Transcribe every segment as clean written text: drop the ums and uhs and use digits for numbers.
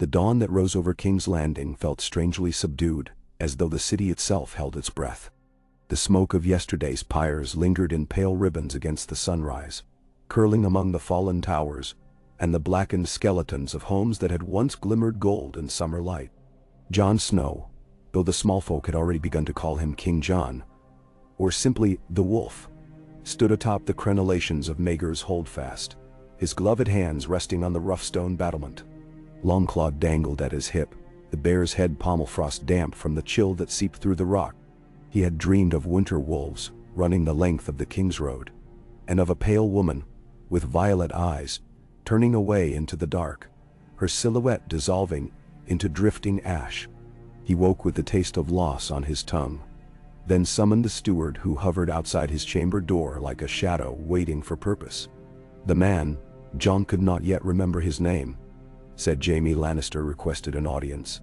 The dawn that rose over King's Landing felt strangely subdued, as though the city itself held its breath. The smoke of yesterday's pyres lingered in pale ribbons against the sunrise, curling among the fallen towers and the blackened skeletons of homes that had once glimmered gold in summer light. Jon Snow, though the small folk had already begun to call him King Jon, or simply the Wolf, stood atop the crenellations of Maegor's Holdfast, his gloved hands resting on the rough stone battlement. Longclaw dangled at his hip, the bear's head pommel frost damp from the chill that seeped through the rock. He had dreamed of winter wolves running the length of the King's Road, and of a pale woman, with violet eyes, turning away into the dark, her silhouette dissolving into drifting ash. He woke with the taste of loss on his tongue, then summoned the steward who hovered outside his chamber door like a shadow waiting for purpose. The man, Jon could not yet remember his name, said Jaime Lannister requested an audience.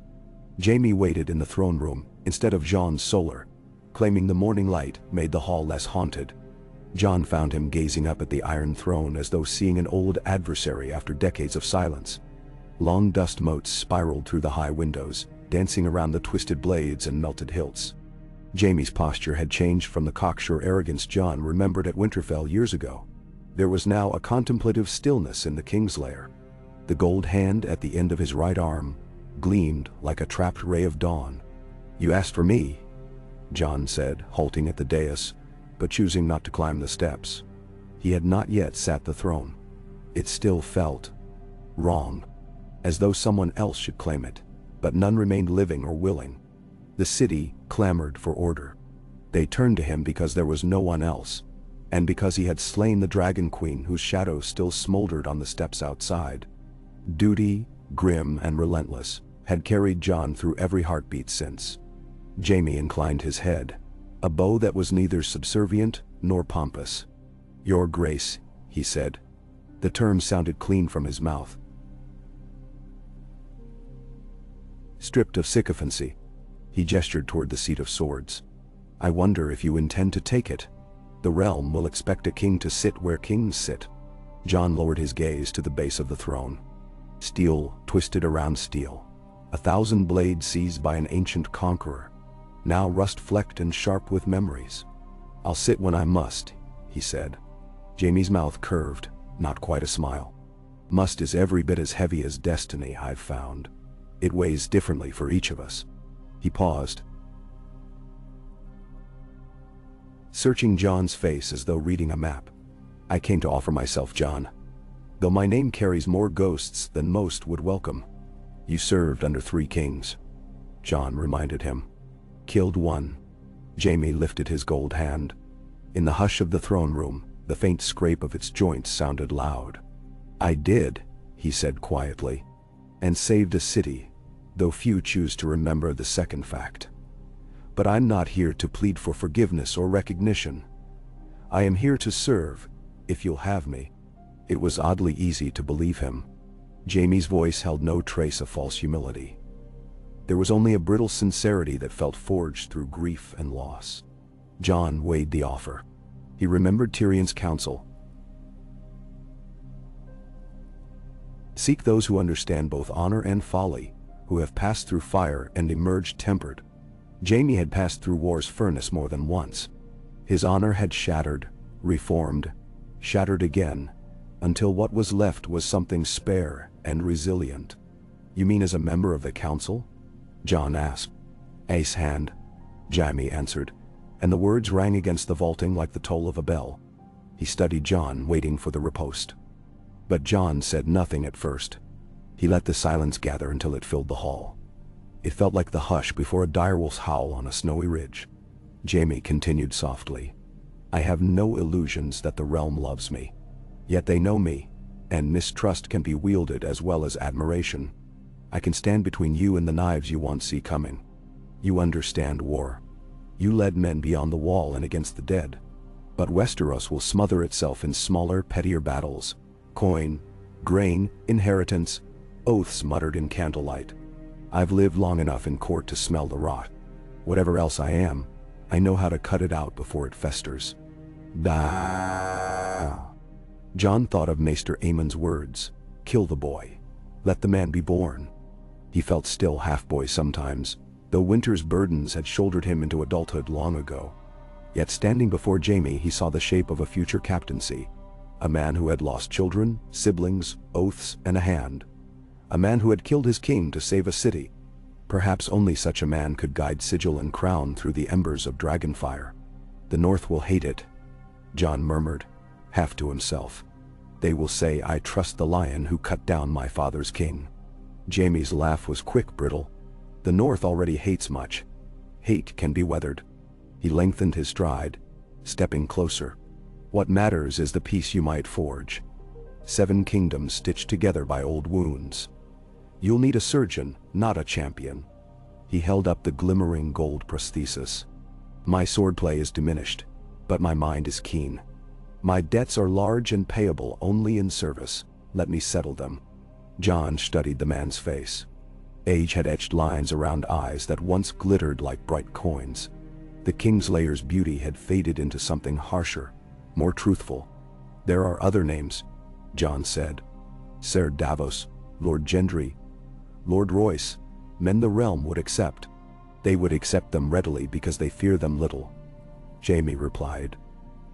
Jaime waited in the throne room instead of Jon's solar, claiming the morning light made the hall less haunted. Jon found him gazing up at the Iron Throne as though seeing an old adversary after decades of silence. Long dust motes spiraled through the high windows, dancing around the twisted blades and melted hilts. Jaime's posture had changed from the cocksure arrogance Jon remembered at Winterfell years ago. There was now a contemplative stillness in the king's lair. The gold hand at the end of his right arm gleamed like a trapped ray of dawn. "You asked for me," Jon said, halting at the dais, but choosing not to climb the steps. He had not yet sat the throne. It still felt wrong, as though someone else should claim it, but none remained living or willing. The city clamored for order. They turned to him because there was no one else, and because he had slain the Dragon Queen whose shadow still smoldered on the steps outside. Duty, grim and relentless, had carried Jon through every heartbeat since. Jaime inclined his head, a bow that was neither subservient nor pompous. "Your Grace," he said. The term sounded clean from his mouth, stripped of sycophancy. He gestured toward the seat of swords. "I wonder if you intend to take it. The realm will expect a king to sit where kings sit." Jon lowered his gaze to the base of the throne. Steel twisted around steel, 1,000 blades seized by an ancient conqueror, now rust-flecked and sharp with memories. "I'll sit when I must," he said. Jaime's mouth curved, not quite a smile. "Must is every bit as heavy as destiny, I've found. It weighs differently for each of us." He paused, searching Jon's face as though reading a map. "I came to offer myself, Jon, though my name carries more ghosts than most would welcome." "You served under 3 kings," Jon reminded him. "Killed one." Jaime lifted his gold hand. In the hush of the throne room, the faint scrape of its joints sounded loud. "I did," he said quietly, "and saved a city, though few choose to remember the second fact. But I'm not here to plead for forgiveness or recognition. I am here to serve, if you'll have me." It was oddly easy to believe him. Jaime's voice held no trace of false humility. There was only a brittle sincerity that felt forged through grief and loss. Jon weighed the offer. He remembered Tyrion's counsel. "Seek those who understand both honor and folly, who have passed through fire and emerged tempered." Jaime had passed through war's furnace more than once. His honor had shattered, reformed, shattered again, until what was left was something spare and resilient. "You mean as a member of the council?" Jon asked. "Ace hand," Jaime answered, and the words rang against the vaulting like the toll of a bell. He studied Jon, waiting for the riposte. But Jon said nothing at first. He let the silence gather until it filled the hall. It felt like the hush before a direwolf's howl on a snowy ridge. Jaime continued softly, "I have no illusions that the realm loves me. Yet they know me, and mistrust can be wielded as well as admiration. I can stand between you and the knives you won't see coming. You understand war. You led men beyond the wall and against the dead. But Westeros will smother itself in smaller, pettier battles. Coin, grain, inheritance, oaths muttered in candlelight. I've lived long enough in court to smell the rot. Whatever else I am, I know how to cut it out before it festers." Jon thought of Maester Aemon's words, "Kill the boy. Let the man be born." He felt still half-boy sometimes, though winter's burdens had shouldered him into adulthood long ago. Yet standing before Jaime he saw the shape of a future captaincy. A man who had lost children, siblings, oaths, and a hand. A man who had killed his king to save a city. Perhaps only such a man could guide sigil and crown through the embers of dragonfire. "The North will hate it," Jon murmured, half to himself. "They will say I trust the lion who cut down my father's king." Jaime's laugh was quick, brittle. "The North already hates much. Hate can be weathered." He lengthened his stride, stepping closer. "What matters is the peace you might forge. 7 kingdoms stitched together by old wounds. You'll need a surgeon, not a champion." He held up the glimmering gold prosthesis. "My swordplay is diminished, but my mind is keen. My debts are large and payable only in service. Let me settle them." Jon studied the man's face. Age had etched lines around eyes that once glittered like bright coins. The Kingslayer's beauty had faded into something harsher, more truthful. "There are other names," Jon said. "Ser Davos, Lord Gendry, Lord Royce, men the realm would accept. They would accept them readily because they fear them little," Jaime replied.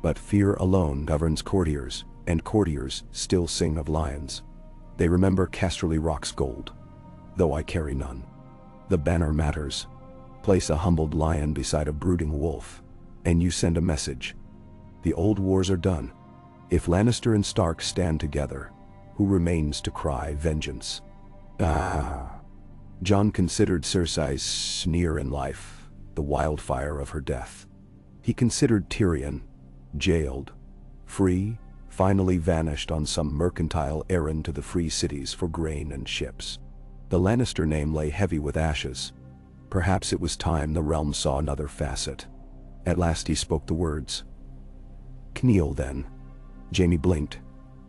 "But fear alone governs courtiers, and courtiers still sing of lions. They remember Casterly Rock's gold, though I carry none. The banner matters. Place a humbled lion beside a brooding wolf, and you send a message. The old wars are done. If Lannister and Stark stand together, who remains to cry vengeance?" Jon considered Cersei's sneer in life, the wildfire of her death. He considered Tyrion, jailed, free, finally vanished on some mercantile errand to the free cities for grain and ships. The Lannister name lay heavy with ashes. Perhaps it was time the realm saw another facet. At last he spoke the words. "Kneel then." Jaime blinked,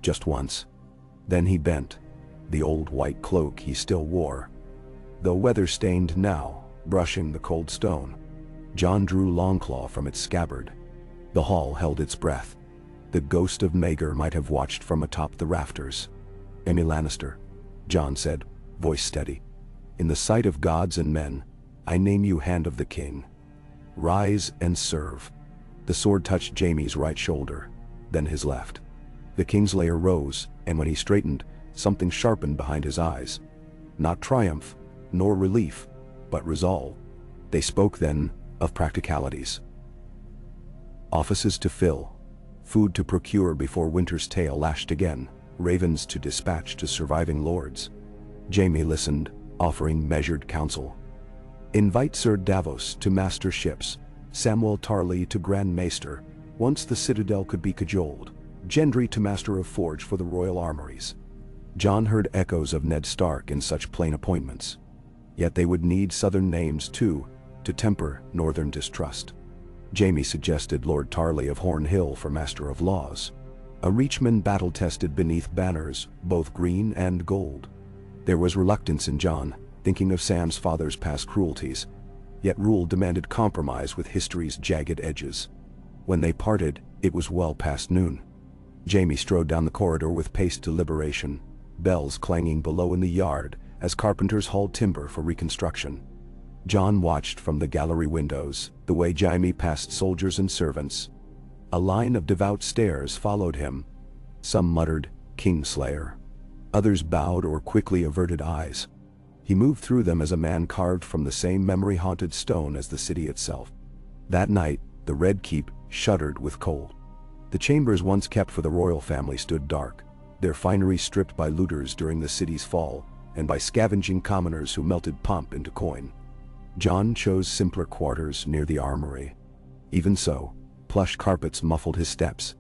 just once. Then he bent, the old white cloak he still wore, though weather-stained now, brushing the cold stone. Jon drew Longclaw from its scabbard. The hall held its breath. The ghost of Maegor might have watched from atop the rafters. "Jaime Lannister," Jon said, voice steady. "In the sight of gods and men, I name you Hand of the King. Rise and serve." The sword touched Jaime's right shoulder, then his left. The Kingslayer rose, and when he straightened, something sharpened behind his eyes. Not triumph, nor relief, but resolve. They spoke then of practicalities. Offices to fill, food to procure before winter's tail lashed again, ravens to dispatch to surviving lords. Jaime listened, offering measured counsel. "Invite Ser Davos to master ships, Samwell Tarly to Grand Maester, once the citadel could be cajoled, Gendry to Master of Forge for the royal armories." Jon heard echoes of Ned Stark in such plain appointments. Yet they would need southern names too, to temper northern distrust. Jaime suggested Lord Tarly of Horn Hill for Master of Laws, a Reachman battle-tested beneath banners, both green and gold. There was reluctance in Jon, thinking of Sam's father's past cruelties, yet rule demanded compromise with history's jagged edges. When they parted, it was well past noon. Jaime strode down the corridor with paced deliberation, bells clanging below in the yard as carpenters hauled timber for reconstruction. Jon watched from the gallery windows, the way Jaime passed soldiers and servants. A line of devout stares followed him. Some muttered, "Kingslayer." Others bowed or quickly averted eyes. He moved through them as a man carved from the same memory-haunted stone as the city itself. That night, the Red Keep shuddered with cold. The chambers once kept for the royal family stood dark, their finery stripped by looters during the city's fall, and by scavenging commoners who melted pomp into coin. Jon chose simpler quarters near the armory. Even so, plush carpets muffled his steps,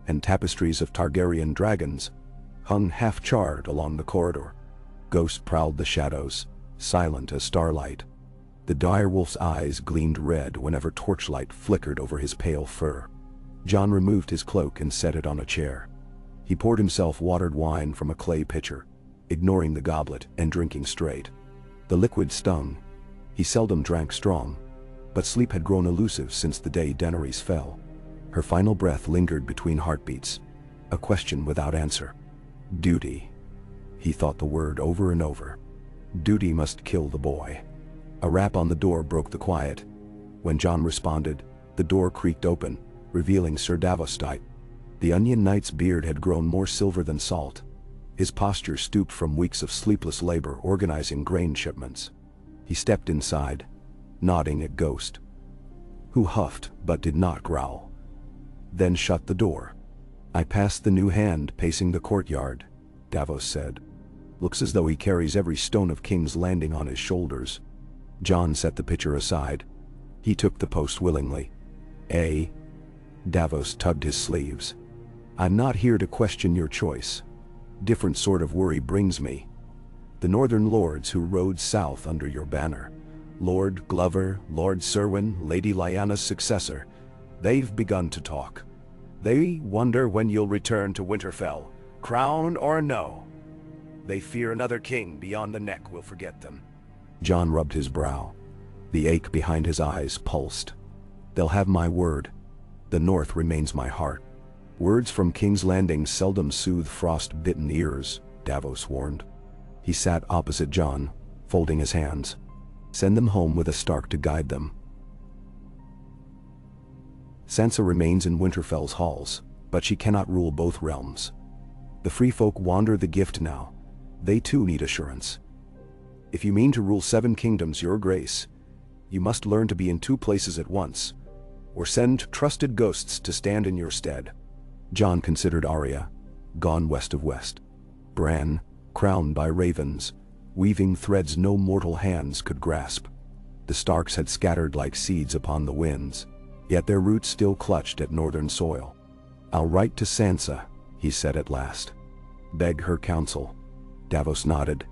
and tapestries of Targaryen dragons hung half-charred along the corridor. Ghosts prowled the shadows, silent as starlight. The direwolf's eyes gleamed red whenever torchlight flickered over his pale fur. Jon removed his cloak and set it on a chair. He poured himself watered wine from a clay pitcher, ignoring the goblet and drinking straight. The liquid stung. He seldom drank strong, but sleep had grown elusive since the day Daenerys fell. Her final breath lingered between heartbeats, a question without answer. Duty. He thought the word over and over. Duty must kill the boy. A rap on the door broke the quiet. When Jon responded, the door creaked open, revealing Sir Davos Tite. The Onion Knight's beard had grown more silver than salt. His posture stooped from weeks of sleepless labor organizing grain shipments. He stepped inside, nodding at Ghost, who huffed but did not growl. Then shut the door. "I passed the new hand pacing the courtyard," Davos said. "Looks as though he carries every stone of King's Landing on his shoulders." Jon set the pitcher aside. He took the post willingly. Davos tugged his sleeves. "I'm not here to question your choice. Different sort of worry brings me. The northern lords who rode south under your banner, Lord Glover, Lord Serwyn, Lady Lyanna's successor, they've begun to talk. They wonder when you'll return to Winterfell, crown or no. They fear another king beyond the neck will forget them." Jon rubbed his brow. The ache behind his eyes pulsed. "They'll have my word. The North remains my heart." "Words from King's Landing seldom soothe frost-bitten ears," Davos warned. He sat opposite Jon, folding his hands. "Send them home with a Stark to guide them. Sansa remains in Winterfell's halls, but she cannot rule both realms. The free folk wander the gift now. They too need assurance. If you mean to rule 7 kingdoms, your grace, you must learn to be in 2 places at once, or send trusted ghosts to stand in your stead." Jon considered Arya, gone west of West. Bran, crowned by ravens, weaving threads no mortal hands could grasp. The Starks had scattered like seeds upon the winds, yet their roots still clutched at northern soil. "I'll write to Sansa," he said at last. "Beg her counsel." Davos nodded,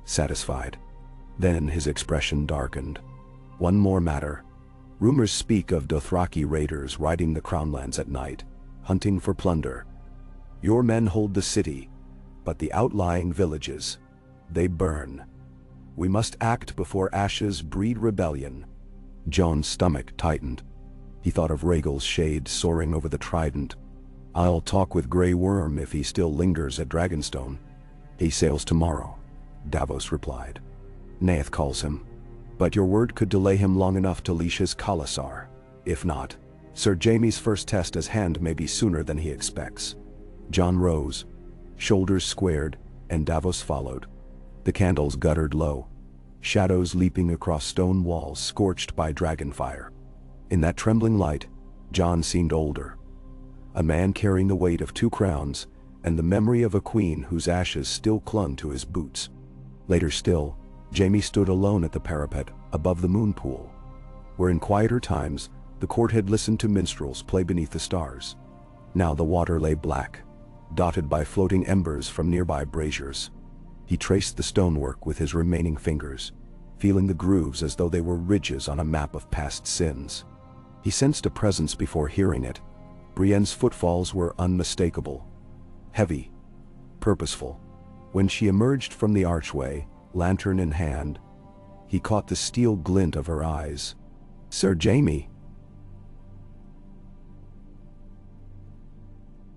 satisfied. Then his expression darkened. "One more matter. Rumors speak of Dothraki raiders riding the Crownlands at night, hunting for plunder. Your men hold the city, but the outlying villages, they burn. We must act before ashes breed rebellion." Jon's stomach tightened. He thought of Rhaegal's shade soaring over the Trident. "I'll talk with Grey Worm if he still lingers at Dragonstone." "He sails tomorrow," Davos replied. "Naeth calls him. But your word could delay him long enough to leash his Khalasar. If not, Sir Jaime's first test as hand may be sooner than he expects." Jon rose, shoulders squared, and Davos followed. The candles guttered low, shadows leaping across stone walls scorched by dragonfire. In that trembling light, Jon seemed older. A man carrying the weight of 2 crowns and the memory of a queen whose ashes still clung to his boots. Later still, Jaime stood alone at the parapet above the moon pool, where in quieter times the court had listened to minstrels play beneath the stars. Now the water lay black, dotted by floating embers from nearby braziers. He traced the stonework with his remaining fingers, feeling the grooves as though they were ridges on a map of past sins. He sensed a presence before hearing it. Brienne's footfalls were unmistakable, heavy, purposeful. When she emerged from the archway, lantern in hand, he caught the steel glint of her eyes. "Sir Jaime,"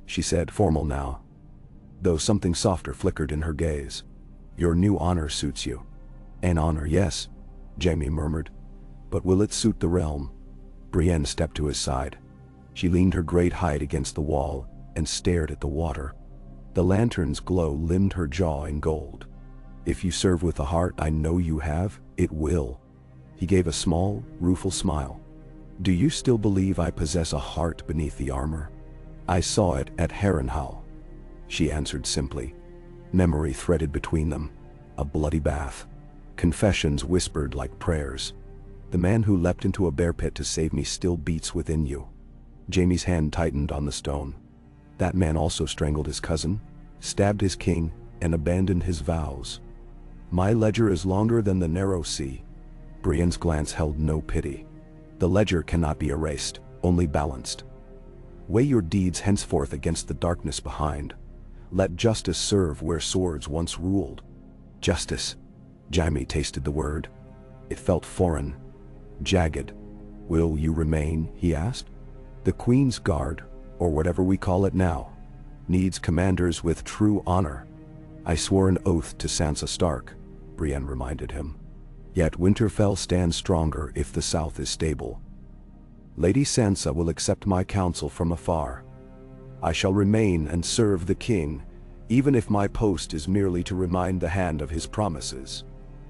she said, formal now, though something softer flickered in her gaze. "Your new honor suits you." "An honor, yes," Jaime murmured. "But will it suit the realm?" Brienne stepped to his side. She leaned her great height against the wall and stared at the water. The lantern's glow limned her jaw in gold. "If you serve with the heart I know you have, it will." He gave a small, rueful smile. "Do you still believe I possess a heart beneath the armor?" "I saw it at Harrenhal," she answered simply. Memory threaded between them. A bloody bath. Confessions whispered like prayers. "The man who leapt into a bear pit to save me still beats within you." Jaime's hand tightened on the stone. "That man also strangled his cousin, stabbed his king, and abandoned his vows. My ledger is longer than the narrow sea." Brienne's glance held no pity. "The ledger cannot be erased, only balanced. Weigh your deeds henceforth against the darkness behind. Let justice serve where swords once ruled." Justice. Jaime tasted the word. It felt foreign, jagged. "Will you remain?" he asked. "The Queen's Guard, or whatever we call it now, needs commanders with true honor. I swore an oath to Sansa Stark, Brienne reminded him. Yet Winterfell stands stronger if the south is stable. Lady Sansa will accept my counsel from afar. I shall remain and serve the king, even if my post is merely to remind the hand of his promises."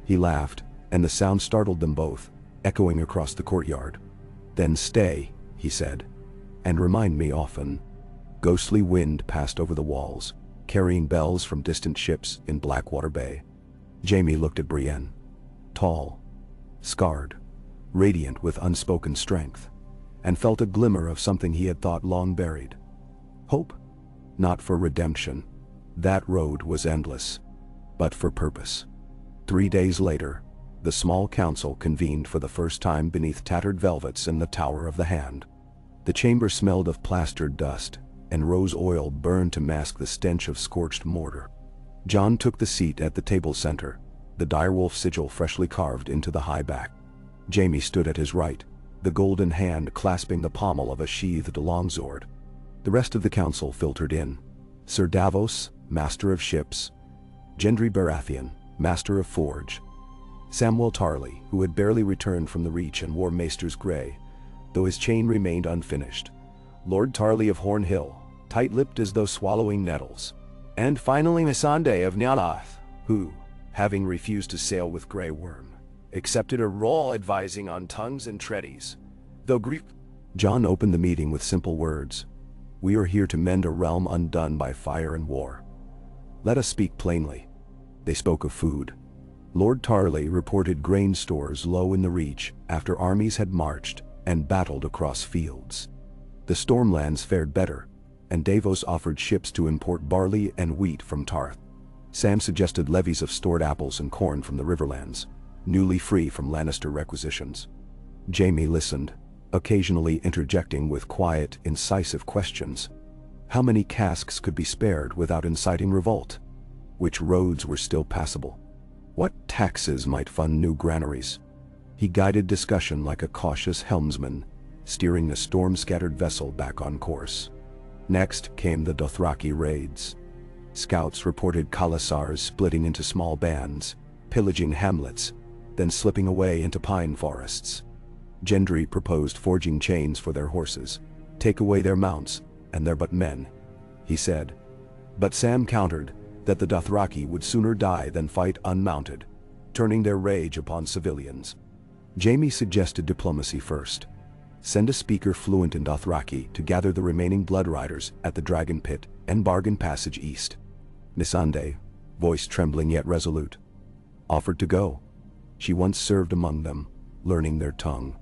He laughed, and the sound startled them both, echoing across the courtyard. "Then stay," he said, "and remind me often." Ghostly wind passed over the walls, carrying bells from distant ships in Blackwater Bay. Jaime looked at Brienne. Tall, scarred, radiant with unspoken strength, and felt a glimmer of something he had thought long buried. Hope? Not for redemption. That road was endless. But for purpose. 3 days later, the small council convened for the first time beneath tattered velvets in the Tower of the Hand. The chamber smelled of plastered dust, and rose oil burned to mask the stench of scorched mortar. Jon took the seat at the table center, the direwolf sigil freshly carved into the high back. Jaime stood at his right, the golden hand clasping the pommel of a sheathed longsword. The rest of the council filtered in. Sir Davos, Master of Ships; Gendry Baratheon, Master of Forge; Samwell Tarly, who had barely returned from the Reach and wore Maester's grey, though his chain remained unfinished; Lord Tarly of Horn Hill, tight-lipped as though swallowing nettles; and finally Missandei of Nyalath, who, having refused to sail with Grey Worm, accepted a role advising on tongues and treaties. Though grief. Jon opened the meeting with simple words. "We are here to mend a realm undone by fire and war. Let us speak plainly." They spoke of food. Lord Tarly reported grain stores low in the Reach after armies had marched and battled across fields. The Stormlands fared better, and Davos offered ships to import barley and wheat from Tarth. Sam suggested levies of stored apples and corn from the Riverlands, newly free from Lannister requisitions. Jaime listened, occasionally interjecting with quiet, incisive questions. How many casks could be spared without inciting revolt? Which roads were still passable? What taxes might fund new granaries? He guided discussion like a cautious helmsman, steering the storm-scattered vessel back on course. Next came the Dothraki raids. Scouts reported Khalasars splitting into small bands, pillaging hamlets, then slipping away into pine forests. Gendry proposed forging chains for their horses. "Take away their mounts, and they're but men," he said. But Sam countered that the Dothraki would sooner die than fight unmounted, turning their rage upon civilians. Jaime suggested diplomacy first. Send a speaker fluent in Dothraki to gather the remaining Blood Riders at the Dragon Pit and Bargain Passage East. Missandei, voice trembling yet resolute, offered to go. She once served among them, learning their tongue.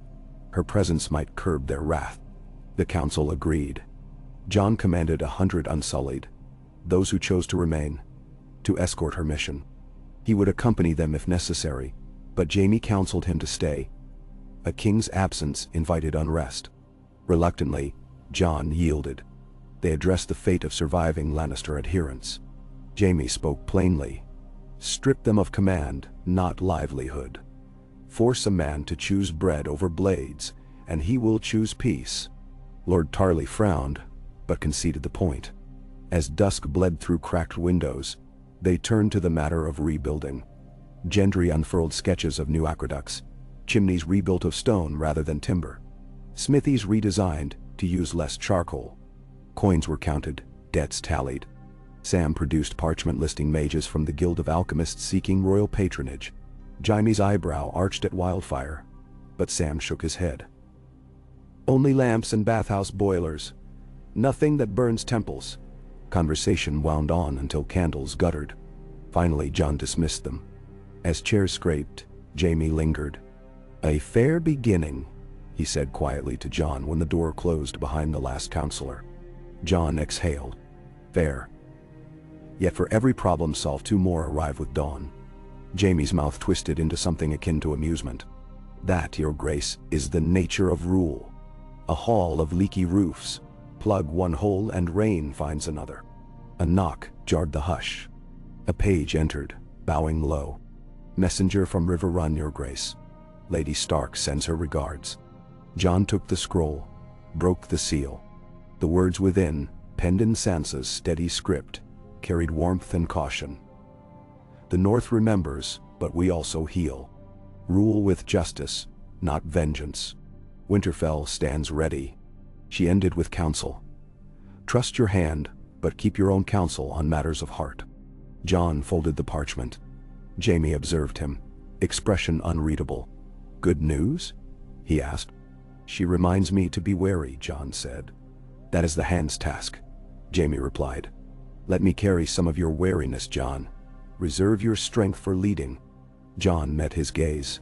Her presence might curb their wrath. The council agreed. Jon commanded 100 Unsullied, those who chose to remain, to escort her mission. He would accompany them if necessary, but Jaime counseled him to stay. A king's absence invited unrest. Reluctantly, Jon yielded. They addressed the fate of surviving Lannister adherents. Jaime spoke plainly. Strip them of command, not livelihood. Force a man to choose bread over blades, and he will choose peace. Lord Tarly frowned, but conceded the point. As dusk bled through cracked windows, they turned to the matter of rebuilding. Gendry unfurled sketches of new aqueducts, chimneys rebuilt of stone rather than timber, smithies redesigned to use less charcoal. Coins were counted, debts tallied. Sam produced parchment listing mages from the Guild of Alchemists seeking royal patronage. Jaime's eyebrow arched at Wildfire, but Sam shook his head. Only lamps and bathhouse boilers. Nothing that burns temples. Conversation wound on until candles guttered. Finally, Jon dismissed them. As chairs scraped, Jaime lingered. "A fair beginning," he said quietly to Jon when the door closed behind the last counselor. Jon exhaled. Fair. Yet for every problem solved, 2 more arrive with dawn. Jaime's mouth twisted into something akin to amusement. "That, your grace, is the nature of rule. A hall of leaky roofs. Plug one hole and rain finds another." A knock jarred the hush. A page entered, bowing low. "Messenger from River Run, your grace. Lady Stark sends her regards." Jon took the scroll, broke the seal. The words within, penned in Sansa's steady script, carried warmth and caution. "The North remembers, but we also heal. Rule with justice, not vengeance. Winterfell stands ready. She ended with counsel. Trust your hand, but keep your own counsel on matters of heart. Jon folded the parchment. Jaime observed him, expression unreadable. Good news? He asked. She reminds me to be wary, Jon said. That is the hand's task, Jaime replied. Let me carry some of your wariness, Jon. Reserve your strength for leading. Jon met his gaze.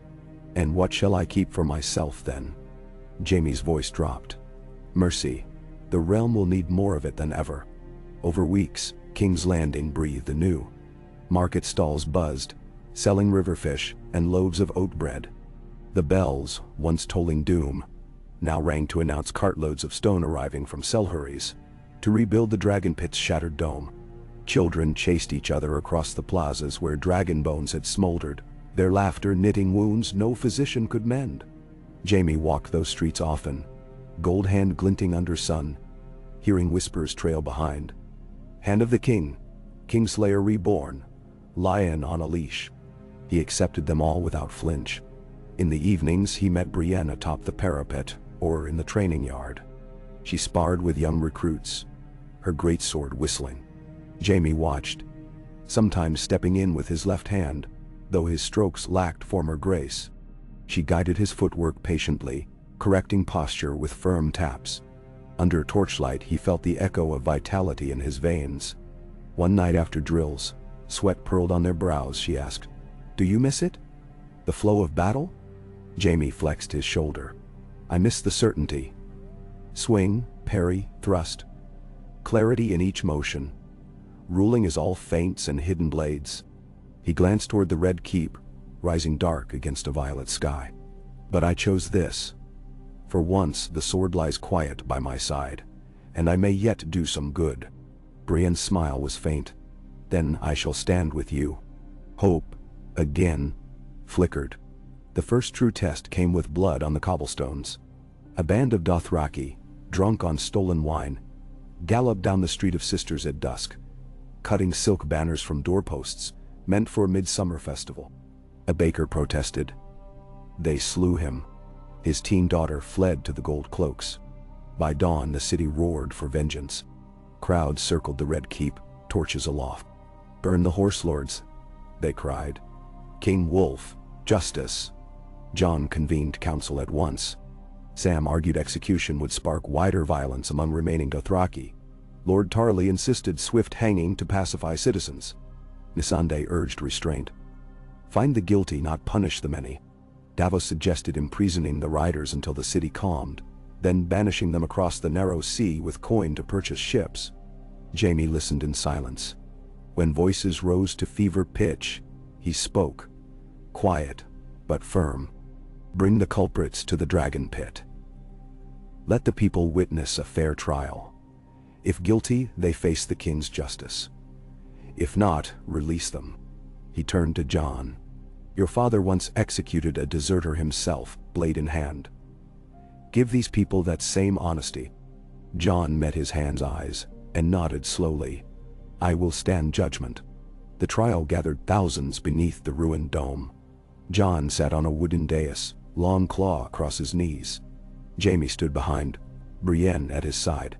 And what shall I keep for myself then? Jaime's voice dropped. Mercy. The realm will need more of it than ever. Over weeks, King's Landing breathed anew. Market stalls buzzed, selling riverfish and loaves of oat bread. The bells, once tolling doom, now rang to announce cartloads of stone arriving from Selhurries to rebuild the dragon pit's shattered dome. Children chased each other across the plazas where dragon bones had smoldered, their laughter knitting wounds no physician could mend. Jaime walked those streets often, gold hand glinting under sun, hearing whispers trail behind. Hand of the King, Kingslayer reborn, lion on a leash. He accepted them all without flinch. In the evenings he met Brienne atop the parapet or in the training yard. She sparred with young recruits, her greatsword whistling. Jaime watched, sometimes stepping in with his left hand, though his strokes lacked former grace. She guided his footwork patiently, correcting posture with firm taps. Under torchlight he felt the echo of vitality in his veins. One night after drills, sweat pearled on their brows, she asked, "Do you miss it? The flow of battle?" Jaime flexed his shoulder. "I miss the certainty. Swing, parry, thrust. Clarity in each motion. Ruling is all feints and hidden blades." He glanced toward the red keep, rising dark against a violet sky. "But I chose this. For once the sword lies quiet by my side, and I may yet do some good." Brienne's smile was faint. "Then I shall stand with you." Hope, again, flickered. The first true test came with blood on the cobblestones. A band of Dothraki, drunk on stolen wine, galloped down the Street of Sisters at dusk, cutting silk banners from doorposts, meant for a midsummer festival. A baker protested. They slew him. His teen daughter fled to the gold cloaks. By dawn the city roared for vengeance. Crowds circled the red keep, torches aloft. "Burn the horse lords," they cried. "King Wolf, justice." Jon convened council at once. Sam argued execution would spark wider violence among remaining Dothraki. Lord Tarly insisted swift hanging to pacify citizens. Missandei urged restraint. Find the guilty, not punish the many. Davos suggested imprisoning the riders until the city calmed, then banishing them across the narrow sea with coin to purchase ships. Jaime listened in silence. When voices rose to fever pitch, he spoke, quiet but firm. "Bring the culprits to the dragon pit. Let the people witness a fair trial. If guilty, they face the king's justice. If not, release them." He turned to Jon. "Your father once executed a deserter himself, blade in hand. Give these people that same honesty." Jon met his hand's eyes and nodded slowly. "I will stand judgment." The trial gathered thousands beneath the ruined dome. Jon sat on a wooden dais, long claw across his knees. Jaime stood behind, Brienne at his side.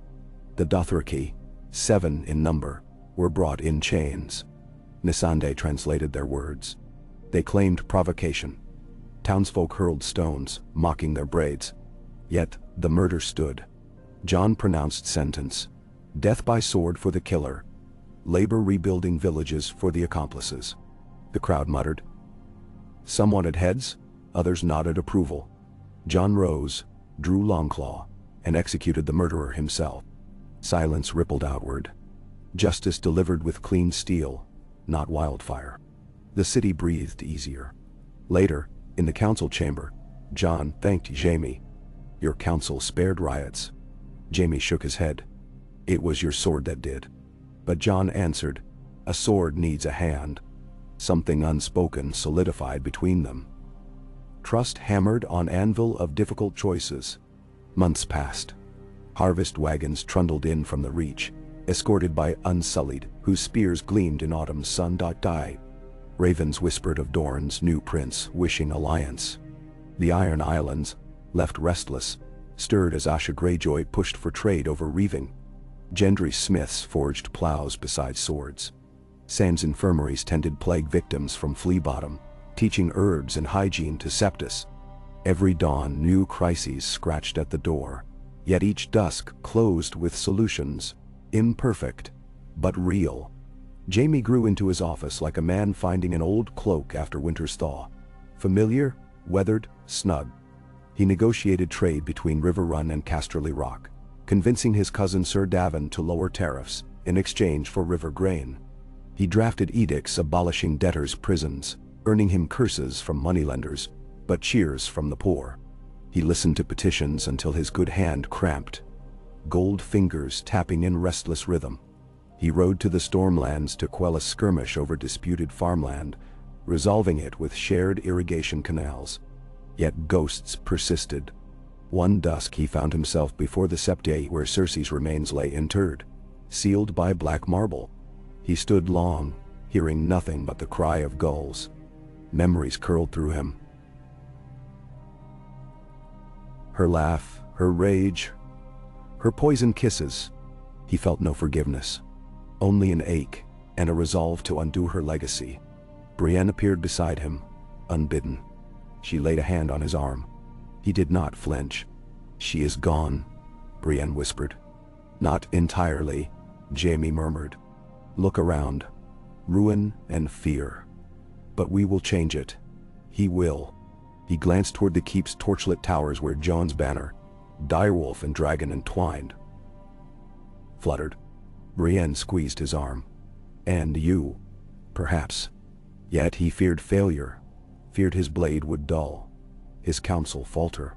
The Dothraki, 7 in number, were brought in chains. Missandei translated their words. They claimed provocation. Townsfolk hurled stones, mocking their braids. Yet the murder stood. Jon pronounced sentence. Death by sword for the killer. Labor rebuilding villages for the accomplices. The crowd muttered. Some wanted heads, others nodded approval. Jon rose, drew Longclaw, and executed the murderer himself. Silence rippled outward. Justice delivered with clean steel, not wildfire. The city breathed easier. Later, in the council chamber, Jon thanked Jaime. "Your counsel spared riots." Jaime shook his head. "It was your sword that did." But Jon answered, "A sword needs a hand." Something unspoken solidified between them. Trust hammered on anvil of difficult choices. Months passed. Harvest wagons trundled in from the reach, escorted by Unsullied, whose spears gleamed in autumn's sun. Ravens whispered of Dorne's new prince wishing alliance. The Iron Islands, left restless, stirred as Asha Greyjoy pushed for trade over reaving. Gendry smiths forged plows beside swords. Sand's infirmaries tended plague victims from Flea Bottom, teaching herbs and hygiene to Septus. Every dawn new crises scratched at the door, yet each dusk closed with solutions, imperfect, but real. Jaime grew into his office like a man finding an old cloak after winter's thaw. Familiar, weathered, snug. He negotiated trade between River Run and Casterly Rock, convincing his cousin Sir Davin to lower tariffs in exchange for river grain. He drafted edicts abolishing debtors' prisons, earning him curses from moneylenders, but cheers from the poor. He listened to petitions until his good hand cramped, gold fingers tapping in restless rhythm. He rode to the Stormlands to quell a skirmish over disputed farmland, resolving it with shared irrigation canals. Yet ghosts persisted. One dusk he found himself before the septae where Cersei's remains lay interred, sealed by black marble. He stood long, hearing nothing but the cry of gulls. Memories curled through him. Her laugh, her rage, her poison kisses. He felt no forgiveness, only an ache and a resolve to undo her legacy. Brienne appeared beside him, unbidden. She laid a hand on his arm. He did not flinch. "She is gone," Brienne whispered. "Not entirely," Jaime murmured. "Look around. Ruin and fear. But we will change it. He will." He glanced toward the keep's torchlit towers where Jon's banner, direwolf and dragon entwined, fluttered. Brienne squeezed his arm. "And you, perhaps." Yet he feared failure, feared his blade would dull, his counsel falter.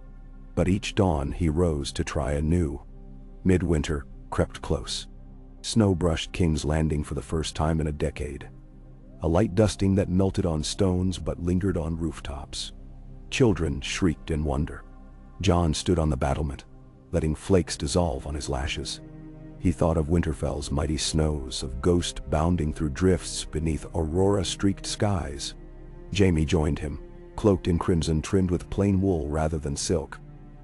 But each dawn he rose to try anew. Midwinter crept close. Snow brushed King's Landing for the first time in a decade. A light dusting that melted on stones but lingered on rooftops. Children shrieked in wonder. Jon stood on the battlement, letting flakes dissolve on his lashes. He thought of Winterfell's mighty snows, of Ghost bounding through drifts beneath aurora-streaked skies. Jaime joined him, cloaked in crimson trimmed with plain wool rather than silk.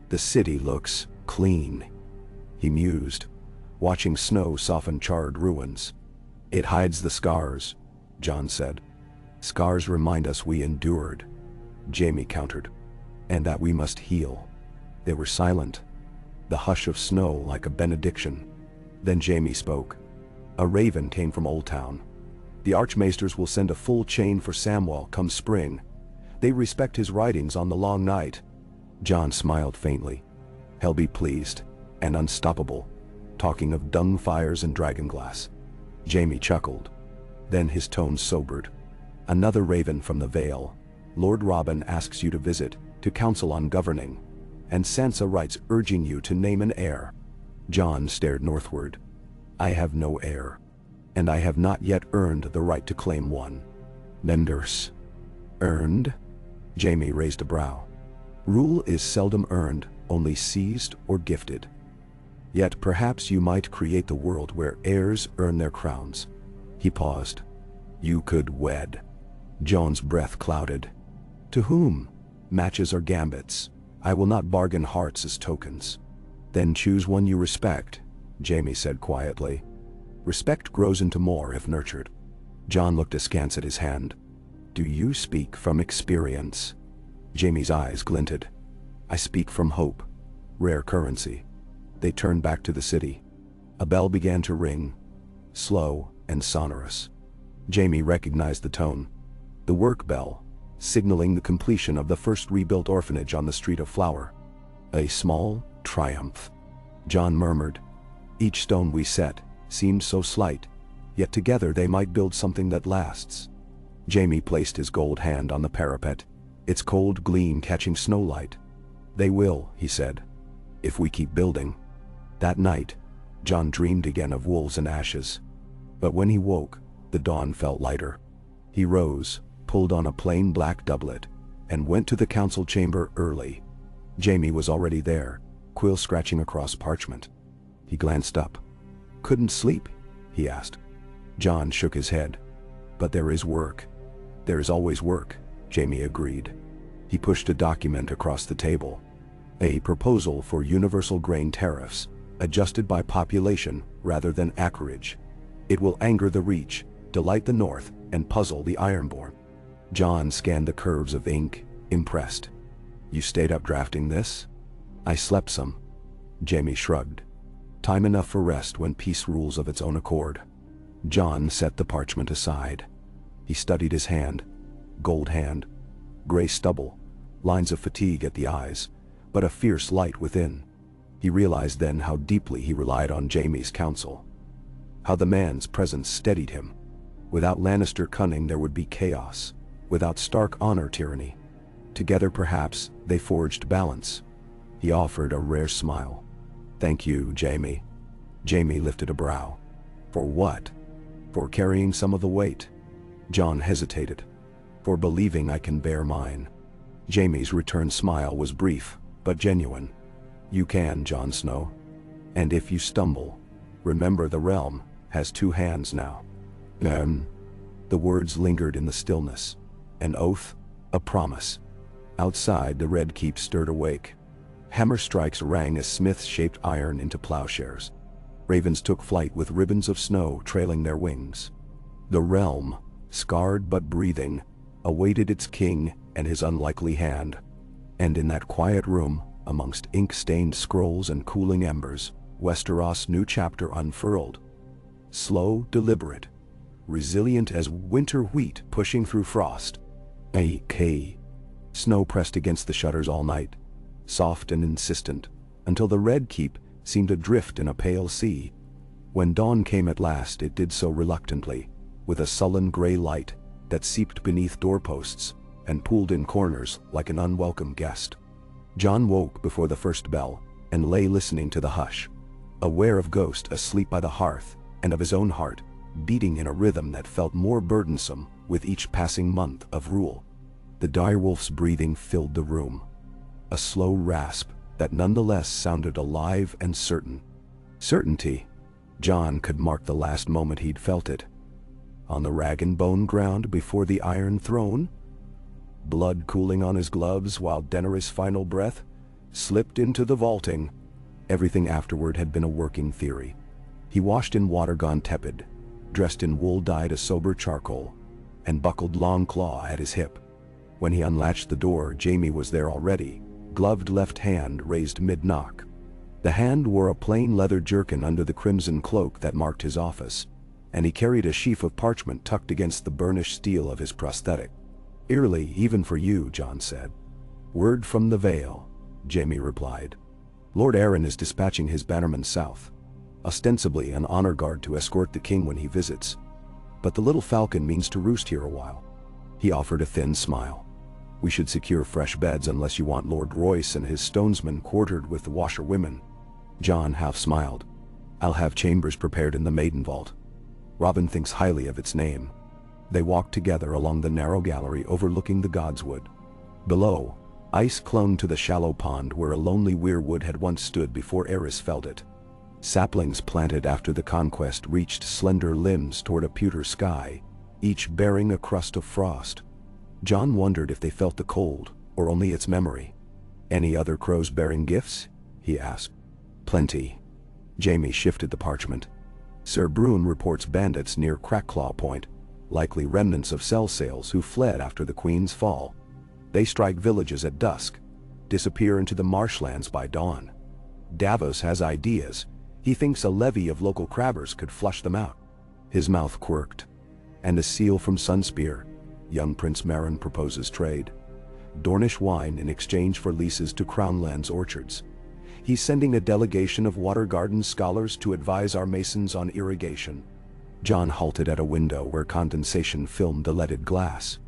"The city looks clean," he mused, watching snow soften charred ruins. "It hides the scars," Jon said. "Scars remind us we endured," Jaime countered, "and that we must heal." They were silent, the hush of snow like a benediction. Then Jaime spoke. "A raven came from Old Town. The Archmaesters will send a full chain for Samwell come spring. They respect his writings on the long night." Jon smiled faintly. "He'll be pleased, and unstoppable, talking of dung fires and dragonglass." Jaime chuckled. Then his tone sobered. "Another raven from the Vale. Lord Robin asks you to visit, to counsel on governing. And Sansa writes urging you to name an heir." Jon stared northward. "I have no heir, and I have not yet earned the right to claim one." "Menders." "Earned?" Jaime raised a brow. "Rule is seldom earned, only seized or gifted. Yet perhaps you might create the world where heirs earn their crowns." He paused. "You could wed." Jon's breath clouded. "To whom? Matches or gambits? I will not bargain hearts as tokens." "Then choose one you respect," Jaime said quietly. "Respect grows into more if nurtured." Jon looked askance at his hand. "Do you speak from experience?" Jaime's eyes glinted. "I speak from hope. Rare currency." They turned back to the city. A bell began to ring, slow and sonorous. Jaime recognized the tone. The work bell, signaling the completion of the first rebuilt orphanage on the Street of Flower. A small triumph. Jon murmured. "Each stone we set seemed so slight, yet together they might build something that lasts." Jaime placed his gold hand on the parapet, its cold gleam catching snowlight. "They will," he said, "if we keep building." That night, Jon dreamed again of wolves and ashes. But when he woke, the dawn felt lighter. He rose, pulled on a plain black doublet, and went to the council chamber early. Jaime was already there, quill scratching across parchment. He glanced up. "Couldn't sleep?" he asked. Jon shook his head. "But there is work." There is always work, Jaime agreed. He pushed a document across the table. A proposal for universal grain tariffs, adjusted by population rather than acreage. It will anger the Reach, delight the North, and puzzle the Ironborn. Jon scanned the curves of ink, impressed. You stayed up drafting this? I slept some. Jaime shrugged. Time enough for rest when peace rules of its own accord. Jon set the parchment aside. He studied his hand. Gold hand. Gray stubble. Lines of fatigue at the eyes, but a fierce light within. He realized then how deeply he relied on Jaime's counsel. How the man's presence steadied him. Without Lannister cunning there would be chaos. Without Stark honor tyranny. Together perhaps they forged balance. He offered a rare smile. Thank you, Jaime. Jaime lifted a brow. For what? For carrying some of the weight. Jon hesitated. For believing I can bear mine. Jaime's return smile was brief, but genuine. You can, Jon Snow. And if you stumble, remember the realm has two hands now. The words lingered in the stillness. An oath, a promise. Outside, the Red Keep stirred awake. Hammer strikes rang as smiths shaped iron into plowshares. Ravens took flight with ribbons of snow trailing their wings. The realm, scarred but breathing, awaited its king and his unlikely hand. And in that quiet room, amongst ink-stained scrolls and cooling embers, Westeros' new chapter unfurled. Slow, deliberate, resilient as winter wheat pushing through frost. Snow pressed against the shutters all night, soft and insistent, until the Red Keep seemed adrift in a pale sea. When dawn came at last, it did so reluctantly, with a sullen gray light that seeped beneath doorposts and pooled in corners like an unwelcome guest. Jon woke before the first bell and lay listening to the hush, aware of Ghost asleep by the hearth and of his own heart beating in a rhythm that felt more burdensome with each passing month of rule. The direwolf's breathing filled the room, a slow rasp that nonetheless sounded alive and certain. Certainty. Jon could mark the last moment he'd felt it. On the rag and bone ground before the Iron Throne, blood cooling on his gloves while Daenerys' final breath slipped into the vaulting. Everything afterward had been a working theory. He washed in water gone tepid, dressed in wool dyed a sober charcoal, and buckled long claw at his hip. When he unlatched the door, Jaime was there already, gloved left hand raised mid-knock. The hand wore a plain leather jerkin under the crimson cloak that marked his office, and he carried a sheaf of parchment tucked against the burnished steel of his prosthetic. Eerily, even for you, Jon said. Word from the Vale, Jaime replied. Lord Aaron is dispatching his bannermen south, ostensibly an honor guard to escort the king when he visits. But the little falcon means to roost here a while. He offered a thin smile. We should secure fresh beds unless you want Lord Royce and his stonesmen quartered with the washerwomen. Jon half smiled. I'll have chambers prepared in the Maiden Vault. Robin thinks highly of its name. They walked together along the narrow gallery overlooking the Godswood. Below, ice clung to the shallow pond where a lonely weirwood had once stood before Aerys felled it. Saplings planted after the conquest reached slender limbs toward a pewter sky, each bearing a crust of frost. Jon wondered if they felt the cold, or only its memory. Any other crows bearing gifts? He asked. Plenty. Jaime shifted the parchment. Sir Brune reports bandits near Crackclaw Point, likely remnants of Cell-Sails who fled after the Queen's fall. They strike villages at dusk, disappear into the marshlands by dawn. Davos has ideas. He thinks a levy of local crabbers could flush them out. His mouth quirked. And a seal from Sunspear. Young Prince Meryn proposes trade. Dornish wine in exchange for leases to Crownland's orchards. He's sending a delegation of Water Garden scholars to advise our masons on irrigation. Jon halted at a window where condensation filmed the leaded glass.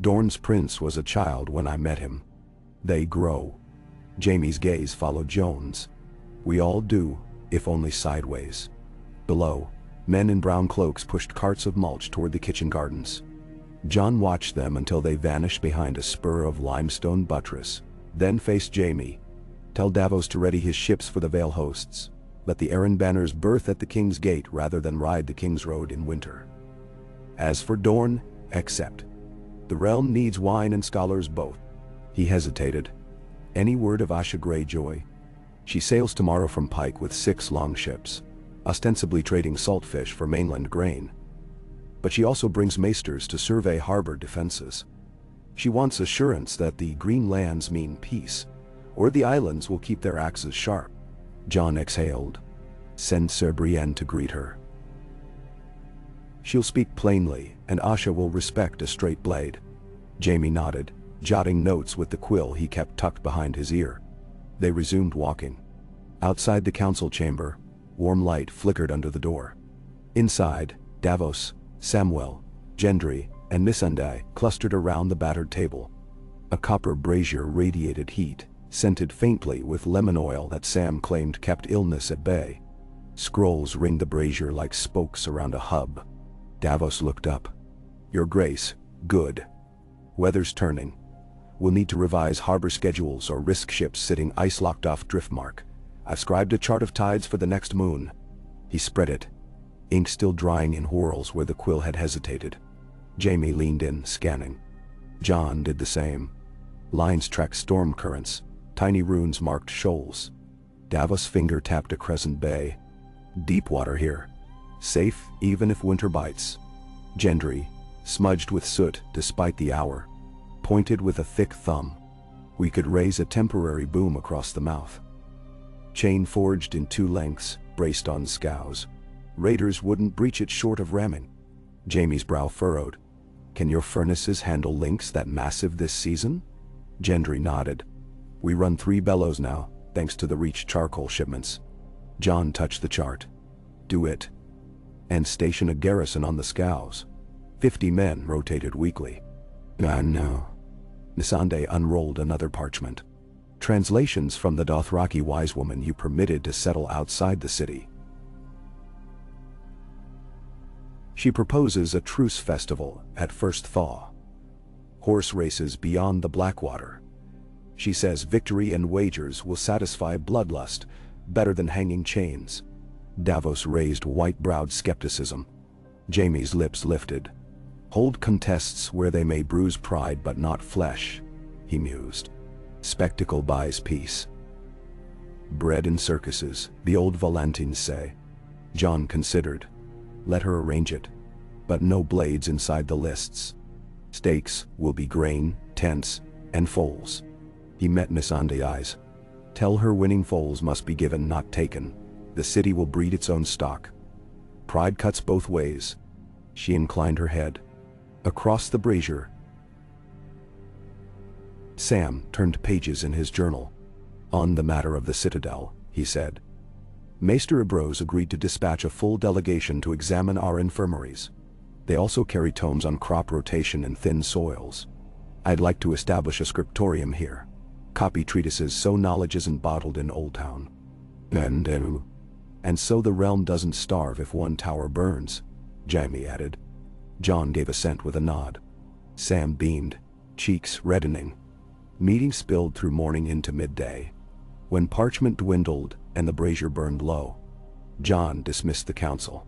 Dorne's prince was a child when I met him. They grow. Jaime's gaze followed Jon's. We all do, if only sideways. Below, men in brown cloaks pushed carts of mulch toward the kitchen gardens. Jon watched them until they vanished behind a spur of limestone buttress, then faced Jaime. Tell Davos to ready his ships for the Vale hosts. Let the Arryn banners berth at the King's Gate rather than ride the King's Road in winter. As for Dorne, accept. The realm needs wine and scholars both. He hesitated. Any word of Asha Greyjoy? She sails tomorrow from Pike with 6 longships, ostensibly trading saltfish for mainland grain. But she also brings maesters to survey harbor defenses. She wants assurance that the green lands mean peace, or the islands will keep their axes sharp. Jon exhaled. Send Sir Brienne to greet her. She'll speak plainly, and Asha will respect a straight blade. Jaime nodded, jotting notes with the quill he kept tucked behind his ear. They resumed walking. Outside the council chamber, warm light flickered under the door. Inside, Davos, Samwell, Gendry, and Missandei clustered around the battered table. A copper brazier radiated heat, scented faintly with lemon oil that Sam claimed kept illness at bay. Scrolls ringed the brazier like spokes around a hub. Davos looked up. Your Grace, good. Weather's turning. We'll need to revise harbor schedules or risk ships sitting ice-locked off Driftmark. I've scribed a chart of tides for the next moon. He spread it, ink still drying in whorls where the quill had hesitated. Jaime leaned in, scanning. Jon did the same. Lines tracked storm currents, tiny runes marked shoals. Davos' finger tapped a crescent bay. Deep water here. Safe even if winter bites. Gendry, smudged with soot despite the hour, pointed with a thick thumb. We could raise a temporary boom across the mouth. Chain forged in 2 lengths, braced on scows. Raiders wouldn't breach it short of ramming. Jaime's brow furrowed. Can your furnaces handle links that massive this season? Gendry nodded. We run 3 bellows now, thanks to the Reach charcoal shipments. Jon touched the chart. Do it. And station a garrison on the scows. 50 men rotated weekly. No. Missandei unrolled another parchment. Translations from the Dothraki wise woman you permitted to settle outside the city. She proposes a truce festival at first thaw. Horse races beyond the Blackwater. She says victory and wagers will satisfy bloodlust better than hanging chains. Davos raised white-browed skepticism. Jaime's lips lifted. Hold contests where they may bruise pride but not flesh, he mused. Spectacle buys peace. Bred in circuses, the old Volantines say. Jon considered. Let her arrange it. But no blades inside the lists. Stakes will be grain, tents, and foals. He met Missandei's eyes. Tell her winning foals must be given, not taken. The city will breed its own stock. Pride cuts both ways. She inclined her head. Across the brazier, Sam turned pages in his journal. On the matter of the Citadel, he said. Maester Ambrose agreed to dispatch a full delegation to examine our infirmaries. They also carry tomes on crop rotation and thin soils. I'd like to establish a scriptorium here. Copy treatises so knowledge isn't bottled in Old Town. And so the realm doesn't starve if one tower burns, Jaime added. Jon gave assent with a nod. Sam beamed, cheeks reddening. Meeting spilled through morning into midday. When parchment dwindled and the brazier burned low, Jon dismissed the council.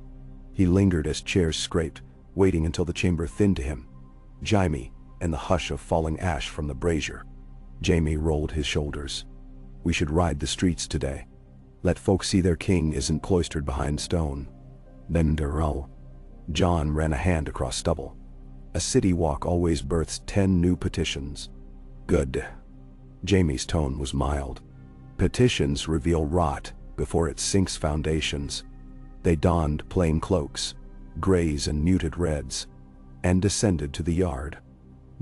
He lingered as chairs scraped, waiting until the chamber thinned to him. Jaime, and the hush of falling ash from the brazier. Jaime rolled his shoulders. We should ride the streets today. Let folks see their king isn't cloistered behind stone. Then Darrell. Jon ran a hand across stubble. A city walk always births 10 new petitions. Good. Jaime's tone was mild. Petitions reveal rot before it sinks foundations. They donned plain cloaks, grays and muted reds, and descended to the yard.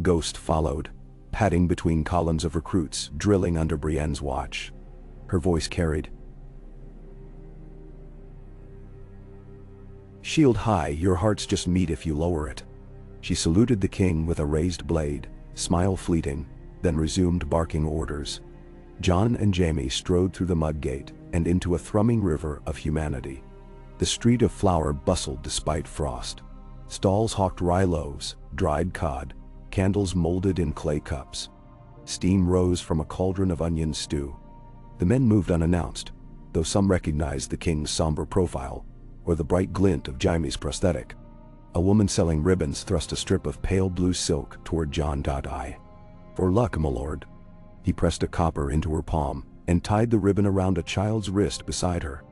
Ghost followed, padding between columns of recruits drilling under Brienne's watch. Her voice carried. Shield high, your heart's just meat if you lower it. She saluted the king with a raised blade, smile fleeting, then resumed barking orders. Jon and Jaime strode through the mud gate and into a thrumming river of humanity. The street of flour bustled despite frost. Stalls hawked rye loaves, dried cod, candles molded in clay cups. Steam rose from a cauldron of onion stew. The men moved unannounced, though some recognized the king's somber profile or the bright glint of Jaime's prosthetic. A woman selling ribbons thrust a strip of pale blue silk toward John. I. For luck, my lord. He pressed a copper into her palm and tied the ribbon around a child's wrist beside her.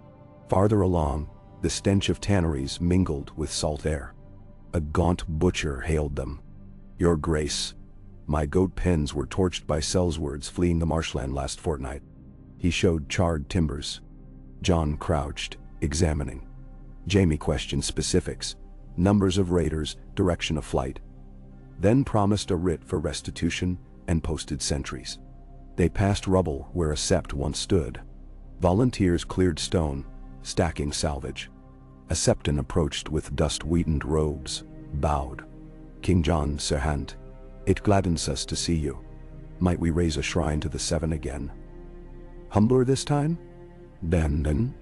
Farther along, the stench of tanneries mingled with salt air. A gaunt butcher hailed them. Your Grace, my goat pens were torched by sellswords fleeing the marshland last fortnight. He showed charred timbers. John crouched, examining. Jaime questioned specifics, numbers of raiders, direction of flight. Then promised a writ for restitution and posted sentries. They passed rubble where a sept once stood. Volunteers cleared stone, stacking salvage. A septon approached with dust-wheatened robes, bowed. King John Serhant, it gladdens us to see you. Might we raise a shrine to the Seven again? Humbler this time? Then?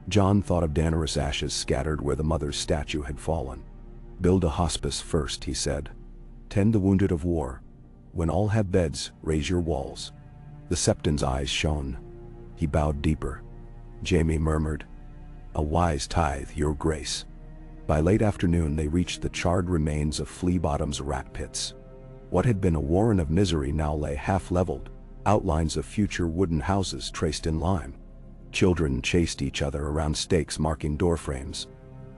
John thought of Daenerys' ashes scattered where the mother's statue had fallen. Build a hospice first, he said. Tend the wounded of war. When all have beds, raise your walls. The septon's eyes shone. He bowed deeper. Jaime murmured, a wise tithe, your grace. By late afternoon they reached the charred remains of Flea Bottom's rat pits. What had been a warren of misery now lay half-leveled, outlines of future wooden houses traced in lime. Children chased each other around stakes marking doorframes.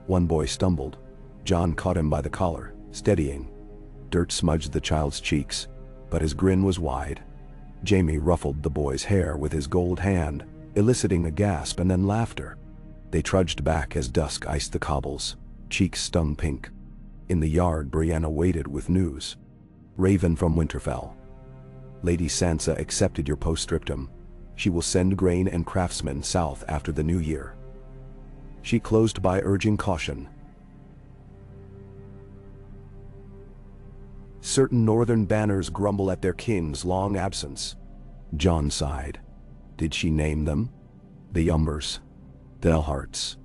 One boy stumbled. John caught him by the collar, steadying. Dirt smudged the child's cheeks, but his grin was wide. Jaime ruffled the boy's hair with his gold hand, eliciting a gasp and then laughter. They trudged back as dusk iced the cobbles, cheeks stung pink. In the yard, Brienne waited with news. Raven from Winterfell. Lady Sansa accepted your postscriptum. She will send grain and craftsmen south after the new year. She closed by urging caution. Certain northern banners grumble at their king's long absence. John sighed. Did she name them? The Umbers. The Elharts.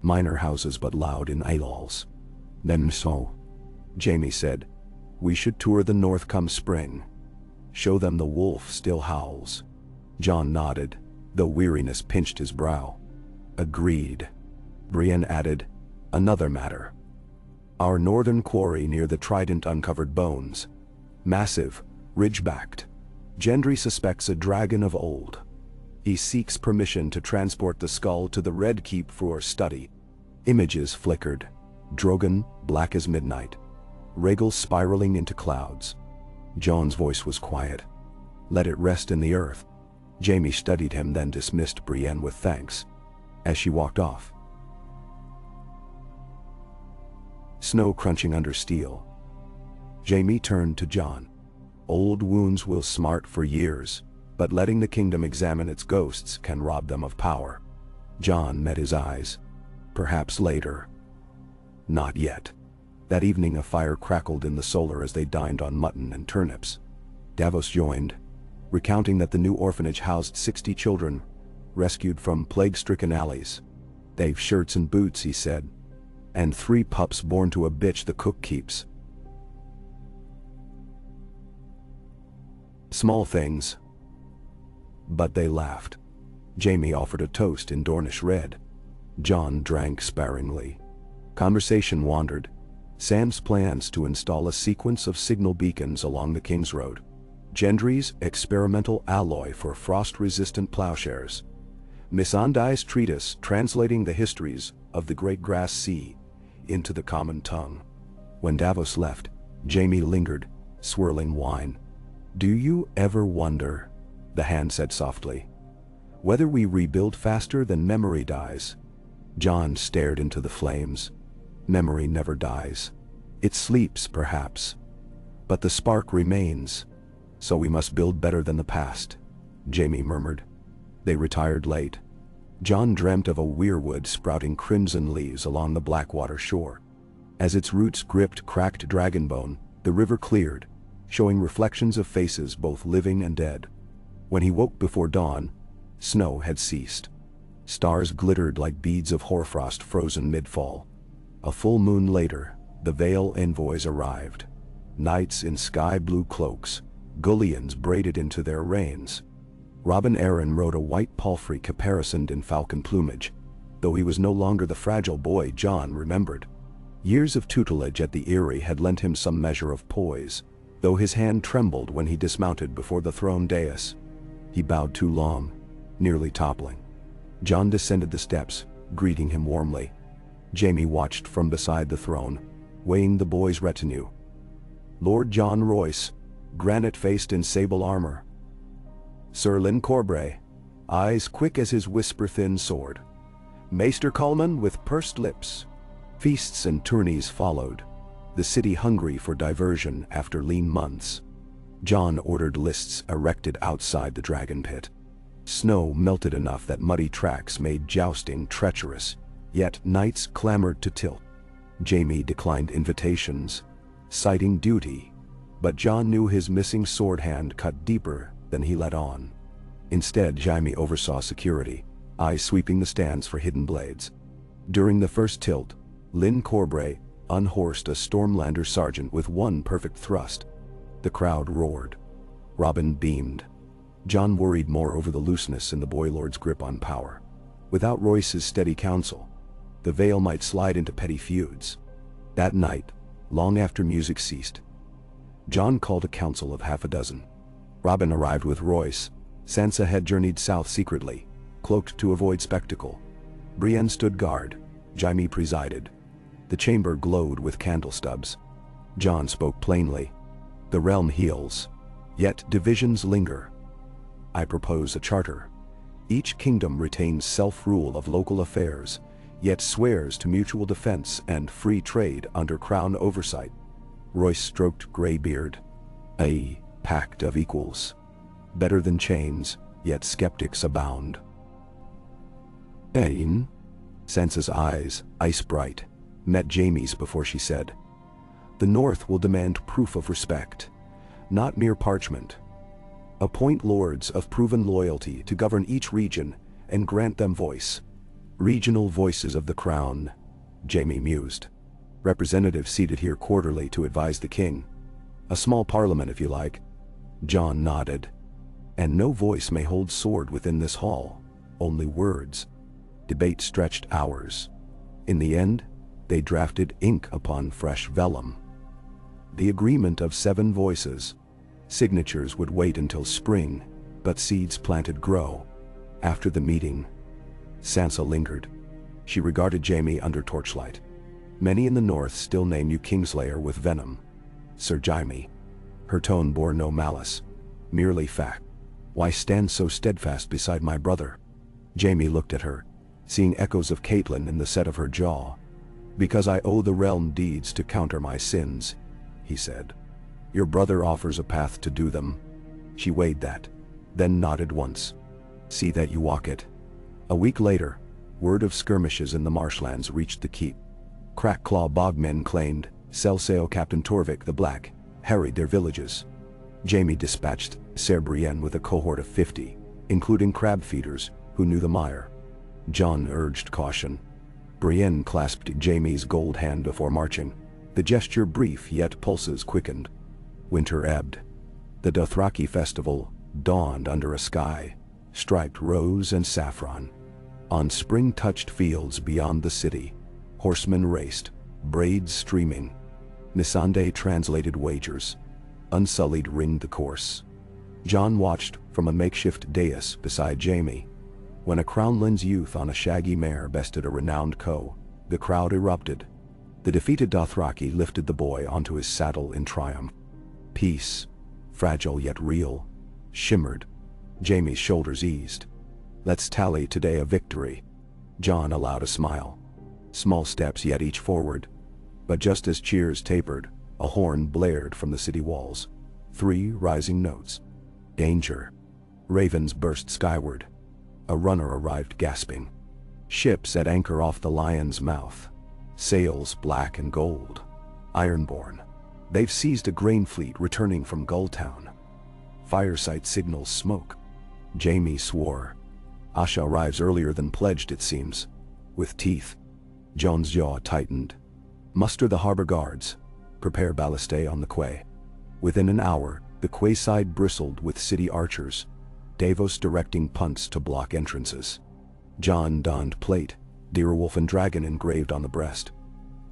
Minor houses but loud in Aelals. Then so. Jaime said, we should tour the north come spring. Show them the wolf still howls. John nodded, though weariness pinched his brow. Agreed. Brienne added, another matter. Our northern quarry near the Trident uncovered bones. Massive, ridge-backed. Gendry suspects a dragon of old. He seeks permission to transport the skull to the Red Keep for study. Images flickered. Drogon, black as midnight. Rhaegal spiraling into clouds. John's voice was quiet. Let it rest in the earth. Jaime studied him, then dismissed Brienne with thanks. As she walked off. Snow crunching under steel. Jaime turned to John. Old wounds will smart for years, but letting the kingdom examine its ghosts can rob them of power. John met his eyes. Perhaps later. Not yet. That evening a fire crackled in the solar as they dined on mutton and turnips. Davos joined, recounting that the new orphanage housed 60 children, rescued from plague-stricken alleys. They've shirts and boots, he said, and 3 pups born to a bitch the cook keeps. Small things. But they laughed. Jaime offered a toast in Dornish red. John drank sparingly. Conversation wandered. Sam's plans to install a sequence of signal beacons along the King's Road. Gendry's experimental alloy for frost-resistant plowshares. Missandei's treatise translating the histories of the Great Grass Sea into the common tongue. When Davos left, Jaime lingered, swirling wine. Do you ever wonder, the hand said softly, whether we rebuild faster than memory dies? John stared into the flames. Memory never dies. It sleeps, perhaps. But the spark remains. So we must build better than the past, Jaime murmured. They retired late. John dreamt of a weirwood sprouting crimson leaves along the Blackwater shore. As its roots gripped cracked dragonbone, the river cleared, showing reflections of faces both living and dead. When he woke before dawn, snow had ceased. Stars glittered like beads of hoarfrost frozen mid-fall. A full moon later, the Vale envoys arrived. Knights in sky-blue cloaks, Gullions braided into their reins. Robin Arryn rode a white palfrey caparisoned in falcon plumage, though he was no longer the fragile boy John remembered. Years of tutelage at the Eyrie had lent him some measure of poise, though his hand trembled when he dismounted before the throne dais. He bowed too long, nearly toppling. Jon descended the steps, greeting him warmly. Jaime watched from beside the throne, weighing the boy's retinue. Lord John Royce, granite-faced in sable armor. Sir Lyn Corbray, eyes quick as his whisper-thin sword. Maester Coleman with pursed lips. Feasts and tourneys followed, the city hungry for diversion after lean months. Jon ordered lists erected outside the dragon pit. Snow melted enough that muddy tracks made jousting treacherous, yet knights clamored to tilt. Jaime declined invitations, citing duty, but Jon knew his missing sword hand cut deeper than he let on. Instead, Jaime oversaw security, eyes sweeping the stands for hidden blades. During the first tilt, Lyn Corbray unhorsed a Stormlander sergeant with one perfect thrust. The crowd roared. Robin beamed. Jon worried more over the looseness in the Boy Lord's grip on power. Without Royce's steady counsel, the Vale might slide into petty feuds. That night, long after music ceased, Jon called a council of half a dozen. Robin arrived with Royce. Sansa had journeyed south secretly, cloaked to avoid spectacle. Brienne stood guard. Jaime presided. The chamber glowed with candle stubs. Jon spoke plainly. The realm heals, yet divisions linger. I propose a charter. Each kingdom retains self-rule of local affairs, yet swears to mutual defense and free trade under crown oversight. Royce stroked gray beard. A pact of equals. Better than chains, yet skeptics abound. Ain? Sansa's eyes, ice-bright, met Jaime's before she said, "The North will demand proof of respect, not mere parchment. Appoint lords of proven loyalty to govern each region and grant them voice." Regional voices of the crown, Jaime mused. Representatives seated here quarterly to advise the king. A small parliament, if you like. Jon nodded. And no voice may hold sword within this hall, only words. Debate stretched hours. In the end, they drafted ink upon fresh vellum. The agreement of 7 voices. Signatures would wait until spring, but seeds planted grow. After the meeting, Sansa lingered. She regarded Jaime under torchlight. Many in the north still name you Kingslayer with venom. Sir Jaime. Her tone bore no malice, merely fact. Why stand so steadfast beside my brother? Jaime looked at her, seeing echoes of Catelyn in the set of her jaw. Because I owe the realm deeds to counter my sins, he said. Your brother offers a path to do them. She weighed that, then nodded once. See that you walk it. A week later, word of skirmishes in the marshlands reached the keep. Crackclaw bogmen claimed, Selseo Captain Torvik the Black, harried their villages. Jaime dispatched Ser Brienne with a cohort of 50, including crab feeders, who knew the mire. Jon urged caution. Brienne clasped Jaime's gold hand before marching. The gesture brief, yet pulses quickened. Winter ebbed. The Dothraki festival dawned under a sky, striped rose and saffron. On spring-touched fields beyond the city, horsemen raced, braids streaming. Missandei translated wagers. Unsullied ringed the course. Jon watched from a makeshift dais beside Jaime. When a crownland's youth on a shaggy mare bested a renowned co, the crowd erupted. The defeated Dothraki lifted the boy onto his saddle in triumph. Peace, fragile yet real, shimmered. Jaime's shoulders eased. Let's tally today a victory. Jon allowed a smile. Small steps yet each forward. But just as cheers tapered, a horn blared from the city walls. 3 rising notes. Danger. Ravens burst skyward. A runner arrived gasping. Ships at anchor off the Lion's Mouth. Sails black and gold. Ironborn. They've seized a grain fleet returning from Gulltown. Firesight signals smoke. Jaime swore. Asha arrives earlier than pledged, it seems. With teeth. Jon's jaw tightened. Muster the harbor guards. Prepare ballistay on the quay. Within an hour, the quayside bristled with city archers. Davos directing punts to block entrances. Jon donned plate, Deerwolf and dragon engraved on the breast.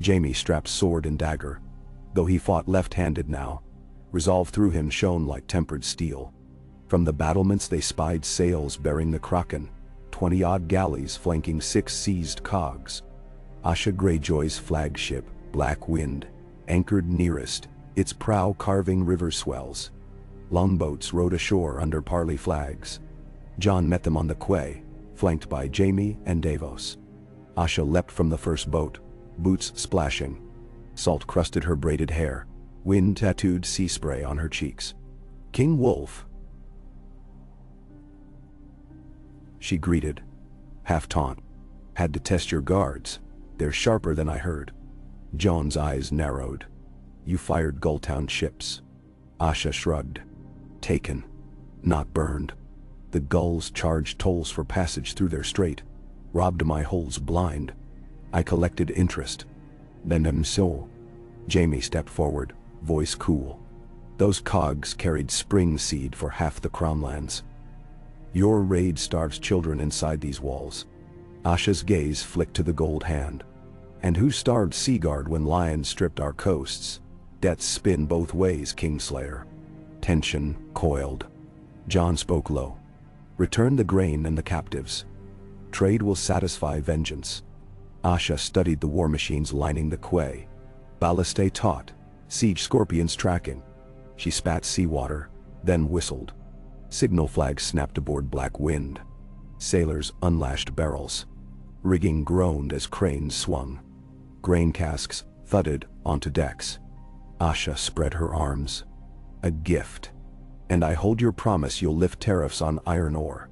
Jaime strapped sword and dagger. Though he fought left-handed now, resolve through him shone like tempered steel. From the battlements they spied sails bearing the Kraken, 20-odd galleys flanking 6 seized cogs. Asha Greyjoy's flagship, Black Wind, anchored nearest, its prow carving river swells. Longboats rowed ashore under parley flags. Jon met them on the quay, flanked by Jaime and Davos. Asha leapt from the first boat, boots splashing. Salt crusted her braided hair, wind tattooed sea spray on her cheeks. "King Wolf," she greeted, half taunt. "Had to test your guards. They're sharper than I heard." Jon's eyes narrowed. "You fired Gulltown ships." Asha shrugged. "Taken, not burned. The gulls charged tolls for passage through their strait, robbed my holes blind. I collected interest. Then them so." Jaime stepped forward, voice cool. "Those cogs carried spring seed for half the crownlands. Your raid starves children inside these walls." Asha's gaze flicked to the gold hand. "And who starved Seaguard when lions stripped our coasts? Debts spin both ways, Kingslayer." Tension coiled. Jon spoke low. "Return the grain and the captives. Trade will satisfy vengeance." Asha studied the war machines lining the quay. Ballistae taut, siege scorpions tracking. She spat seawater, then whistled. Signal flags snapped aboard Black Wind. Sailors unlashed barrels. Rigging groaned as cranes swung. Grain casks thudded onto decks. Asha spread her arms. "A gift. And I hold your promise you'll lift tariffs on iron ore.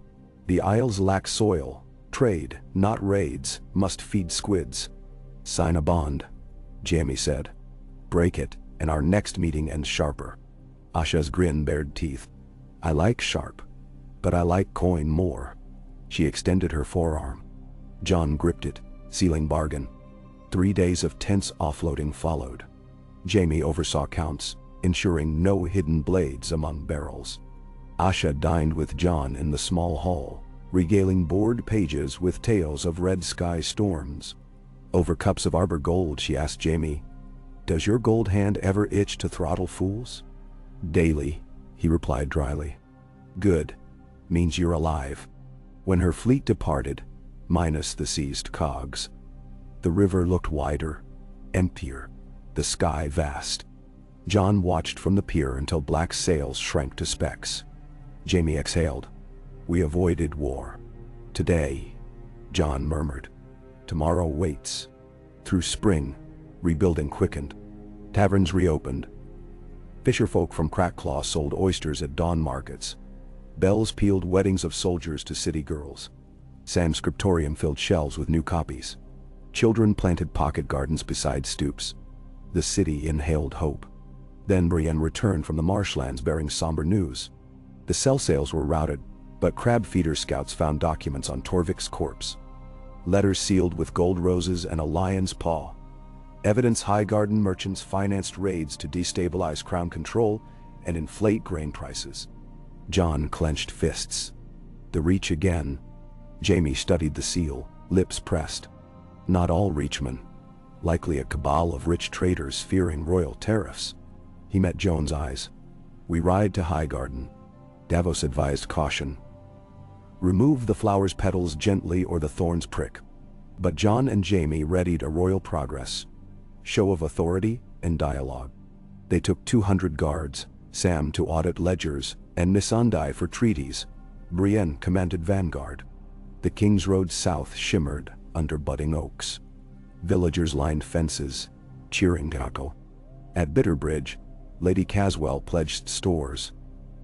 The Isles lack soil. Trade, not raids, must feed squids." "Sign a bond," Jaime said. "Break it, and our next meeting ends sharper." Asha's grin bared teeth. "I like sharp, but I like coin more." She extended her forearm. Jon gripped it, sealing bargain. 3 days of tense offloading followed. Jaime oversaw counts, ensuring no hidden blades among barrels. Asha dined with Jon in the small hall, regaling bored pages with tales of red sky storms. Over cups of arbor gold she asked Jaime, "Does your gold hand ever itch to throttle fools?" "Daily," he replied dryly. "Good. Means you're alive." When her fleet departed, minus the seized cogs, the river looked wider, emptier, the sky vast. Jon watched from the pier until black sails shrank to specks. Jaime exhaled. "We avoided war. Today," Jon murmured. "Tomorrow waits." Through spring, rebuilding quickened. Taverns reopened. Fisherfolk from Crackclaw sold oysters at dawn markets. Bells pealed weddings of soldiers to city girls. Sam's scriptorium filled shelves with new copies. Children planted pocket gardens beside stoops. The city inhaled hope. Then Brienne returned from the marshlands bearing somber news. The cell sales were routed, but crab feeder scouts found documents on Torvik's corpse. Letters sealed with gold roses and a lion's paw. Evidence Highgarden merchants financed raids to destabilize crown control and inflate grain prices. Jon clenched fists. The Reach again. Jaime studied the seal, lips pressed. Not all Reachmen. Likely a cabal of rich traders fearing royal tariffs. He met Joan's eyes. "We ride to Highgarden." Davos advised caution. "Remove the flower's petals gently or the thorns prick." But Jon and Jaime readied a royal progress. Show of authority and dialogue. They took 200 guards, Sam to audit ledgers, and Missandei for treaties. Brienne commanded vanguard. The King's Road south shimmered under budding oaks. Villagers lined fences, cheering Gaco. At Bitterbridge, Lady Caswell pledged stores.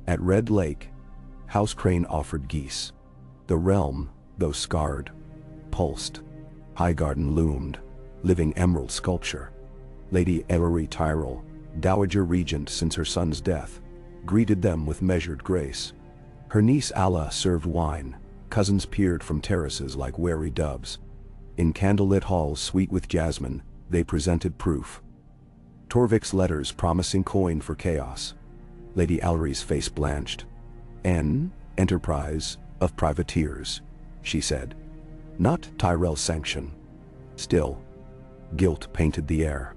At Red Lake, House Crane offered geese. The realm, though scarred, pulsed. Highgarden loomed, living emerald sculpture. Lady Ellery Tyrell, Dowager Regent since her son's death, greeted them with measured grace. Her niece Alla served wine. Cousins peered from terraces like wary doves. In candlelit halls sweet with jasmine, they presented proof. Torvik's letters promising coin for chaos. Lady Ellery's face blanched. Enterprise of privateers," she said. "Not Tyrell's sanction." Still, Guilt painted the air.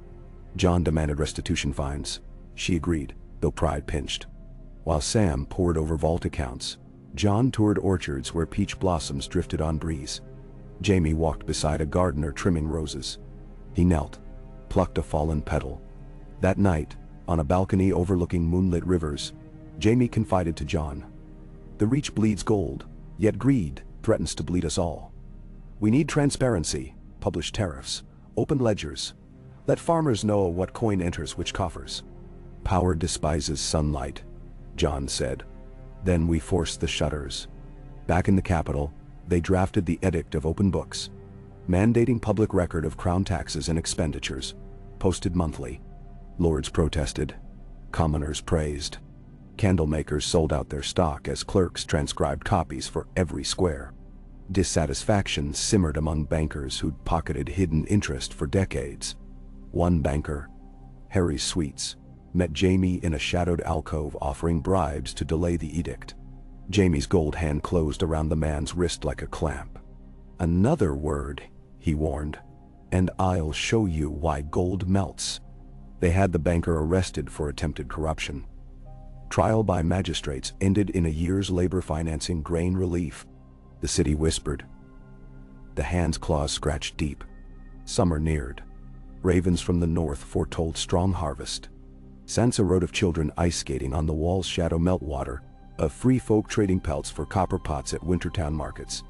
Jon demanded restitution fines. She agreed, though pride pinched. While Sam pored over vault accounts, Jon toured orchards where peach blossoms drifted on breeze. Jaime walked beside a gardener trimming roses. He knelt, plucked a fallen petal. That night, on a balcony overlooking moonlit rivers, Jaime confided to Jon, "The Reach bleeds gold, yet greed threatens to bleed us all. We need transparency, published tariffs, open ledgers. Let farmers know what coin enters which coffers." "Power despises sunlight," Jon said. "Then we forced the shutters." Back in the capital, they drafted the Edict of Open Books, mandating public record of crown taxes and expenditures, posted monthly. Lords protested. Commoners praised. Candlemakers sold out their stock as clerks transcribed copies for every square. Dissatisfaction simmered among bankers who'd pocketed hidden interest for decades. One banker, Harry Sweets, met Jaime in a shadowed alcove offering bribes to delay the edict. Jaime's gold hand closed around the man's wrist like a clamp. "Another word," he warned, "and I'll show you why gold melts." They had the banker arrested for attempted corruption. Trial by magistrates ended in a year's labor financing grain relief. The city whispered. The hand's claws scratched deep. Summer neared. Ravens from the north foretold strong harvest. Sansa wrote of children ice skating on the wall's shadow meltwater, of free folk trading pelts for copper pots at Wintertown markets.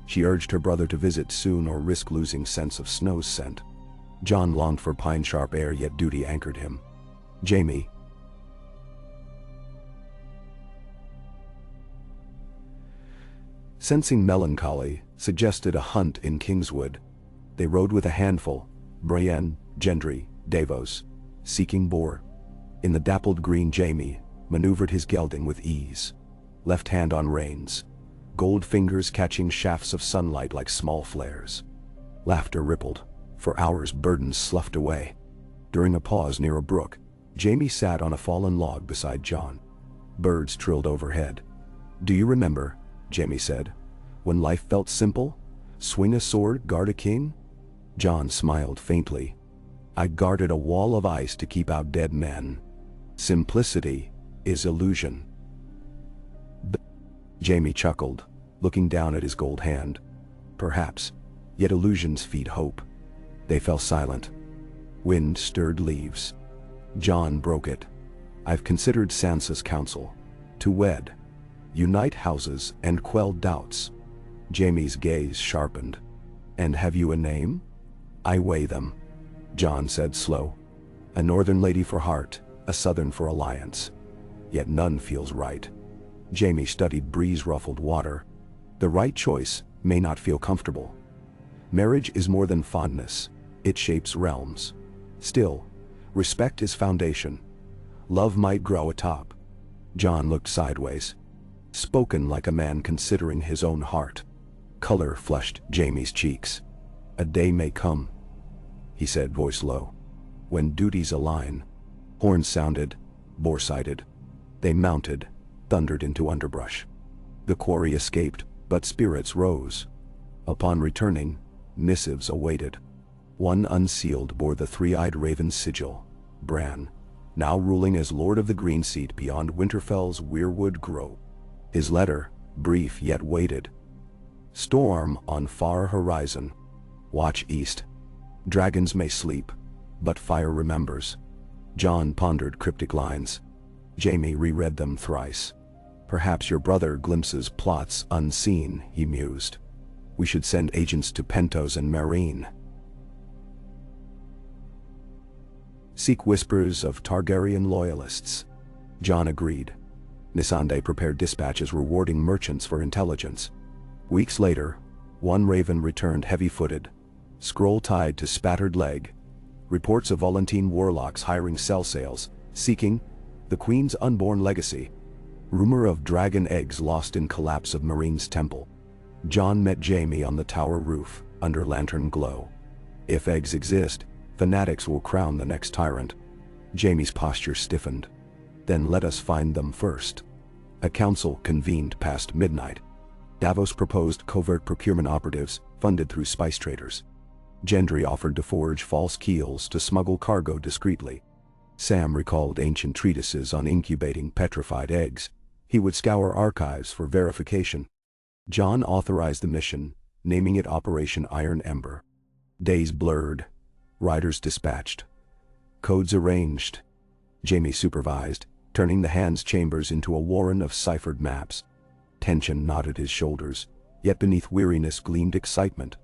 She urged her brother to visit soon or risk losing sense of snow's scent. Jon longed for pine-sharp air, yet duty anchored him. Jaime. Sensing melancholy, suggested a hunt in Kingswood. They rode with a handful, Brienne, Gendry, Davos, seeking boar. In the dappled green, Jaime maneuvered his gelding with ease. Left hand on reins, gold fingers catching shafts of sunlight like small flares. Laughter rippled. For hours burdens sloughed away. During a pause near a brook, Jaime sat on a fallen log beside Jon. Birds trilled overhead. "Do you remember," Jaime said, "when life felt simple? Swing a sword, guard a king?" Jon smiled faintly. "I guarded a wall of ice to keep out dead men. Simplicity is illusion." Jaime chuckled, looking down at his gold hand. "Perhaps, yet illusions feed hope." They fell silent. Wind stirred leaves. Jon broke it. "I've considered Sansa's counsel. To wed, unite houses and quell doubts." Jaime's gaze sharpened. "And have you a name?" "I weigh them," Jon said slow. "A northern lady for heart, a southern for alliance. Yet none feels right." Jaime studied breeze-ruffled water. "The right choice may not feel comfortable. Marriage is more than fondness. It shapes realms. Still, respect is foundation. Love might grow atop." Jon looked sideways. Spoken like a man considering his own heart. Color flushed Jaime's cheeks. "A day may come," he said, voice low, "when duties align." Horns sounded, boar-sided. They mounted, thundered into underbrush. The quarry escaped, but spirits rose. Upon returning, missives awaited. One unsealed bore the three-eyed raven's sigil, Bran, now ruling as Lord of the Green Seat beyond Winterfell's Weirwood Grove. His letter, brief yet weighted. "Storm on far horizon. Watch east. Dragons may sleep, but fire remembers." Jon pondered cryptic lines. Jaime reread them thrice. "Perhaps your brother glimpses plots unseen," he mused. "We should send agents to Pentos and Meereen. Seek whispers of Targaryen loyalists." Jon agreed. Missandei prepared dispatches rewarding merchants for intelligence. Weeks later, one raven returned heavy-footed, scroll tied to spattered leg. Reports of Volantine warlocks hiring cell sales, seeking the Queen's unborn legacy. Rumor of dragon eggs lost in collapse of Meereen's temple. Jon met Jaime on the tower roof, under lantern glow. If eggs exist, fanatics will crown the next tyrant. Jaime's posture stiffened. "Then let us find them first." A council convened past midnight. Davos proposed covert procurement operatives, funded through spice traders. Gendry offered to forge false keels to smuggle cargo discreetly. Sam recalled ancient treatises on incubating petrified eggs. He would scour archives for verification. Jon authorized the mission, naming it Operation Iron Ember. Days blurred. Riders dispatched. Codes arranged. Jaime supervised, turning the Hand's chambers into a warren of ciphered maps. Tension knotted his shoulders, yet beneath weariness gleamed excitement,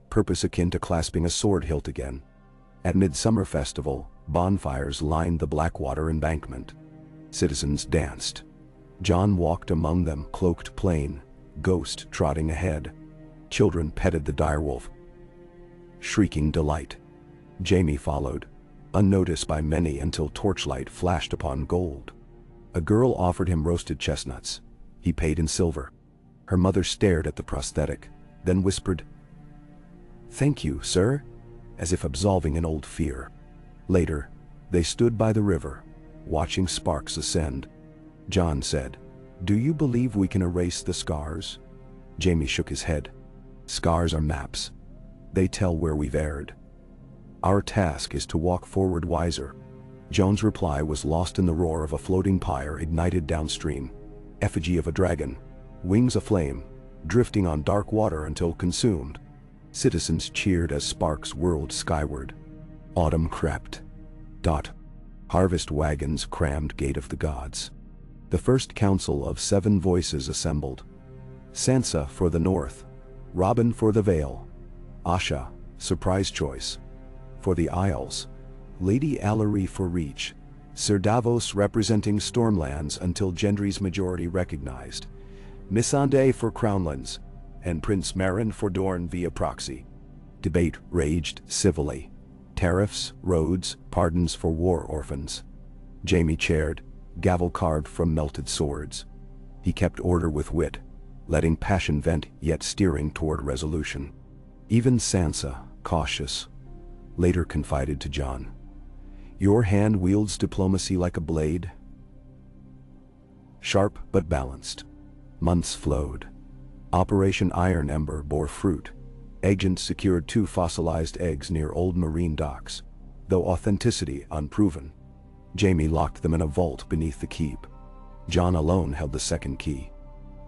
purpose akin to clasping a sword hilt again. At Midsummer Festival, bonfires lined the Blackwater embankment. Citizens danced. Jon walked among them, cloaked plain, ghost trotting ahead. Children petted the direwolf, shrieking delight. Jaime followed, unnoticed by many until torchlight flashed upon gold. A girl offered him roasted chestnuts. He paid in silver. Her mother stared at the prosthetic, then whispered, "Thank you, sir," as if absolving an old fear. Later, they stood by the river, watching sparks ascend. Jon said, "Do you believe we can erase the scars?" Jaime shook his head. "Scars are maps. They tell where we've erred. Our task is to walk forward wiser." Jon's reply was lost in the roar of a floating pyre ignited downstream. Effigy of a dragon, wings aflame, drifting on dark water until consumed. Citizens cheered as sparks whirled skyward. Autumn crept. Harvest wagons crammed Gate of the Gods. The first council of 7 voices assembled. Sansa for the north, Robin for the Vale, Asha, surprise choice. For the Isles, Lady Allery for Reach, Sir Davos representing Stormlands until Gendry's majority recognized, Missandei for Crownlands, and Prince Meryn for Dorne via proxy. Debate raged civilly. Tariffs, roads, pardons for war orphans. Jaime chaired, gavel carved from melted swords. He kept order with wit, letting passion vent yet steering toward resolution. Even Sansa, cautious, later confided to Jon, "Your hand wields diplomacy like a blade." Sharp but balanced. Months flowed. Operation Iron Ember bore fruit. Agents secured 2 fossilized eggs near old marine docks, though authenticity unproven. Jaime locked them in a vault beneath the keep. Jon alone held the second key.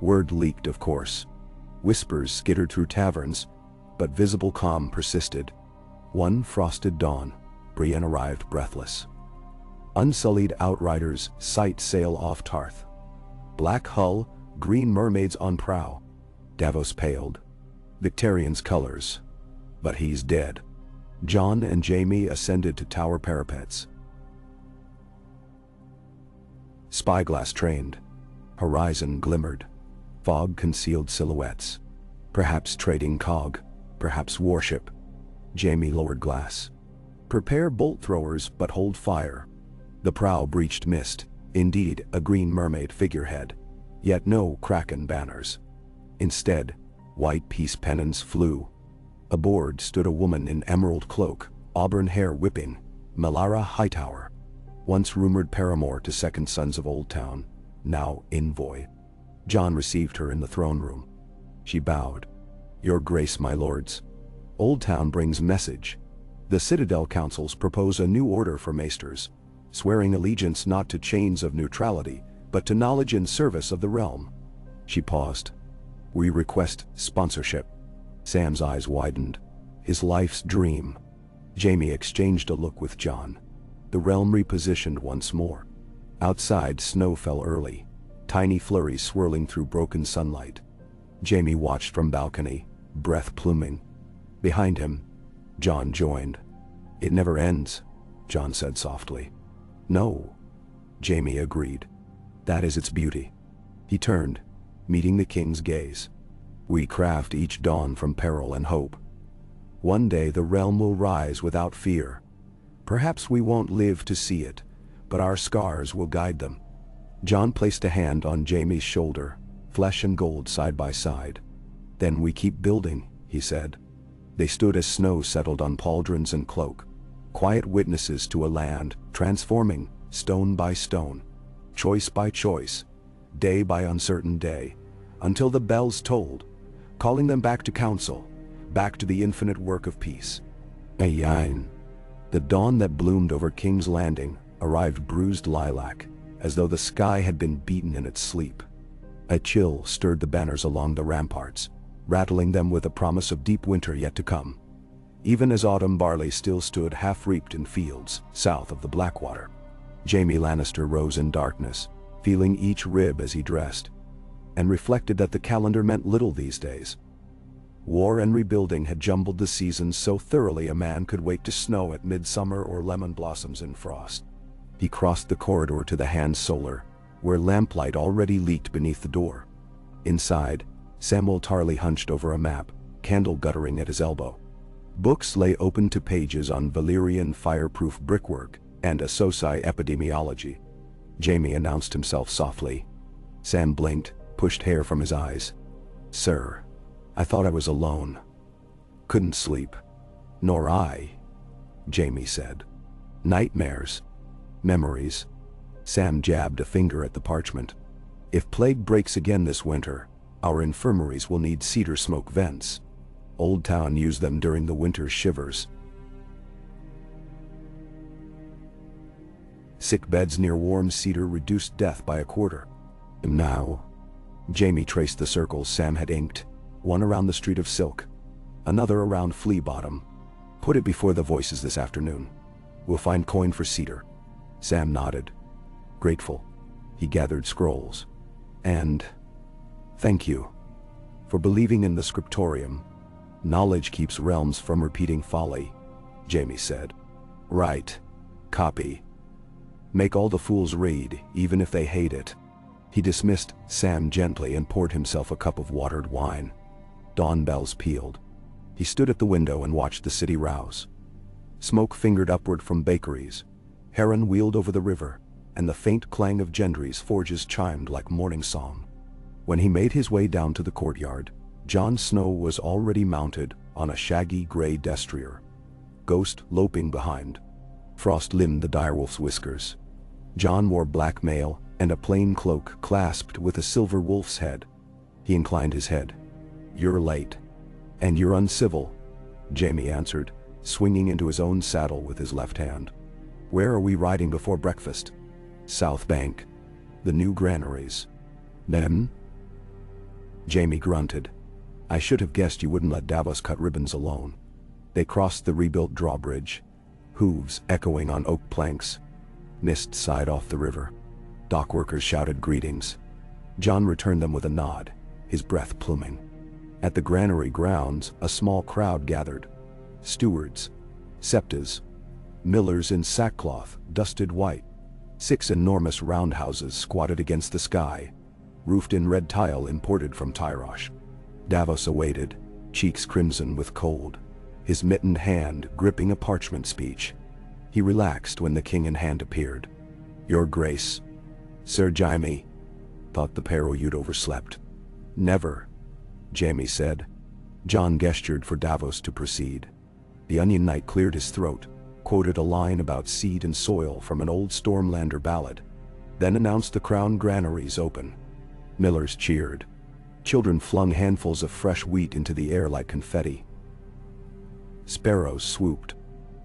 Word leaked, of course. Whispers skittered through taverns, but visible calm persisted. One frosted dawn, Brienne arrived breathless. Unsullied outriders sight sail off Tarth. Black hull, green mermaids on prow. Davos paled. Victarion's colors. But he's dead. Jon and Jaime ascended to tower parapets. Spyglass trained. Horizon glimmered. Fog concealed silhouettes. Perhaps trading cog, perhaps warship. Jaime lowered glass. "Prepare bolt throwers, but hold fire." The prow breached mist, indeed a green mermaid figurehead. Yet no kraken banners. Instead, white peace pennants flew. Aboard stood a woman in emerald cloak, auburn hair whipping, Melara Hightower. Once rumored paramour to Second Sons of Old Town, now envoy. Jon received her in the throne room. She bowed. "Your Grace, my lords. Old Town brings message. The Citadel Councils propose a new order for maesters, swearing allegiance not to chains of neutrality, but to knowledge and service of the realm." She paused. "We request sponsorship." Sam's eyes widened. His life's dream. Jaime exchanged a look with Jon. The realm repositioned once more. Outside, snow fell early, tiny flurries swirling through broken sunlight. Jaime watched from balcony, breath pluming. Behind him, Jon joined. "It never ends," Jon said softly. "No," Jaime agreed. "That is its beauty." He turned, meeting the king's gaze. "We craft each dawn from peril and hope. One day the realm will rise without fear. Perhaps we won't live to see it, but our scars will guide them." Jon placed a hand on Jaime's shoulder, flesh and gold side by side. "Then we keep building," he said. They stood as snow settled on pauldrons and cloak, quiet witnesses to a land transforming, stone by stone, choice by choice, day by uncertain day, until the bells tolled, calling them back to council, back to the infinite work of peace. Ayin. The dawn that bloomed over King's Landing arrived bruised lilac, as though the sky had been beaten in its sleep. A chill stirred the banners along the ramparts, rattling them with a promise of deep winter yet to come. Even as autumn barley still stood half-reaped in fields south of the Blackwater, Jaime Lannister rose in darkness, feeling each rib as he dressed, and reflected that the calendar meant little these days. War and rebuilding had jumbled the seasons so thoroughly a man could wait to snow at midsummer or lemon blossoms in frost. He crossed the corridor to the hand solar, where lamplight already leaked beneath the door. Inside, Samwell Tarly hunched over a map, candle guttering at his elbow. Books lay open to pages on Valyrian fireproof brickwork and Associ epidemiology. Jaime announced himself softly. Sam blinked, pushed hair from his eyes. "Sir, I thought I was alone." "Couldn't sleep." "Nor I," Jaime said. "Nightmares. Memories." Sam jabbed a finger at the parchment. "If plague breaks again this winter, our infirmaries will need cedar smoke vents. Old Town used them during the winter shivers. Sick beds near warm cedar reduced death by a quarter. And now, Jaime traced the circles Sam had inked, one around the Street of Silk, another around Flea Bottom. "Put it before the voices this afternoon. We'll find coin for cedar." Sam nodded. Grateful, he gathered scrolls. "And thank you for believing in the scriptorium. Knowledge keeps realms from repeating folly," Jaime said. "Right. Copy. Make all the fools read, even if they hate it." He dismissed Sam gently and poured himself a cup of watered wine. Dawn bells pealed. He stood at the window and watched the city rouse. Smoke fingered upward from bakeries. Heron wheeled over the river, and the faint clang of Gendry's forges chimed like morning song. When he made his way down to the courtyard, Jon Snow was already mounted on a shaggy gray destrier, Ghost loping behind. Frost limned the direwolf's whiskers. Jon wore black mail and a plain cloak clasped with a silver wolf's head. He inclined his head. "You're late. And you're uncivil," Jaime answered, swinging into his own saddle with his left hand. "Where are we riding before breakfast?" "South Bank. The new granaries." "Then?" Jaime grunted. "I should have guessed you wouldn't let Davos cut ribbons alone." They crossed the rebuilt drawbridge, hooves echoing on oak planks. Mist sighed off the river. Dock workers shouted greetings. Jon returned them with a nod, his breath pluming. At the granary grounds, a small crowd gathered. Stewards, septas, millers in sackcloth, dusted white. 6 enormous roundhouses squatted against the sky, roofed in red tile imported from Tyrosh. Davos awaited, cheeks crimson with cold, his mittened hand gripping a parchment speech. He relaxed when the king in hand appeared. "Your Grace." "Sir Jaime." "Thought the peril you'd overslept." "Never," Jaime said. Jon gestured for Davos to proceed. The Onion Knight cleared his throat, quoted a line about seed and soil from an old Stormlander ballad, then announced the crown granaries open. Millers cheered. Children flung handfuls of fresh wheat into the air like confetti. Sparrows swooped.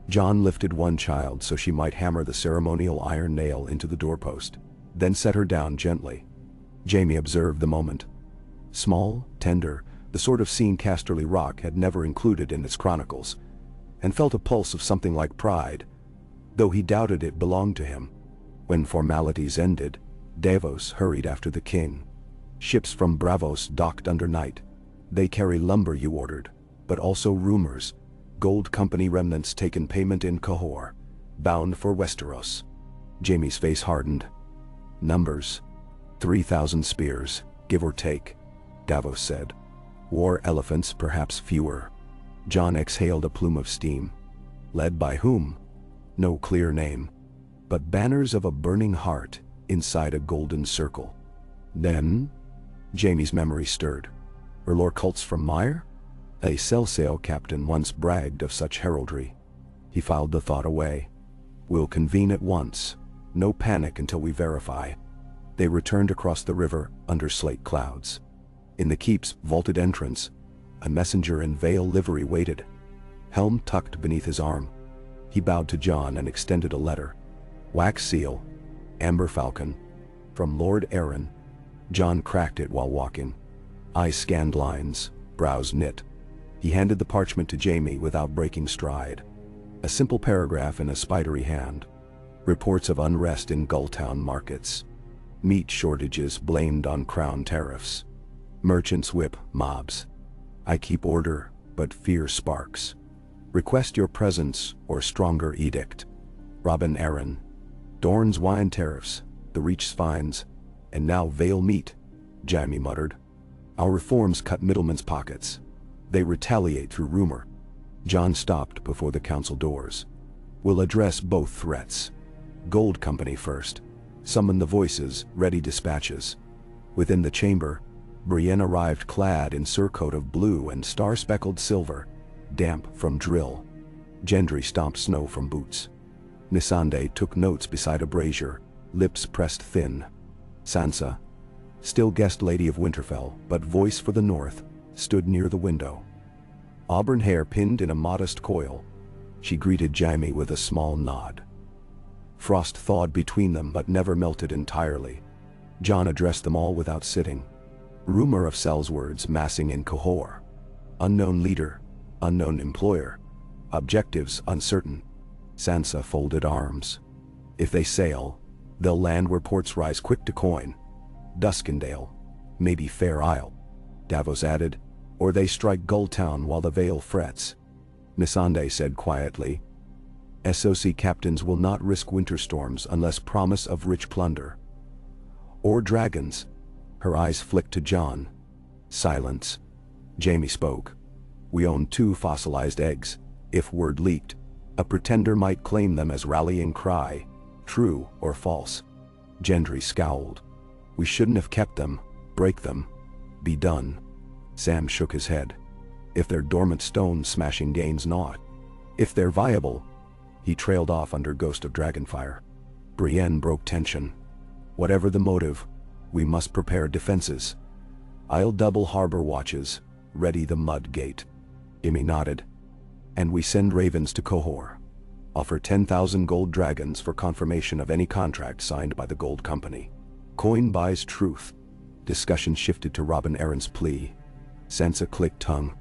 Jon lifted one child so she might hammer the ceremonial iron nail into the doorpost, then set her down gently. Jaime observed the moment. Small, tender, the sort of scene Casterly Rock had never included in its chronicles, and felt a pulse of something like pride, though he doubted it belonged to him. When formalities ended, Davos hurried after the king. Ships from Braavos docked under night. They carry lumber you ordered, but also rumors. Gold Company remnants taken payment in Cahor, bound for Westeros. Jaime's face hardened. "Numbers. 3,000 spears, give or take," Davos said. "War elephants, perhaps fewer." Jon exhaled a plume of steam. "Led by whom?" "No clear name. But banners of a burning heart inside a golden circle." "Then?" Jaime's memory stirred. "Erlor cults from Myre?" A sail captain once bragged of such heraldry. He filed the thought away. "We'll convene at once. No panic until we verify." They returned across the river under slate clouds. In the keep's vaulted entrance, a messenger in veil livery waited. helm tucked beneath his arm. He bowed to Jon and extended a letter. Wax seal, amber falcon, from Lord Aaron. Jon cracked it while walking. Eyes scanned lines, brows knit. He handed the parchment to Jaime without breaking stride. A simple paragraph in a spidery hand. Reports of unrest in Gulltown markets. Meat shortages blamed on crown tariffs. Merchants whip mobs. I keep order, but fear sparks. Request your presence or stronger edict. Robin Aaron. Dorne's wine tariffs, the Reach's fines, and now Vale meat, Jaime muttered. Our reforms cut middlemen's pockets. They retaliate through rumor. Jon stopped before the council doors. We'll address both threats. Gold Company first. Summon the voices, ready dispatches. Within the chamber, Brienne arrived clad in surcoat of blue and star-speckled silver, damp from drill. Gendry stomped snow from boots. Missandei took notes beside a brazier, lips pressed thin. Sansa, still guest lady of Winterfell, but voice for the north, stood near the window. Auburn hair pinned in a modest coil, she greeted Jaime with a small nod. Frost thawed between them but never melted entirely. Jon addressed them all without sitting. Rumor of Sel's massing in Qohor. Unknown leader, unknown employer. Objectives uncertain. Sansa folded arms. If they sail, they'll land where ports rise quick to coin. Duskendale, maybe Fair Isle. Davos added, or they strike Gulltown while the Vale frets. Missandei said quietly, SOC captains will not risk winter storms unless promise of rich plunder. Or dragons. Her eyes flicked to Jon. Silence. Jaime spoke. We own 2 fossilized eggs. If word leaked, a pretender might claim them as rallying cry, true or false. Gendry scowled. We shouldn't have kept them, break them, be done. Sam shook his head. If they're dormant stones, smashing gains naught. If they're viable. He trailed off under ghost of dragonfire. Brienne broke tension. Whatever the motive, we must prepare defenses. I'll double harbor watches, ready the mud gate. Jaime nodded. And we send ravens to Qohor. Offer 10,000 gold dragons for confirmation of any contract signed by the Gold Company. Coin buys truth. Discussion shifted to Robin Aaron's plea. Sansa clicked tongue.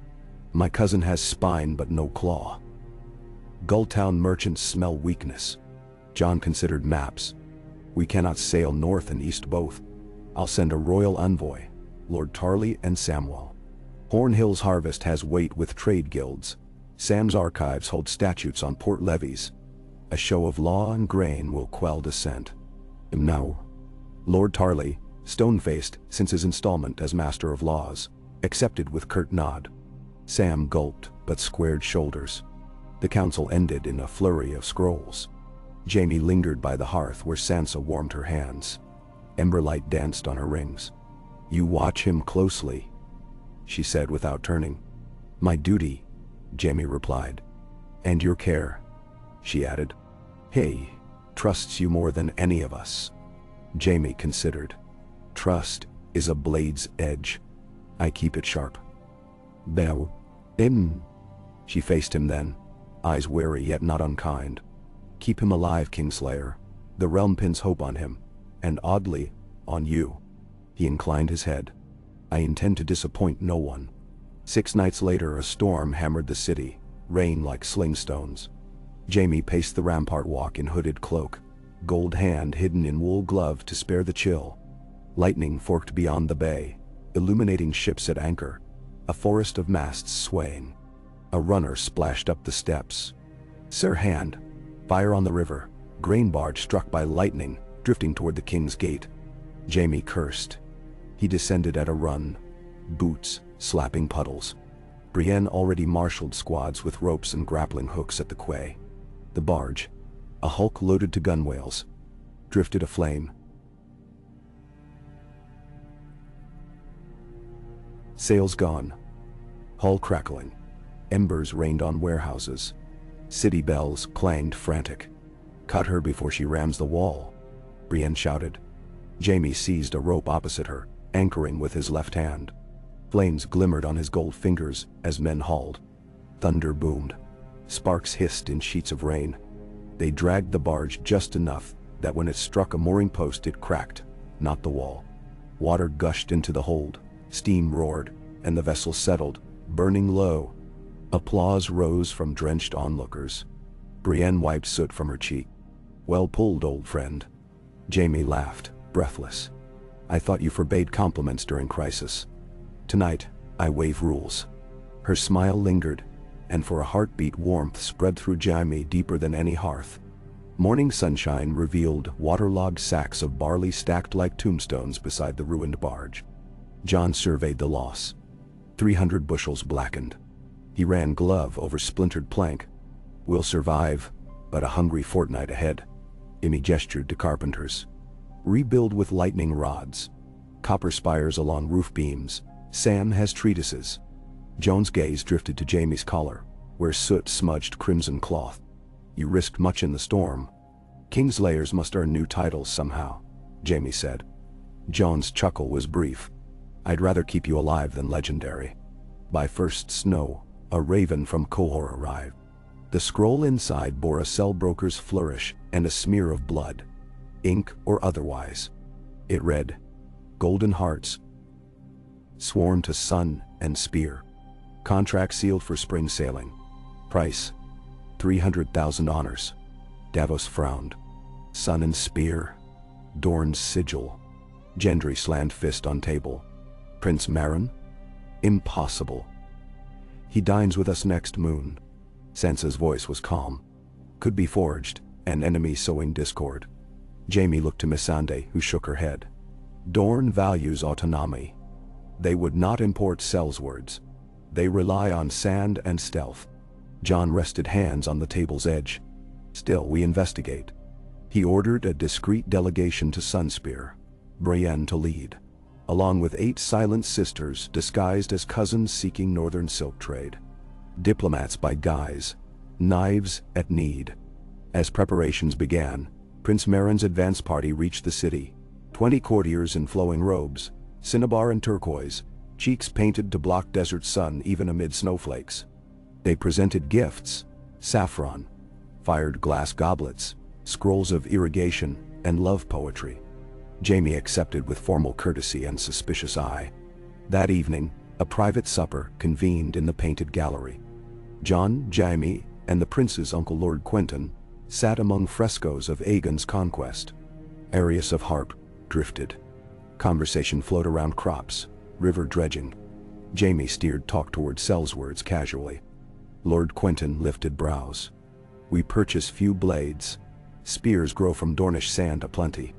My cousin has spine but no claw. Gulltown merchants smell weakness. Jon considered maps. We cannot sail north and east both. I'll send a royal envoy, Lord Tarly and Samwell. Hornhill's harvest has weight with trade guilds. Sam's archives hold statutes on port levies. A show of law and grain will quell dissent. No. Lord Tarly, stone-faced since his installment as Master of Laws, accepted with curt nod. Sam gulped but squared shoulders. The council ended in a flurry of scrolls. Jaime lingered by the hearth where Sansa warmed her hands. Emberlight danced on her rings. You watch him closely, she said without turning. My duty, Jaime replied. And your care, she added. He trusts you more than any of us. Jaime considered. Trust is a blade's edge. I keep it sharp. Thou, she faced him then, eyes wary yet not unkind. Keep him alive, Kingslayer. The realm pins hope on him, and oddly, on you. He inclined his head. I intend to disappoint no one. 6 nights later a storm hammered the city, rain like slingstones. Jaime paced the rampart walk in hooded cloak, gold hand hidden in wool glove to spare the chill. Lightning forked beyond the bay, illuminating ships at anchor, a forest of masts swaying. A runner splashed up the steps. Sir Hand, fire on the river, grain barge struck by lightning, drifting toward the king's gate. Jaime cursed. He descended at a run, boots slapping puddles. Brienne already marshaled squads with ropes and grappling hooks at the quay. The barge, a hulk loaded to gunwales, drifted aflame. Sails gone. Hull crackling. Embers rained on warehouses. City bells clanged frantic. Cut her before she rams the wall, Brienne shouted. Jaime seized a rope opposite her, anchoring with his left hand. Flames glimmered on his gold fingers as men hauled. Thunder boomed. Sparks hissed in sheets of rain. They dragged the barge just enough that when it struck a mooring post it cracked, not the wall. Water gushed into the hold, steam roared, and the vessel settled, burning low. Applause rose from drenched onlookers. Brienne wiped soot from her cheek. "Well pulled, old friend." Jaime laughed, breathless. "I thought you forbade compliments during crisis. Tonight, I waive rules." Her smile lingered, and for a heartbeat warmth spread through Jaime deeper than any hearth. Morning sunshine revealed waterlogged sacks of barley stacked like tombstones beside the ruined barge. Jon surveyed the loss. 300 bushels blackened. He ran glove over splintered plank. "We'll survive, but a hungry fortnight ahead." Imi gestured to carpenters. "Rebuild with lightning rods. Copper spires along roof beams. Sam has treatises." Jon's gaze drifted to Jaime's collar, where soot smudged crimson cloth. "You risked much in the storm." "Kingslayers must earn new titles somehow," Jaime said. Jon's chuckle was brief. "I'd rather keep you alive than legendary." By first snow, a raven from Qohor arrived. The scroll inside bore a cellbroker's flourish and a smear of blood, ink or otherwise. It read, "Golden Hearts, sworn to sun and spear. Contract sealed for spring sailing. Price, 300,000 honors." Davos frowned. "Sun and spear. Dorne's sigil." Gendry slammed fist on table. "Prince Meryn? Impossible. He dines with us next moon." Sansa's voice was calm. "Could be forged, an enemy sowing discord." Jaime looked to Missandei, who shook her head. "Dorne values autonomy. They would not import sellswords. They rely on sand and stealth." Jon rested hands on the table's edge. "Still, we investigate." He ordered a discreet delegation to Sunspear, Brienne to lead, along with 8 silent sisters disguised as cousins seeking northern silk trade. Diplomats by guise, knives at need. As preparations began, Prince Meryn's advance party reached the city. 20 courtiers in flowing robes, cinnabar and turquoise, cheeks painted to block desert sun even amid snowflakes. They presented gifts, saffron, fired glass goblets, scrolls of irrigation, and love poetry. Jaime accepted with formal courtesy and suspicious eye. That evening, a private supper convened in the painted gallery. Jon, Jaime, and the prince's uncle Lord Quentyn sat among frescoes of Aegon's conquest. Arius of Harp drifted. Conversation flowed around crops, river dredging. Jaime steered talk toward sellswords casually. Lord Quentyn lifted brows. "We purchase few blades. Spears grow from Dornish sand aplenty."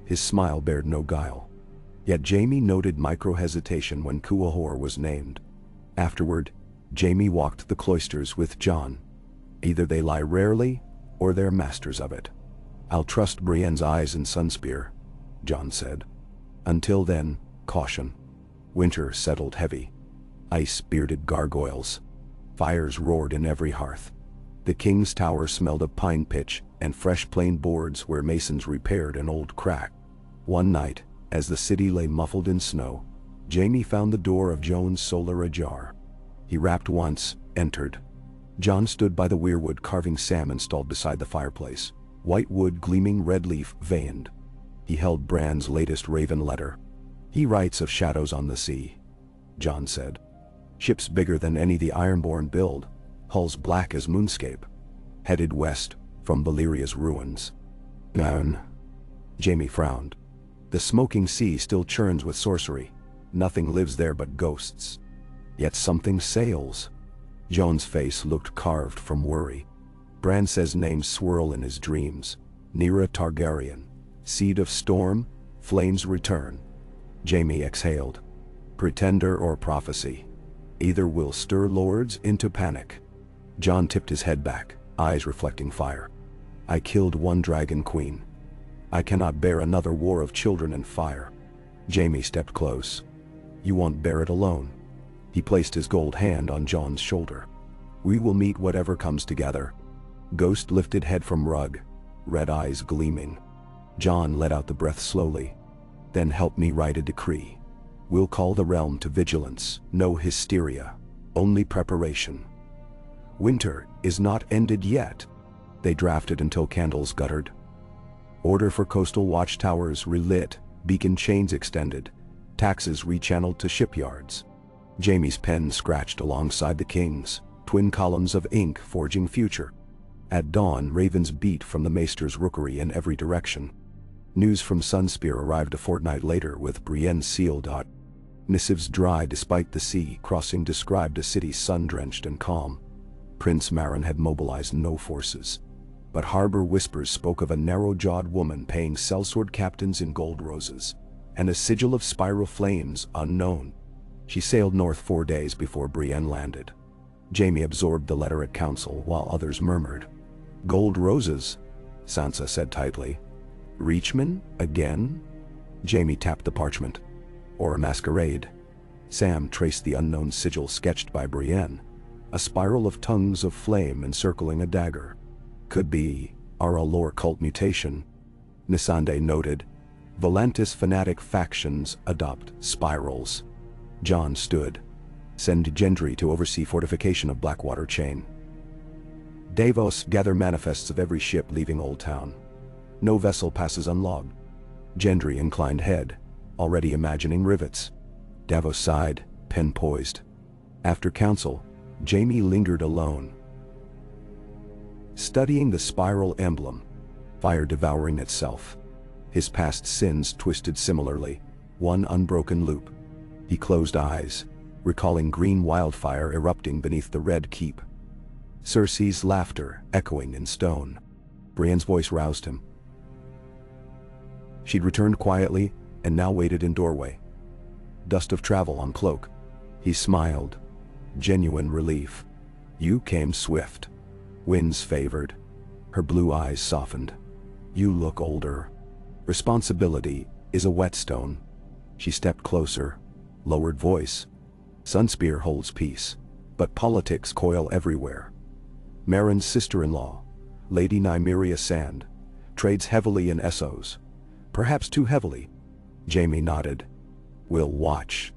His smile bared no guile. Yet Jaime noted micro-hesitation when Qohor was named. Afterward, Jaime walked the cloisters with Jon. Either they lie rarely, or they're masters of it. "I'll trust Brienne's eyes in Sunspear," Jon said. "Until then, caution." Winter settled heavy. Ice-bearded gargoyles. Fires roared in every hearth. The king's tower smelled of pine pitch and fresh planed boards where masons repaired an old crack. One night, as the city lay muffled in snow, Jaime found the door of Jon's solar ajar. He rapped once, entered. Jon stood by the weirwood carving Sam installed beside the fireplace, white wood gleaming red leaf veined. He held Bran's latest raven letter. "He writes of shadows on the sea," Jon said. "Ships bigger than any the Ironborn build, hulls black as moonscape, headed west from Valyria's ruins." "None." Jaime frowned. "The smoking sea still churns with sorcery. Nothing lives there but ghosts. Yet something sails." Jon's face looked carved from worry. "Bran says names swirl in his dreams. Nyra Targaryen, seed of storm, flames return." Jaime exhaled. "Pretender or prophecy. Either will stir lords into panic." Jon tipped his head back, eyes reflecting fire. "I killed one dragon queen. I cannot bear another war of children and fire." Jaime stepped close. "You won't bear it alone." He placed his gold hand on Jon's shoulder. "We will meet whatever comes together." Ghost lifted head from rug, red eyes gleaming. Jon let out the breath slowly. "Then help me write a decree. We'll call the realm to vigilance, no hysteria, only preparation. Winter is not ended yet. They drafted until candles guttered. Order for coastal watchtowers relit, beacon chains extended, taxes rechanneled to shipyards. Jaime's pen scratched alongside the king's, twin columns of ink forging future. At dawn, ravens beat from the maester's rookery in every direction. News from Sunspear arrived a fortnight later with Brienne's sealed out. Missives dry despite the sea crossing described a city sun-drenched and calm. Prince Marin had mobilized no forces. But harbor whispers spoke of a narrow-jawed woman paying sellsword captains in gold roses, and a sigil of spiral flames unknown. She sailed north 4 days before Brienne landed. Jaime absorbed the letter at council while others murmured. "Gold roses," Sansa said tightly. "Reachman? Again?" Jaime tapped the parchment. "Or a masquerade." Sam traced the unknown sigil sketched by Brienne, a spiral of tongues of flame encircling a dagger. "Could be our Allure cult mutation." Nisande noted, "Volantis fanatic factions adopt spirals." Jon stood. "Send Gendry to oversee fortification of Blackwater chain. Davos gather manifests of every ship leaving Old Town. No vessel passes unlogged." Gendry inclined head, already imagining rivets. Davos sighed, pen poised. After council, Jaime lingered alone, studying the spiral emblem, fire devouring itself. His past sins twisted similarly, one unbroken loop. He closed eyes, recalling green wildfire erupting beneath the red keep. Cersei's laughter echoing in stone. Brienne's voice roused him. She'd returned quietly and now waited in doorway. Dust of travel on cloak. He smiled. Genuine relief. "You came swift." Winds favored. Her blue eyes softened. "You look older. Responsibility is a whetstone." She stepped closer, lowered voice. "Sunspear holds peace, but politics coil everywhere. Marin's sister-in-law, Lady Nymeria Sand, trades heavily in Essos. Perhaps too heavily." Jaime nodded. "We'll watch."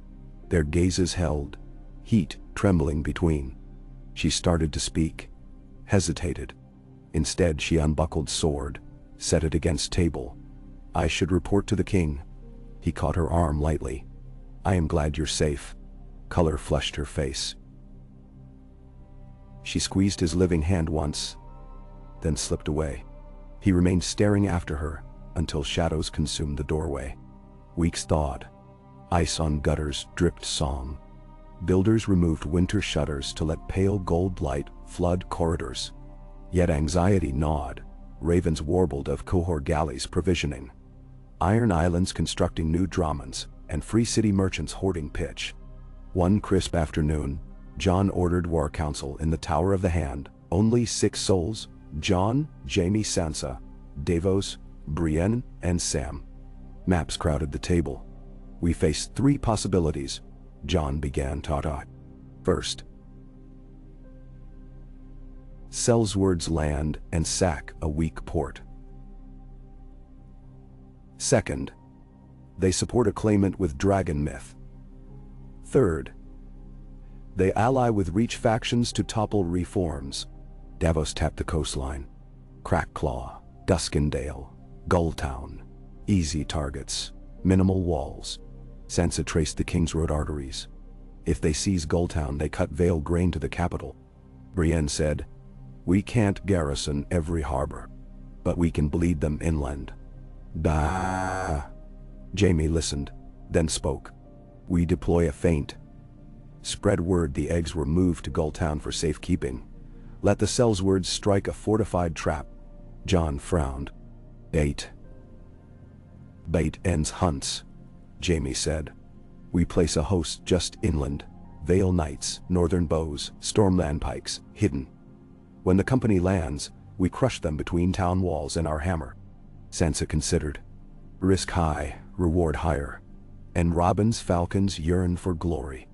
Their gazes held, heat trembling between. She started to speak, hesitated. Instead she unbuckled sword, set it against table. "I should report to the king." He caught her arm lightly. "I am glad you're safe." Color flushed her face. She squeezed his living hand once, then slipped away. He remained staring after her until shadows consumed the doorway. Weeks thawed. Ice on gutters dripped psalm. Builders removed winter shutters to let pale gold light flood corridors. Yet anxiety gnawed. Ravens warbled of cohort galleys provisioning. Iron Islands constructing new dramans, and Free City merchants hoarding pitch. One crisp afternoon, Jon ordered War Council in the Tower of the Hand. Only 6 souls: Jon, Jaime, Sansa, Davos, Brienne, and Sam. Maps crowded the table. "We face 3 possibilities," Jon began taut-eyed. "First, Sellsword's land and sack a weak port. Second, they support a claimant with dragon myth. Third, they ally with Reach factions to topple reforms." Davos tapped the coastline. Crackclaw, Duskendale, Gulltown. Easy targets, minimal walls. Sansa traced the King's Road arteries. "If they seize Gulltown, they cut Vale grain to the capital." Brienne said, "We can't garrison every harbor, but we can bleed them inland." "Bah." Jaime listened, then spoke. "We deploy a feint. Spread word the eggs were moved to Gulltown for safekeeping. Let the Sellswords strike a fortified trap." Jon frowned. "Bait ends hunts," Jaime said. "We place a host just inland. Vale Knights, Northern Bows, Stormland Pikes, hidden. When the company lands, we crush them between town walls and our hammer." Sansa considered. "Risk high, reward higher. And Robin's falcons yearn for glory."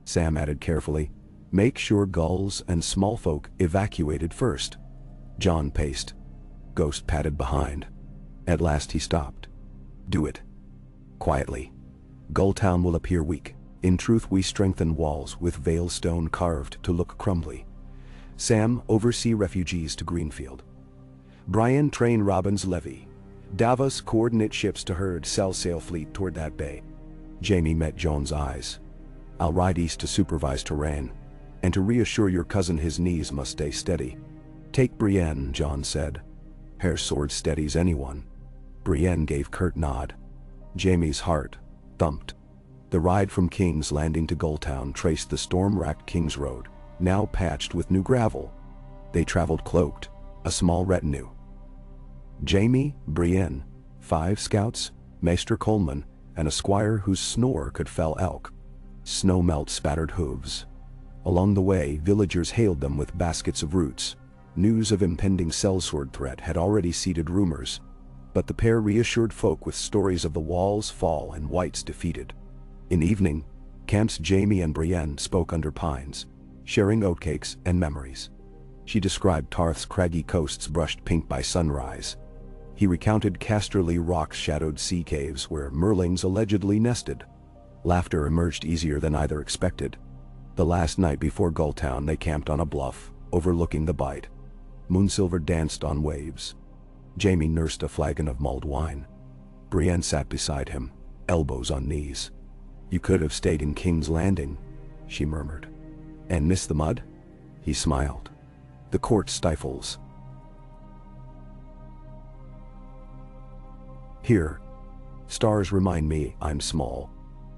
Sam added carefully, "Make sure gulls and small folk evacuated first." Jon paced. Ghost padded behind. At last he stopped. "Do it. Quietly. Gulltown will appear weak. In truth we strengthen walls with Vale stone carved to look crumbly. Sam, oversee refugees to Greenfield. Brian, train Robin's levy. Davos, coordinate ships to herd Cell sail fleet toward that bay. Jaime met Joan's eyes. I'll ride east to supervise terrain, and to reassure your cousin his knees must stay steady. Take Brienne, Jon said. Her sword steadies anyone. Brienne gave curt nod. Jaime's heart thumped. The ride from King's Landing to Gulltown traced the storm-racked King's Road, now patched with new gravel. They traveled cloaked, a small retinue. Jaime, Brienne, 5 scouts, Maester Coleman, and a squire whose snore could fell elk. Snow melt spattered hooves. Along the way, villagers hailed them with baskets of roots. News of impending sellsword threat had already seeded rumors, but the pair reassured folk with stories of the Wall's fall and Whites defeated. In evening, camps Jaime and Brienne spoke under pines, sharing oatcakes and memories. She described Tarth's craggy coasts brushed pink by sunrise. He recounted Casterly rock-shadowed sea caves where merlings allegedly nested. Laughter emerged easier than either expected. The last night before Gulltown they camped on a bluff, overlooking the Bight. Moonsilver danced on waves. Jaime nursed a flagon of mulled wine. Brienne sat beside him, elbows on knees. You could have stayed in King's Landing, she murmured. And missed the mud? He smiled. The court stifles. Here. Stars remind me I'm small.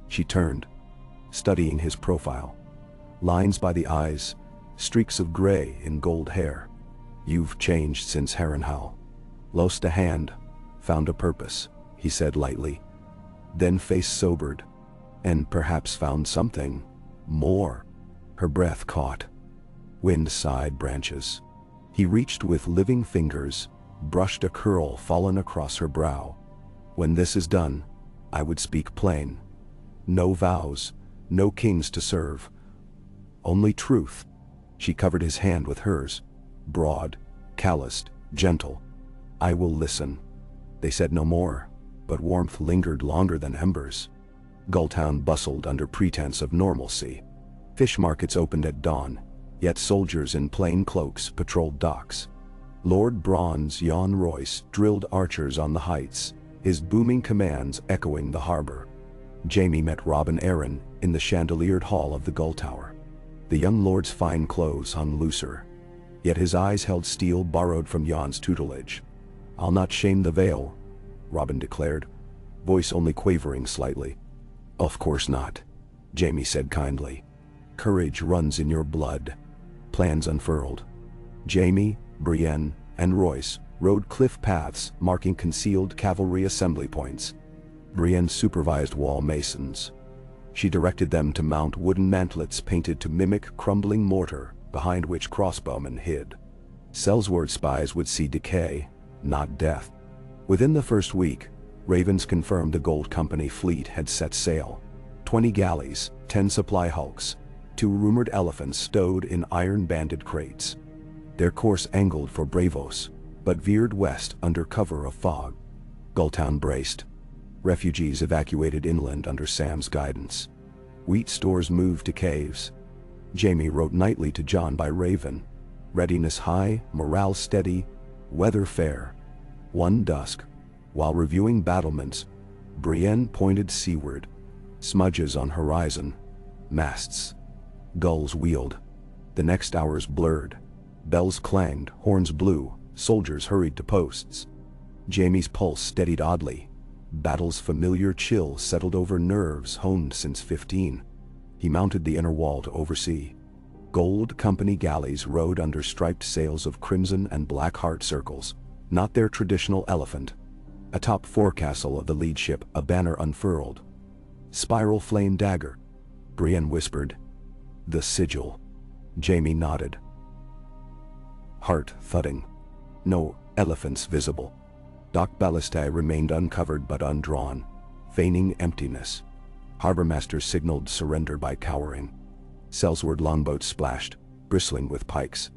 She turned, studying his profile. Lines by the eyes, streaks of gray in gold hair. You've changed since Harrenhal. Lost a hand, found a purpose, he said lightly. Then face sobered, and perhaps found something more. Her breath caught. Wind sighed branches. He reached with living fingers, brushed a curl fallen across her brow. When this is done, I would speak plain. No vows, no kings to serve. Only truth. She covered his hand with hers, broad, calloused, gentle. I will listen. They said no more, but warmth lingered longer than embers. Gulltown bustled under pretense of normalcy. Fish markets opened at dawn, yet soldiers in plain cloaks patrolled docks. Lord Bronn's Jon Royce drilled archers on the heights, his booming commands echoing the harbor. Jaime met Robin Arryn in the chandeliered hall of the Gull Tower. The young lord's fine clothes hung looser, yet his eyes held steel borrowed from Jon's tutelage. I'll not shame the veil, Robin declared, voice only quavering slightly. Of course not, Jaime said kindly. Courage runs in your blood. Plans unfurled. Jaime, Brienne, and Royce rode cliff paths marking concealed cavalry assembly points. Brienne supervised wall masons. She directed them to mount wooden mantlets painted to mimic crumbling mortar behind which crossbowmen hid. Sellsword spies would see decay, not death. Within the first week, Ravens confirmed the Gold Company fleet had set sail. 20 galleys, 10 supply hulks, 2 rumored elephants stowed in iron-banded crates. Their course angled for Bravos, but veered west under cover of fog. Gulltown braced. Refugees evacuated inland under Sam's guidance. Wheat stores moved to caves. Jaime wrote nightly to Jon by Raven. Readiness high, morale steady, weather fair. One dusk, while reviewing battlements, Brienne pointed seaward. Smudges on horizon. Masts. Gulls wheeled. The next hours blurred. Bells clanged, horns blew, soldiers hurried to posts. Jaime's pulse steadied oddly. Battle's familiar chill settled over nerves honed since 15. He mounted the inner wall to oversee. Gold Company galleys rode under striped sails of crimson and black heart circles, not their traditional elephant. Atop forecastle of the lead ship, a banner unfurled. Spiral flame dagger. Brienne whispered. The sigil. Jaime nodded. Heart thudding. No elephants visible. Dock ballistae remained uncovered but undrawn, feigning emptiness. Harbormasters signaled surrender by cowering. Sellsword longboats splashed, bristling with pikes.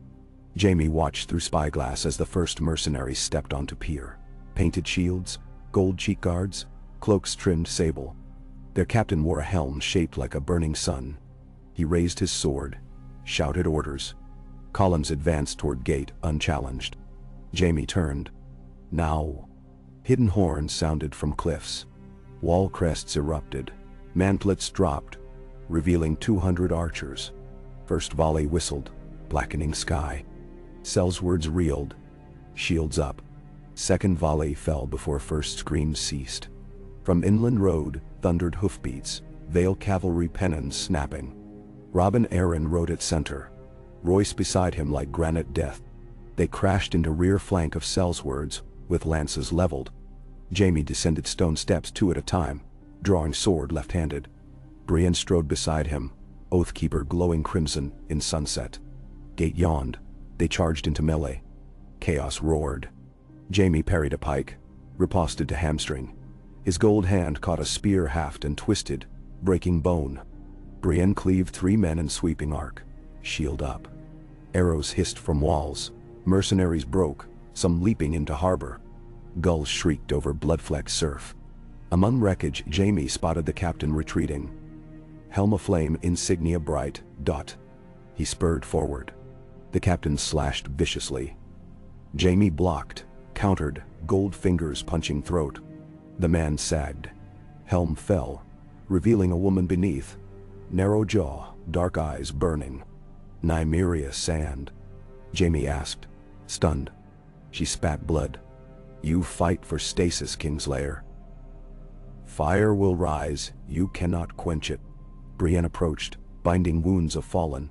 Jaime watched through spyglass as the first mercenaries stepped onto pier. Painted shields, gold cheek guards, cloaks trimmed sable. Their captain wore a helm shaped like a burning sun. He raised his sword, shouted orders. Columns advanced toward gate unchallenged. Jaime turned. Now. Hidden horns sounded from cliffs. Wall crests erupted. Mantlets dropped, revealing 200 archers. First volley whistled, blackening sky. Sellswords reeled, shields up. Second volley fell before first screams ceased. From inland road thundered hoofbeats, Vale cavalry pennons snapping. Robin Arryn rode at center, Royce beside him like granite death. They crashed into rear flank of Sellswords, with lances leveled. Jaime descended stone steps 2 at a time, drawing sword left-handed. Brienne strode beside him, Oathkeeper glowing crimson in sunset. Gate yawned. They charged into melee. Chaos roared. Jaime parried a pike, riposted to hamstring. His gold hand caught a spear haft and twisted, breaking bone. Brienne cleaved 3 men in sweeping arc, shield up. Arrows hissed from walls. Mercenaries broke, some leaping into harbor. Gulls shrieked over blood-flecked surf. Among wreckage, Jaime spotted the captain retreating. Helm aflame, insignia bright, dot. He spurred forward. The captain slashed viciously. Jaime blocked, countered, gold fingers punching throat. The man sagged. Helm fell, revealing a woman beneath. Narrow jaw, dark eyes burning. Nymeria Sand? Jaime asked, stunned. She spat blood. You fight for stasis, Kingslayer. Fire will rise, you cannot quench it. Brienne approached, binding wounds of fallen.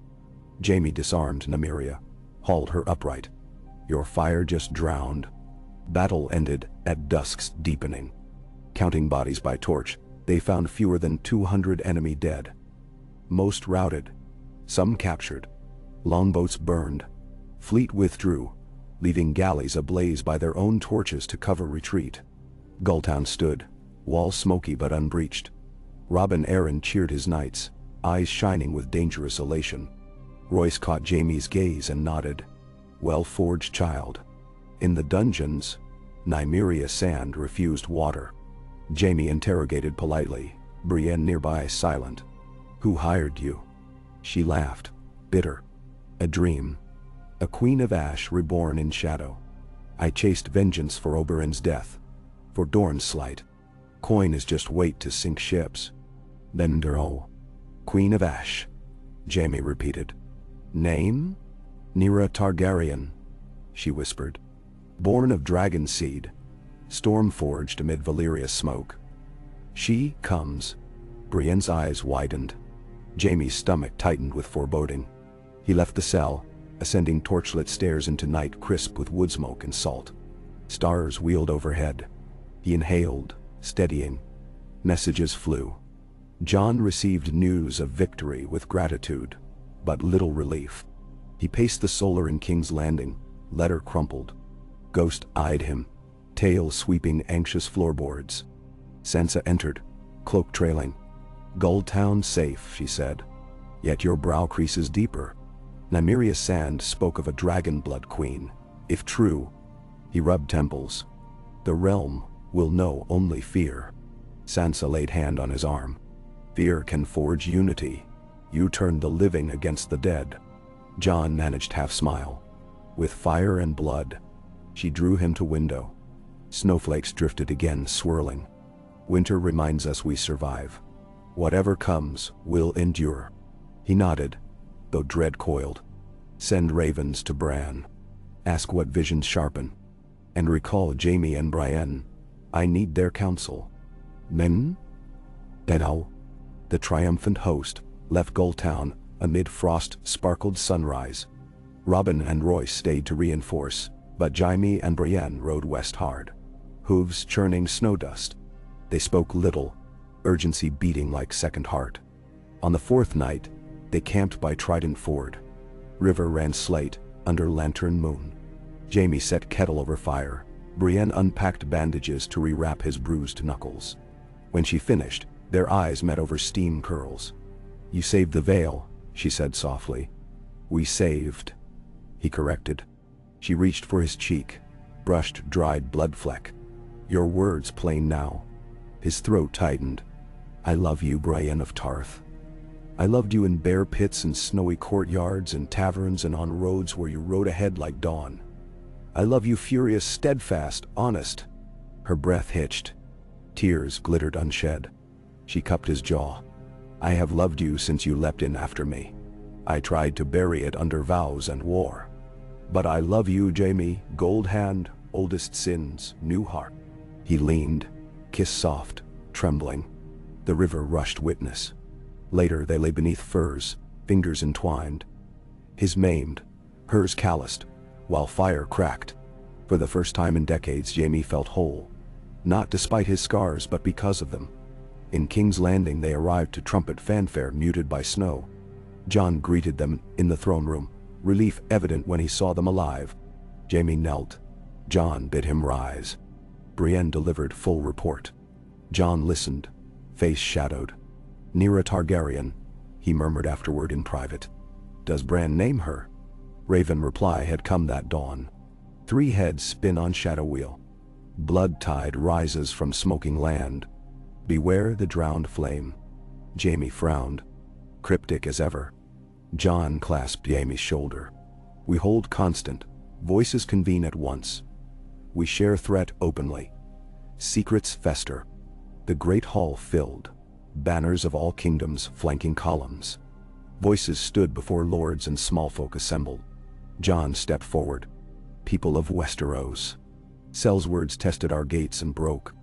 Jaime disarmed Nymeria, hauled her upright. Your fire just drowned. Battle ended at dusk's deepening. Counting bodies by torch, they found fewer than 200 enemy dead. Most routed, some captured. Longboats burned. Fleet withdrew, leaving galleys ablaze by their own torches to cover retreat. Gulltown stood, walls smoky but unbreached. Robin Arryn cheered his knights, eyes shining with dangerous elation. Royce caught Jaime's gaze and nodded. Well-forged child. In the dungeons, Nymeria Sand refused water. Jaime interrogated politely, Brienne nearby silent. Who hired you? She laughed, bitter. A dream. A queen of ash reborn in shadow. I chased vengeance for Oberyn's death, for Dorne's slight. Coin is just weight to sink ships. Then Queen of Ash, Jaime repeated. Name? Nyra Targaryen, she whispered. Born of dragon seed, storm-forged amid Valyria's smoke. She comes. Brienne's eyes widened. Jaime's stomach tightened with foreboding. He left the cell, ascending torchlit stairs into night crisp with wood smoke and salt. Stars wheeled overhead. He inhaled, steadying. Messages flew. Jon received news of victory with gratitude, but little relief. He paced the solar in King's Landing, letter crumpled. Ghost eyed him, tail sweeping anxious floorboards. Sansa entered, cloak trailing. Gulltown safe, she said. Yet your brow creases deeper. Nymeria Sand spoke of a dragon-blood queen. If true, he rubbed temples. The realm will know only fear. Sansa laid hand on his arm. Fear can forge unity. You turned the living against the dead. Jon managed half-smile. With fire and blood, she drew him to window. Snowflakes drifted again, swirling. Winter reminds us we survive. Whatever comes, we'll endure. He nodded, though dread coiled. Send ravens to Bran. Ask what visions sharpen. And recall Jaime and Brienne. I need their counsel. Men? Now, the triumphant host left Gulltown amid frost-sparkled sunrise. Robin and Royce stayed to reinforce, but Jaime and Brienne rode west hard. Hooves churning snow dust. They spoke little, urgency beating like second heart. On the 4th night, they camped by Trident Ford. River ran slate under lantern moon. Jaime set kettle over fire. Brienne unpacked bandages to rewrap his bruised knuckles. When she finished, their eyes met over steam curls. You saved the Vale, she said softly. We saved, he corrected. She reached for his cheek, brushed dried blood fleck. Your words plain now. His throat tightened. I love you, Brienne of Tarth. I loved you in bare pits and snowy courtyards and taverns and on roads where you rode ahead like dawn. I love you furious, steadfast, honest." Her breath hitched. Tears glittered unshed. She cupped his jaw. "I have loved you since you leapt in after me. I tried to bury it under vows and war. But I love you, Jaime, gold hand, oldest sins, new heart." He leaned, kiss soft, trembling. The river rushed witness. Later they lay beneath firs, fingers entwined. His maimed, hers calloused, while fire cracked. For the first time in decades Jaime felt whole. Not despite his scars but because of them. In King's Landing they arrived to trumpet fanfare muted by snow. Jon greeted them in the throne room, relief evident when he saw them alive. Jaime knelt. Jon bid him rise. Brienne delivered full report. Jon listened, face shadowed. "Nyra Targaryen," he murmured afterward in private. "Does Bran name her?" Raven reply had come that dawn. 3 heads spin on shadow wheel. Blood tide rises from smoking land. Beware the drowned flame. Jaime frowned. Cryptic as ever. Jon clasped Jaime's shoulder. "We hold constant. Voices convene at once. We share threat openly. Secrets fester." The great hall filled. Banners of all kingdoms flanking columns. Voices stood before lords and small folk assembled. Jon stepped forward. "People of Westeros. Sel's words tested our gates and broke.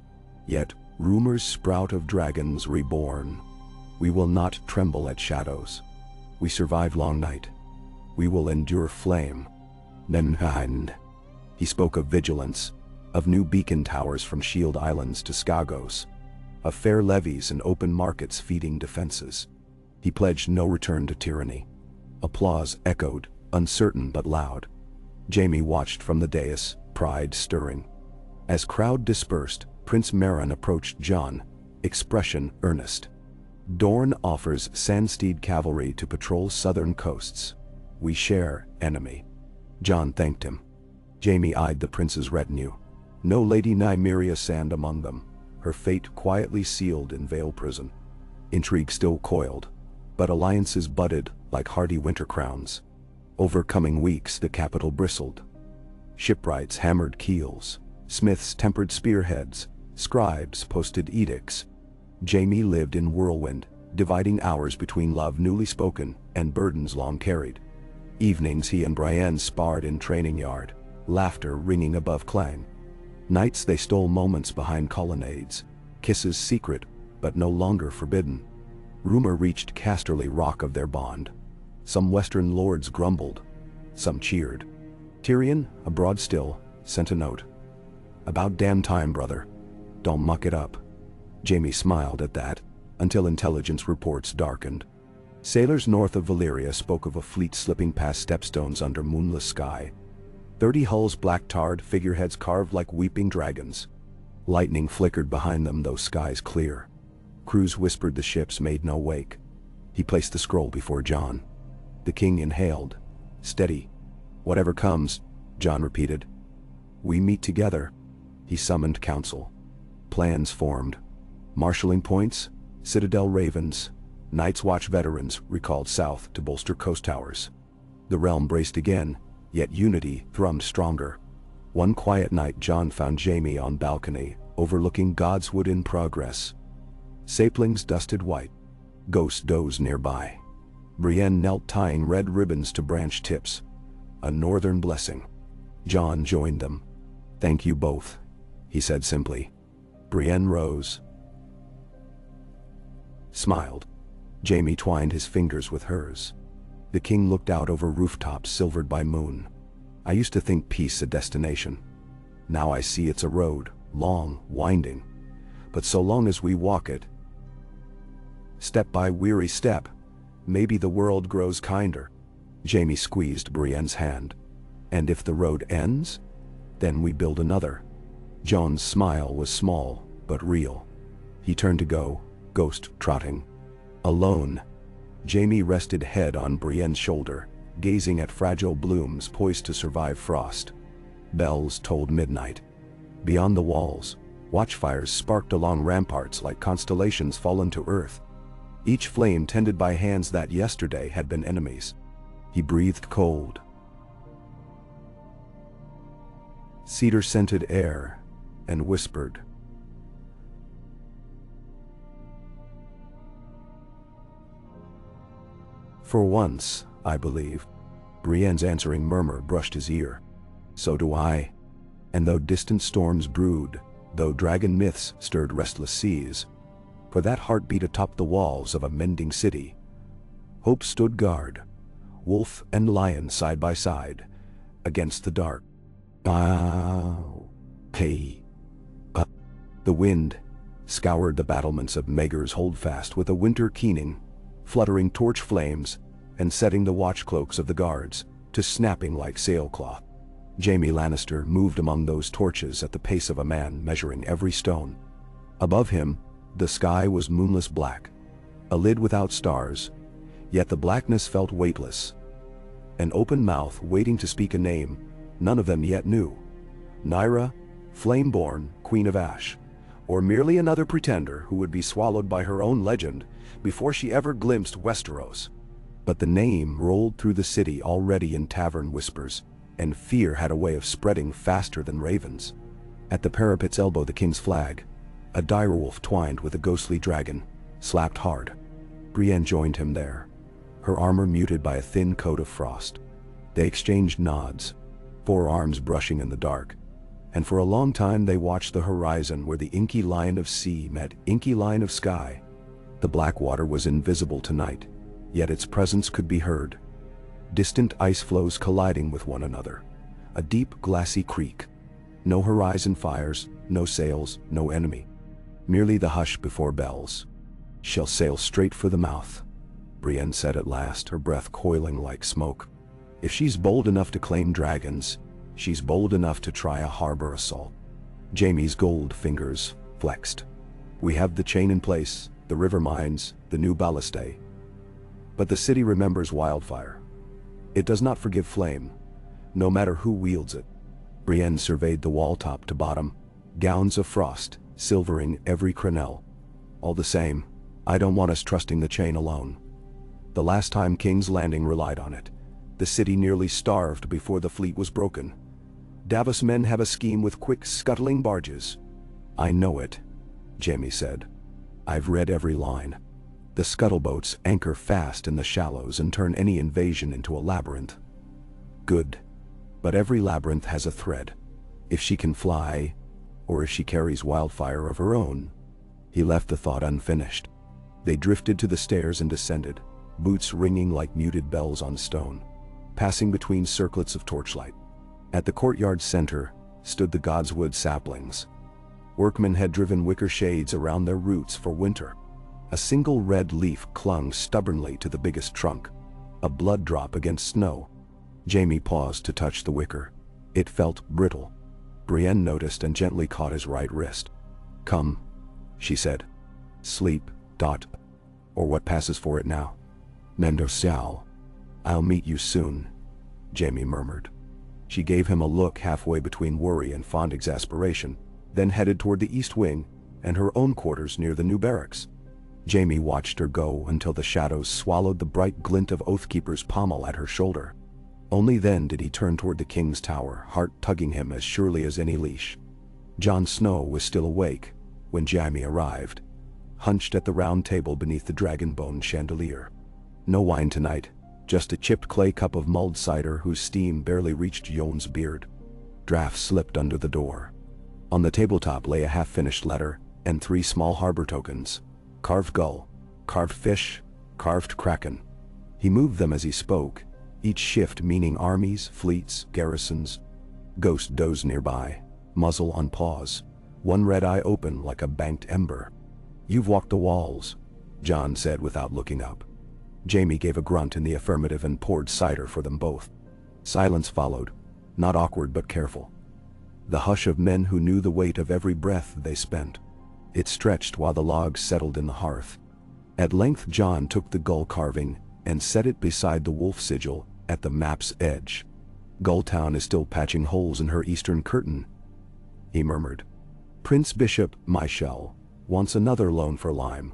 Yet rumors sprout of dragons reborn. We will not tremble at shadows. We survived long night. We will endure flame. Nenhind." He spoke of vigilance, of new beacon towers from Shield Islands to Skagos, of fair levies and open markets feeding defenses. He pledged no return to tyranny. Applause echoed, uncertain but loud. Jaime watched from the dais, pride stirring. As crowd dispersed, Prince Meryn approached Jon, expression earnest. "Dorne offers Sandsteed cavalry to patrol southern coasts. We share enemy." Jon thanked him. Jaime eyed the prince's retinue. No Lady Nymeria Sand among them, her fate quietly sealed in Vale prison. Intrigue still coiled, but alliances budded like hardy winter crowns. Over coming weeks the capital bristled. Shipwrights hammered keels, smiths tempered spearheads, scribes posted edicts. Jaime lived in whirlwind, dividing hours between love newly spoken and burdens long carried. Evenings he and Brienne sparred in training yard, laughter ringing above clang. Nights they stole moments behind colonnades, kisses secret but no longer forbidden. Rumor reached Casterly Rock of their bond. Some western lords grumbled, some cheered. Tyrion, abroad still, sent a note. "About damn time, brother. Don't muck it up." Jaime smiled at that, until intelligence reports darkened. Sailors north of Valyria spoke of a fleet slipping past stepstones under moonless sky. 30 hulls black-tarred, figureheads carved like weeping dragons. Lightning flickered behind them, though skies clear. Crews whispered the ships made no wake. He placed the scroll before Jon. The king inhaled. "Steady. Whatever comes," Jon repeated. "We meet together." He summoned council. Plans formed. Marshalling points, Citadel Ravens, Night's Watch veterans recalled south to bolster coast towers. The realm braced again, yet unity thrummed stronger. One quiet night Jon found Jaime on balcony, overlooking Godswood in progress. Saplings dusted white. Ghosts dozed nearby. Brienne knelt tying red ribbons to branch tips. A northern blessing. Jon joined them. "Thank you both," he said simply. Brienne rose. Smiled. Jaime twined his fingers with hers. The king looked out over rooftops silvered by moon. "I used to think peace a destination. Now I see it's a road, long, winding. But so long as we walk it, step by weary step, maybe the world grows kinder." Jaime squeezed Brienne's hand. "And if the road ends, then we build another." Jon's smile was small, but real. He turned to go, ghost trotting. Alone. Jaime rested head on Brienne's shoulder, gazing at fragile blooms poised to survive frost. Bells tolled midnight. Beyond the walls, watchfires sparked along ramparts like constellations fallen to earth. each flame tended by hands that yesterday had been enemies. He breathed cold, cedar-scented air, and whispered, "For once, I believe." Brienne's answering murmur brushed his ear. "So do I." And though distant storms brewed, though dragon myths stirred restless seas, for that heartbeat atop the walls of a mending city, hope stood guard, wolf and lion side by side, against the dark. The wind scoured the battlements of Maegor's Holdfast with a winter keening, fluttering torch flames and setting the watch cloaks of the guards to snapping like sailcloth. Jaime Lannister moved among those torches at the pace of a man measuring every stone. Above him, the sky was moonless black, a lid without stars, yet the blackness felt weightless. An open mouth waiting to speak a name none of them yet knew. Nyra, Flameborn, Queen of Ash, or merely another pretender who would be swallowed by her own legend before she ever glimpsed Westeros. But the name rolled through the city already in tavern whispers, and fear had a way of spreading faster than ravens. At the parapet's elbow the king's flag, a direwolf twined with a ghostly dragon, slapped hard. Brienne joined him there, her armor muted by a thin coat of frost. They exchanged nods, forearms brushing in the dark, and for a long time they watched the horizon where the inky line of sea met inky line of sky. The black water was invisible tonight, yet its presence could be heard. Distant ice floes colliding with one another, a deep glassy creek. No horizon fires, no sails, no enemy. Merely the hush before bells. "Shall sail straight for the mouth," Brienne said at last, her breath coiling like smoke. "If she's bold enough to claim dragons, she's bold enough to try a harbor assault." Jaime's gold fingers flexed. "We have the chain in place, the river mines, the new ballistae. But the city remembers wildfire. It does not forgive flame, no matter who wields it." Brienne surveyed the wall top to bottom, gowns of frost, silvering every crenelle. "All the same, I don't want us trusting the chain alone. The last time King's Landing relied on it, the city nearly starved before the fleet was broken. Davos men have a scheme with quick scuttling barges." "I know it," Jaime said. "I've read every line. The scuttleboats anchor fast in the shallows and turn any invasion into a labyrinth." "Good. But every labyrinth has a thread. If she can fly, or if she carries wildfire of her own." He left the thought unfinished. They drifted to the stairs and descended, boots ringing like muted bells on stone, passing between circlets of torchlight. At the courtyard's center stood the godswood saplings. Workmen had driven wicker shades around their roots for winter. A single red leaf clung stubbornly to the biggest trunk, a blood drop against snow. Jaime paused to touch the wicker. It felt brittle. Brienne noticed and gently caught his right wrist. "Come," she said. "Sleep, or what passes for it now. Mendo Sal. I'll meet you soon," Jaime murmured. She gave him a look halfway between worry and fond exasperation, then headed toward the east wing and her own quarters near the new barracks. Jaime watched her go until the shadows swallowed the bright glint of Oathkeeper's pommel at her shoulder. Only then did he turn toward the king's tower, heart tugging him as surely as any leash. Jon Snow was still awake when Jaime arrived, hunched at the round table beneath the dragon-bone chandelier. No wine tonight, just a chipped clay cup of mulled cider whose steam barely reached Jon's beard. Draughts slipped under the door. On the tabletop lay a half-finished letter and 3 small harbor tokens: carved gull, carved fish, carved kraken. He moved them as he spoke, each shift meaning armies, fleets, garrisons. Ghost dozed nearby, muzzle on paws, one red eye open like a banked ember. "You've walked the walls," Jon said without looking up. Jaime gave a grunt in the affirmative and poured cider for them both. Silence followed, not awkward but careful. The hush of men who knew the weight of every breath they spent. It stretched while the logs settled in the hearth. At length Jon took the gull carving and set it beside the wolf sigil at the map's edge. "Gulltown is still patching holes in her eastern curtain," he murmured. "Prince Bishop Michel wants another loan for lime.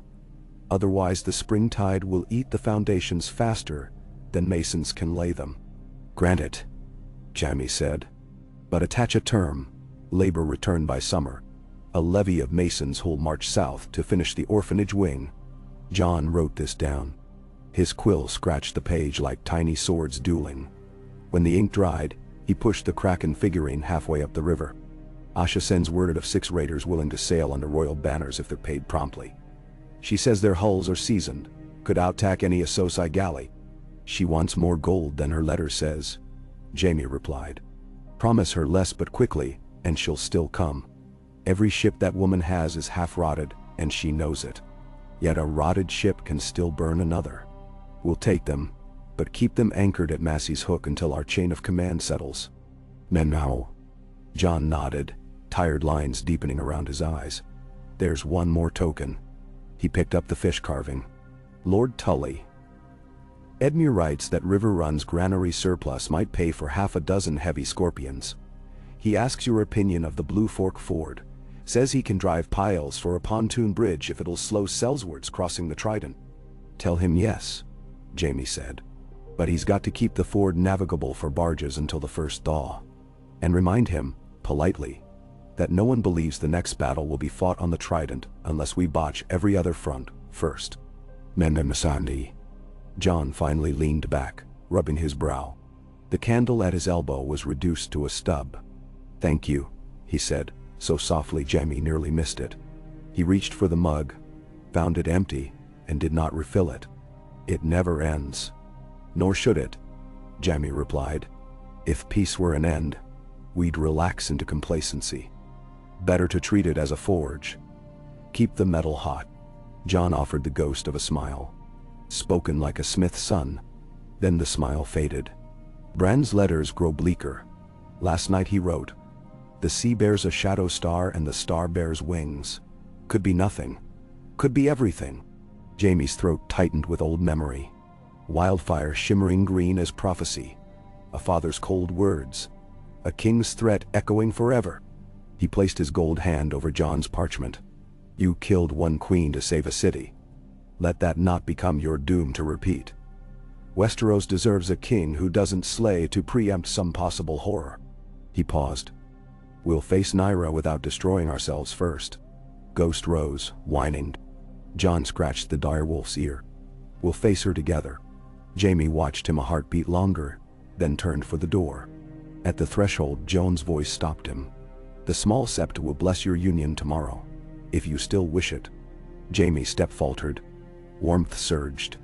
Otherwise the spring tide will eat the foundations faster than masons can lay them. Grant it, Jaime said. But attach a term, labor return by summer. A levy of masons who'll march south to finish the orphanage wing. Jon wrote this down. His quill scratched the page like tiny swords dueling. When the ink dried, he pushed the Kraken figurine halfway up the river. Asha sends word of 6 raiders willing to sail under royal banners if they're paid promptly. She says their hulls are seasoned, could outtack any Asosai galley. She wants more gold than her letter says, Jaime replied. Promise her less but quickly, and she'll still come. Every ship that woman has is half-rotted, and she knows it. Yet a rotted ship can still burn another. We'll take them, but keep them anchored at Massey's Hook until our chain of command settles. Menao. Jon nodded, tired lines deepening around his eyes. There's one more token. He picked up the fish carving. Lord Tully. Edmure writes that River Run's granary surplus might pay for half a dozen heavy scorpions. He asks your opinion of the Blue Fork Ford. Says he can drive piles for a pontoon bridge if it'll slow Sellswords crossing the Trident. Tell him yes, Jaime said. But he's got to keep the ford navigable for barges until the first thaw. And remind him, politely, that no one believes the next battle will be fought on the Trident unless we botch every other front first. Masandi. Jon finally leaned back, rubbing his brow. The candle at his elbow was reduced to a stub. Thank you, he said, so softly Jaime nearly missed it. He reached for the mug, found it empty, and did not refill it. It never ends. Nor should it, Jaime replied. If peace were an end, we'd relax into complacency. Better to treat it as a forge. Keep the metal hot. Jon offered the ghost of a smile. Spoken like a smith's son. Then the smile faded. Bran's letters grow bleaker. Last night he wrote, "The sea bears a shadow star and the star bears wings. Could be nothing. Could be everything." Jaime's throat tightened with old memory. Wildfire shimmering green as prophecy. A father's cold words. A king's threat echoing forever. He placed his gold hand over Jon's parchment. You killed one queen to save a city. Let that not become your doom to repeat. Westeros deserves a king who doesn't slay to preempt some possible horror. He paused. We'll face Nyra without destroying ourselves first. Ghost rose, whining. Jon scratched the direwolf's ear. We'll face her together. Jaime watched him a heartbeat longer, then turned for the door. At the threshold, Jon's voice stopped him. The small sept will bless your union tomorrow, if you still wish it. Jaime's step faltered. Warmth surged.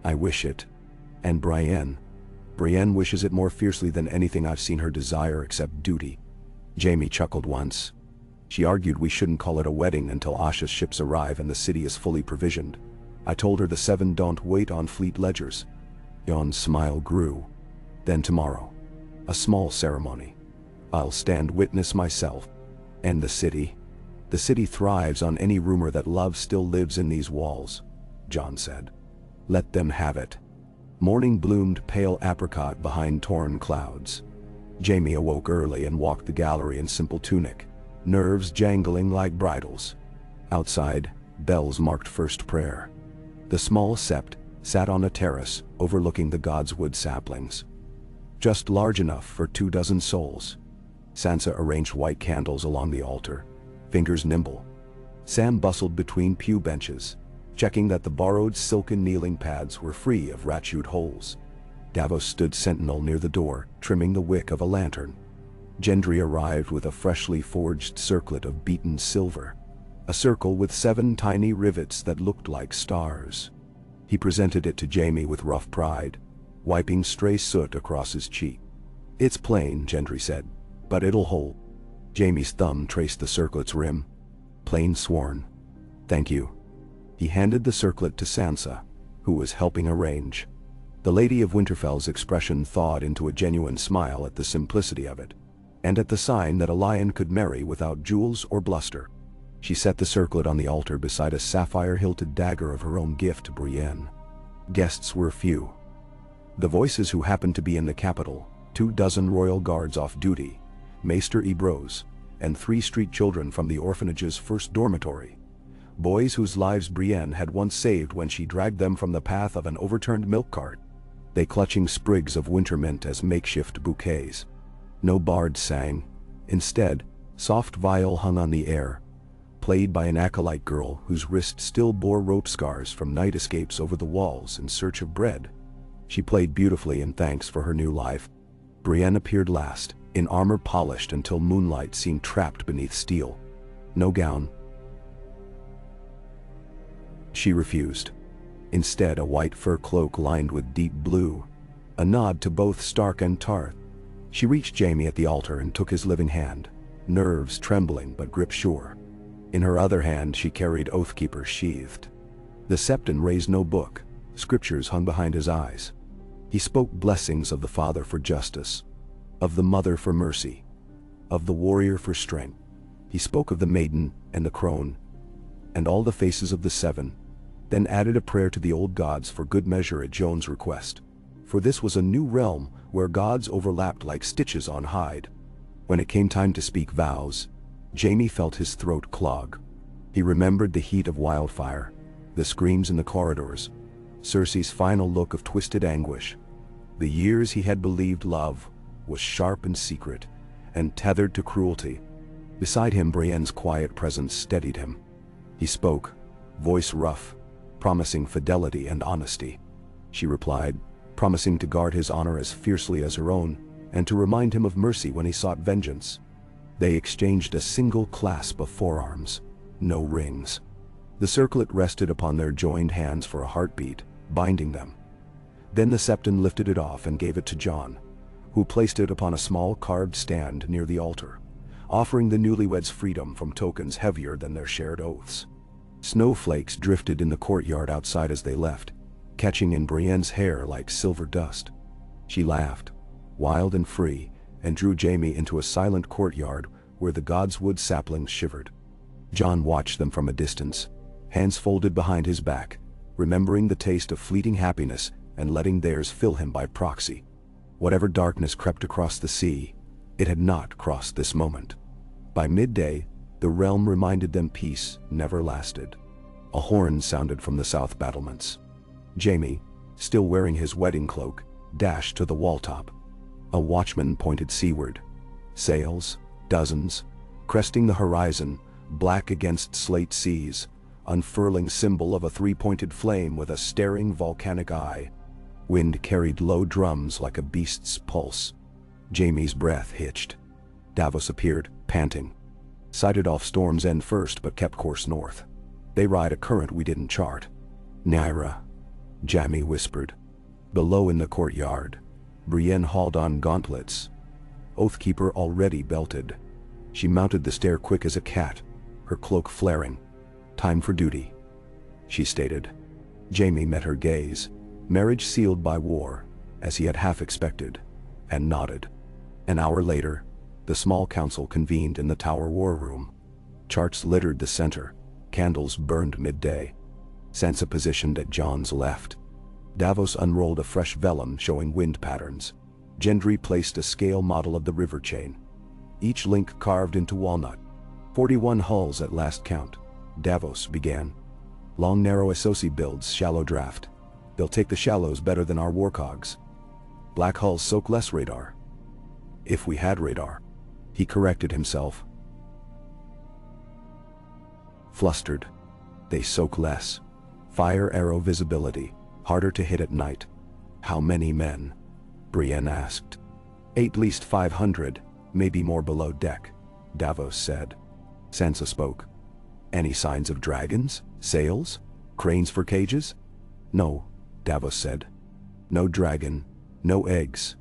I wish it. And Brienne wishes it more fiercely than anything I've seen her desire except duty. Jaime chuckled once. She argued we shouldn't call it a wedding until Asha's ships arrive and the city is fully provisioned. I told her the 7 don't wait on fleet ledgers. Jon's smile grew. Then tomorrow. A small ceremony. I'll stand witness myself. And the city? The city thrives on any rumor that love still lives in these walls, Jon said. Let them have it. Morning bloomed pale apricot behind torn clouds. Jaime awoke early and walked the gallery in simple tunic, nerves jangling like bridles. Outside, bells marked first prayer. The small sept sat on a terrace overlooking the godswood saplings. Just large enough for 24 souls. Sansa arranged white candles along the altar, fingers nimble. Sam bustled between pew benches, checking that the borrowed silken kneeling pads were free of rat-chewed holes. Davos stood sentinel near the door, trimming the wick of a lantern. Gendry arrived with a freshly forged circlet of beaten silver, a circle with 7 tiny rivets that looked like stars. He presented it to Jaime with rough pride, wiping stray soot across his cheek. It's plain, Gendry said, but it'll hold. Jaime's thumb traced the circlet's rim. Plain sworn. Thank you. He handed the circlet to Sansa, who was helping arrange. The Lady of Winterfell's expression thawed into a genuine smile at the simplicity of it, and at the sign that a lion could marry without jewels or bluster. She set the circlet on the altar beside a sapphire-hilted dagger of her own gift to Brienne. Guests were few. The voices who happened to be in the capital, 24 royal guards off duty, Maester Ebrose, and 3 street children from the orphanage's first dormitory. boys whose lives Brienne had once saved when she dragged them from the path of an overturned milk cart, they clutching sprigs of winter mint as makeshift bouquets. No bards sang. Instead, soft viol hung on the air, played by an acolyte girl whose wrist still bore rope scars from night escapes over the walls in search of bread. She played beautifully in thanks for her new life. Brienne appeared last, in armor polished until moonlight seemed trapped beneath steel. No gown. She refused. Instead, a white fur cloak lined with deep blue, a nod to both Stark and Tarth. She reached Jaime at the altar and took his living hand, nerves trembling but grip sure. In her other hand she carried Oathkeeper sheathed. The Septon raised no book, scriptures hung behind his eyes. He spoke blessings of the Father for justice, of the Mother for mercy, of the warrior for strength. He spoke of the maiden and the crone, and all the faces of the seven, then added a prayer to the old gods for good measure at Jon's request. For this was a new realm where gods overlapped like stitches on hide. When it came time to speak vows, Jaime felt his throat clog. He remembered the heat of wildfire, the screams in the corridors, Cersei's final look of twisted anguish. The years he had believed love was sharp and secret, and tethered to cruelty. Beside him, Brienne's quiet presence steadied him. He spoke, voice rough, promising fidelity and honesty. She replied, promising to guard his honor as fiercely as her own, and to remind him of mercy when he sought vengeance. They exchanged a single clasp of forearms, no rings. The circlet rested upon their joined hands for a heartbeat, binding them. Then the Septon lifted it off and gave it to Jon, who placed it upon a small carved stand near the altar, offering the newlyweds freedom from tokens heavier than their shared oaths. Snowflakes drifted in the courtyard outside as they left, catching in Brienne's hair like silver dust. She laughed, wild and free, and drew Jaime into a silent courtyard where the godswood saplings shivered. Jon watched them from a distance, hands folded behind his back, remembering the taste of fleeting happiness and letting theirs fill him by proxy. Whatever darkness crept across the sea, it had not crossed this moment. By midday, the realm reminded them peace never lasted. A horn sounded from the south battlements. Jaime, still wearing his wedding cloak, dashed to the wall top. A watchman pointed seaward. Sails, dozens, cresting the horizon, black against slate seas, unfurling symbol of a three-pointed flame with a staring volcanic eye. Wind carried low drums like a beast's pulse. Jaime's breath hitched. Davos appeared, panting. Sighted off Storm's End first but kept course north. They ride a current we didn't chart. Nyra, Jaime whispered. Below in the courtyard, Brienne hauled on gauntlets. Oathkeeper already belted. She mounted the stair quick as a cat, her cloak flaring. Time for duty, she stated. Jaime met her gaze, marriage sealed by war, as he had half expected, and nodded. An hour later, the small council convened in the tower war room. Charts littered the center, candles burned midday. Sansa positioned at Jon's left. Davos unrolled a fresh vellum showing wind patterns. Gendry placed a scale model of the river chain, each link carved into walnut. 41 hulls at last count, Davos began. Long narrow Associ builds shallow draft. They'll take the shallows better than our warcogs. Black hulls soak less radar. If we had radar. He corrected himself. Flustered. They soak less. Fire arrow visibility, harder to hit at night. How many men? Brienne asked. At least 500, maybe more below deck, Davos said. Sansa spoke. Any signs of dragons? Sails? Cranes for cages? No, Davos said. No dragon, no eggs.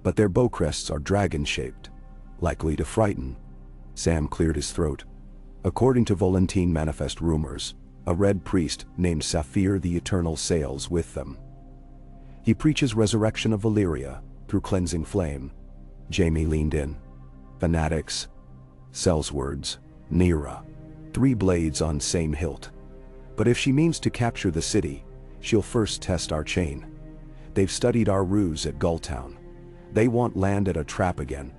But their bow crests are dragon-shaped, likely to frighten. Sam cleared his throat. According to Volantene manifest rumors, a red priest named Saphir the Eternal sails with them. He preaches resurrection of Valyria through cleansing flame. Jaime leaned in. Fanatics. Sells words. Nyra. 3 blades on same hilt. But if she means to capture the city, she'll first test our chain. They've studied our ruse at Gulltown. They want land at a trap again.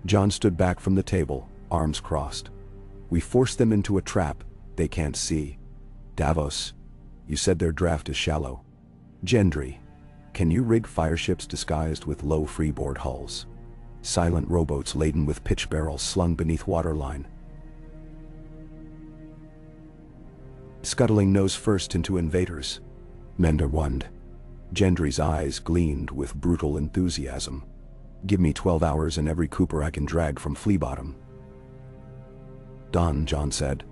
Jon stood back from the table, arms crossed. We force them into a trap they can't see. Davos, you said their draft is shallow. Gendry, can you rig fireships disguised with low freeboard hulls? Silent rowboats laden with pitch barrels slung beneath waterline. Scuttling nose first into invaders. Mender wondered. Gendry's eyes gleamed with brutal enthusiasm. Give me 12 hours and every cooper I can drag from Fleabottom. Done, Jon said.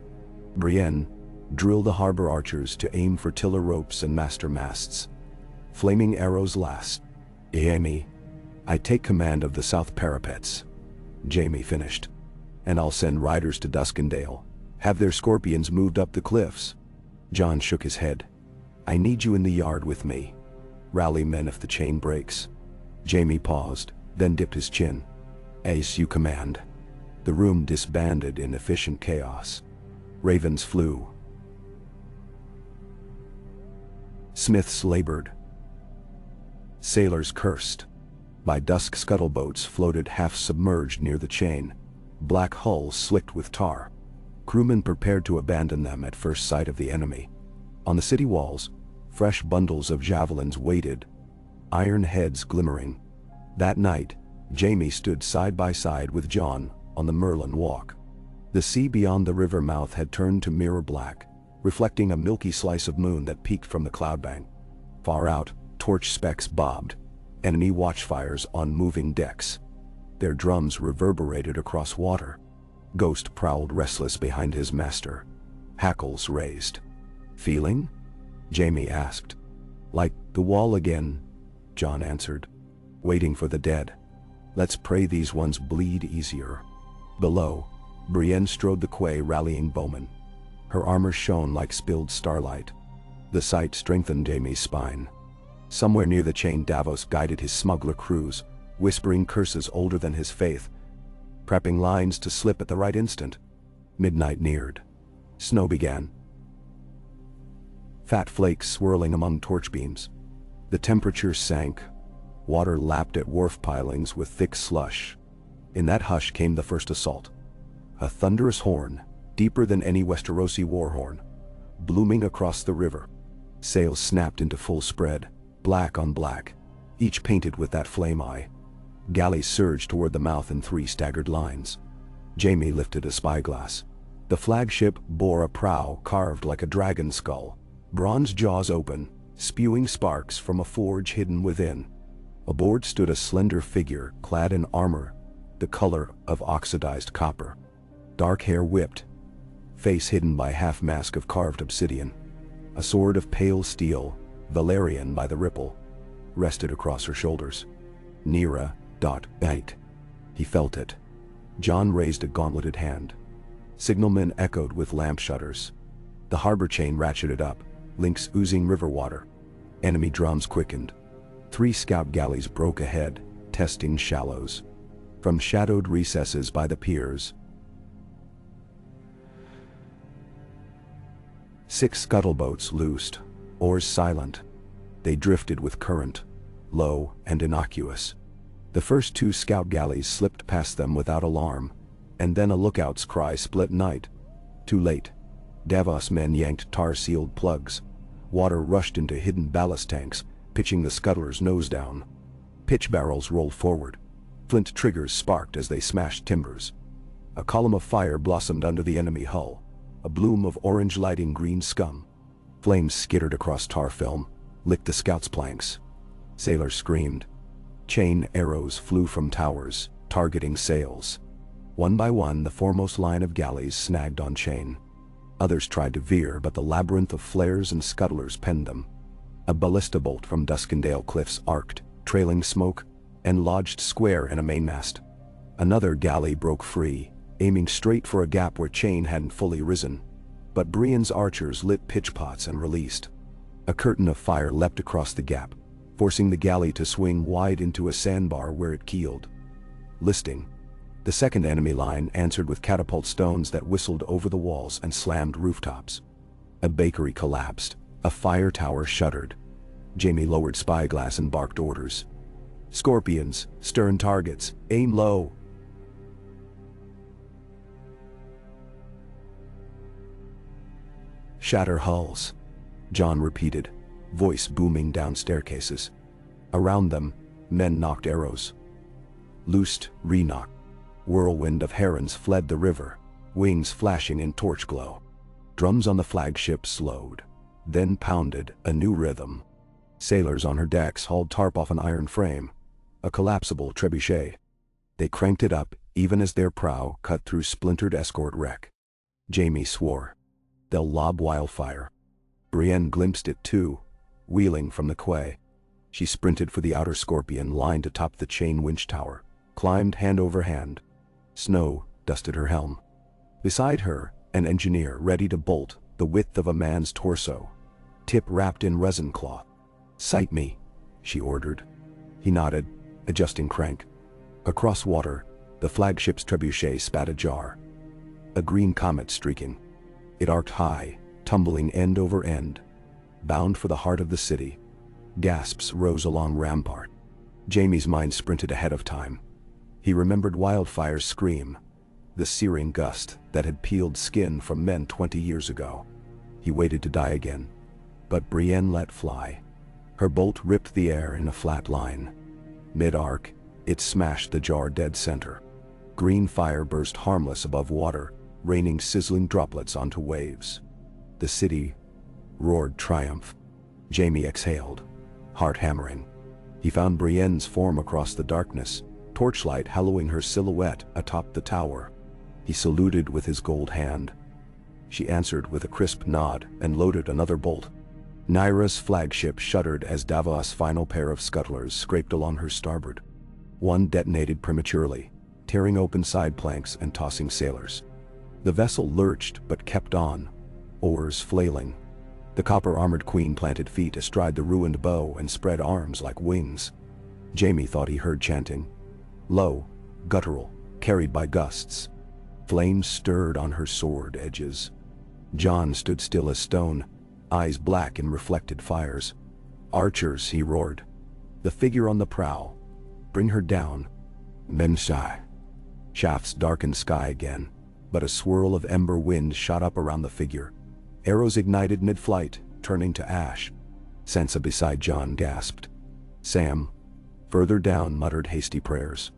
Brienne, drill the harbor archers to aim for tiller ropes and master masts. Flaming arrows last. Jaime, I take command of the south parapets. Jaime finished. And I'll send riders to Duskendale. Have their scorpions moved up the cliffs. Jon shook his head. I need you in the yard with me. Rally men if the chain breaks. Jaime paused, then dipped his chin. As you command. The room disbanded in efficient chaos. Ravens flew. Smiths labored. Sailors cursed. By dusk scuttleboats floated half-submerged near the chain, black hulls slicked with tar. Crewmen prepared to abandon them at first sight of the enemy. On the city walls, fresh bundles of javelins waited, iron heads glimmering. That night, Jaime stood side by side with Jon on the Merlin Walk. The sea beyond the river mouth had turned to mirror black, reflecting a milky slice of moon that peeked from the cloudbank. Far out, torch specks bobbed, enemy watchfires on moving decks. Their drums reverberated across water. Ghost prowled restless behind his master. Hackles raised. Feeling? Jaime asked. Like the wall again, Jon answered. Waiting for the dead. Let's pray these ones bleed easier. Below, Brienne strode the quay rallying bowmen. Her armor shone like spilled starlight. The sight strengthened Jaime's spine. Somewhere near the chain, Davos guided his smuggler crews, whispering curses older than his faith, prepping lines to slip at the right instant. Midnight neared. Snow began. Fat flakes swirling among torch beams. The temperature sank. Water lapped at wharf pilings with thick slush. In that hush came the first assault. A thunderous horn, deeper than any Westerosi war horn, blooming across the river. Sails snapped into full spread, black on black, each painted with that flame eye. Galleys surged toward the mouth in 3 staggered lines. Jaime lifted a spyglass. The flagship bore a prow carved like a dragon skull, bronze jaws open, spewing sparks from a forge hidden within. Aboard stood a slender figure clad in armor, the color of oxidized copper. Dark hair whipped, face hidden by half-mask of carved obsidian. A sword of pale steel, Valerian by the ripple, rested across her shoulders. Nira. He felt it. Jon raised a gauntleted hand. Signalmen echoed with lamp shutters. The harbor chain ratcheted up, links oozing river water. Enemy drums quickened. 3 scout galleys broke ahead, testing shallows. From shadowed recesses by the piers, 6 scuttleboats loosed, oars silent. They drifted with current, low and innocuous. The first 2 scout galleys slipped past them without alarm, and then a lookout's cry split night. Too late. Davos men yanked tar-sealed plugs. Water rushed into hidden ballast tanks, pitching the scuttlers nose down. Pitch barrels rolled forward. Flint triggers sparked as they smashed timbers. A column of fire blossomed under the enemy hull, a bloom of orange lighting green scum. Flames skittered across tar film, licked the scouts' planks. Sailors screamed. Chain arrows flew from towers, targeting sails. One by one, the foremost line of galleys snagged on chain. Others tried to veer, but the labyrinth of flares and scuttlers penned them. A ballista bolt from Duskendale cliffs arced, trailing smoke, and lodged square in a mainmast. Another galley broke free, aiming straight for a gap where chain hadn't fully risen. But Brienne's archers lit pitchpots and released. A curtain of fire leapt across the gap, forcing the galley to swing wide into a sandbar where it keeled. Listing. The second enemy line answered with catapult stones that whistled over the walls and slammed rooftops. A bakery collapsed. A fire tower shuddered. Jaime lowered spyglass and barked orders. Scorpions, stern targets, aim low. Shatter hulls. Jon repeated, voice booming down staircases. Around them, men knocked arrows. Loosed, re-knocked. Whirlwind of herons fled the river, wings flashing in torch glow. Drums on the flagship slowed, then pounded a new rhythm. Sailors on her decks hauled tarp off an iron frame, a collapsible trebuchet. They cranked it up even as their prow cut through splintered escort wreck. Jaime swore, "They'll lob wildfire." Brienne glimpsed it too, wheeling from the quay. She sprinted for the outer scorpion lined atop the chain winch tower, climbed hand over hand. Snow dusted her helm. Beside her, an engineer ready to bolt the width of a man's torso, tip wrapped in resin cloth. "Sight me," she ordered. He nodded, adjusting crank. Across water, the flagship's trebuchet spat ajar. A green comet streaking. It arced high, tumbling end over end, bound for the heart of the city. Gasps rose along rampart. Jaime's mind sprinted ahead of time. He remembered Wildfire's scream, the searing gust that had peeled skin from men 20 years ago. He waited to die again, but Brienne let fly. Her bolt ripped the air in a flat line. Mid-arc, it smashed the jar dead center. Green fire burst harmless above water, raining sizzling droplets onto waves. The city roared triumph. Jaime exhaled, heart hammering. He found Brienne's form across the darkness, torchlight hallowing her silhouette atop the tower. He saluted with his gold hand. She answered with a crisp nod and loaded another bolt. Nyra's flagship shuddered as Davos' final pair of scuttlers scraped along her starboard. One detonated prematurely, tearing open side planks and tossing sailors. The vessel lurched but kept on, oars flailing. The copper-armored queen planted feet astride the ruined bow and spread arms like wings. Jaime thought he heard chanting. Low, guttural, carried by gusts. Flames stirred on her sword edges. Jon stood still as stone, eyes black in reflected fires. "Archers," he roared. "The figure on the prow. Bring her down." Memshai. Shafts darkened sky again, but a swirl of ember wind shot up around the figure. Arrows ignited mid-flight, turning to ash. Sansa beside Jon gasped. Sam, further down, muttered hasty prayers.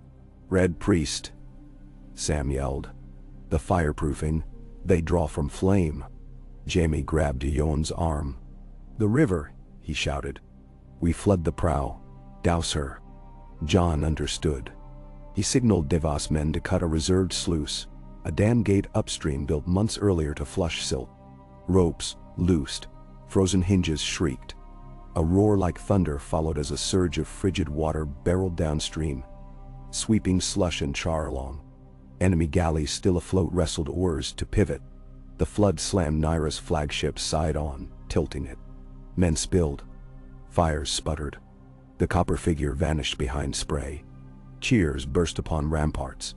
"Red Priest," Sam yelled. "The fireproofing, they draw from flame." Jaime grabbed Yon's arm. "The river," he shouted. "We flood the prow. Douse her." Jon understood. He signaled Devos men to cut a reserved sluice, a dam gate upstream built months earlier to flush silt. Ropes loosed, frozen hinges shrieked. A roar like thunder followed as a surge of frigid water barreled downstream, sweeping slush and char along. Enemy galleys still afloat wrestled oars to pivot. The flood slammed Nyra's flagship side on, tilting it. Men spilled. Fires sputtered. The copper figure vanished behind spray. Cheers burst upon ramparts.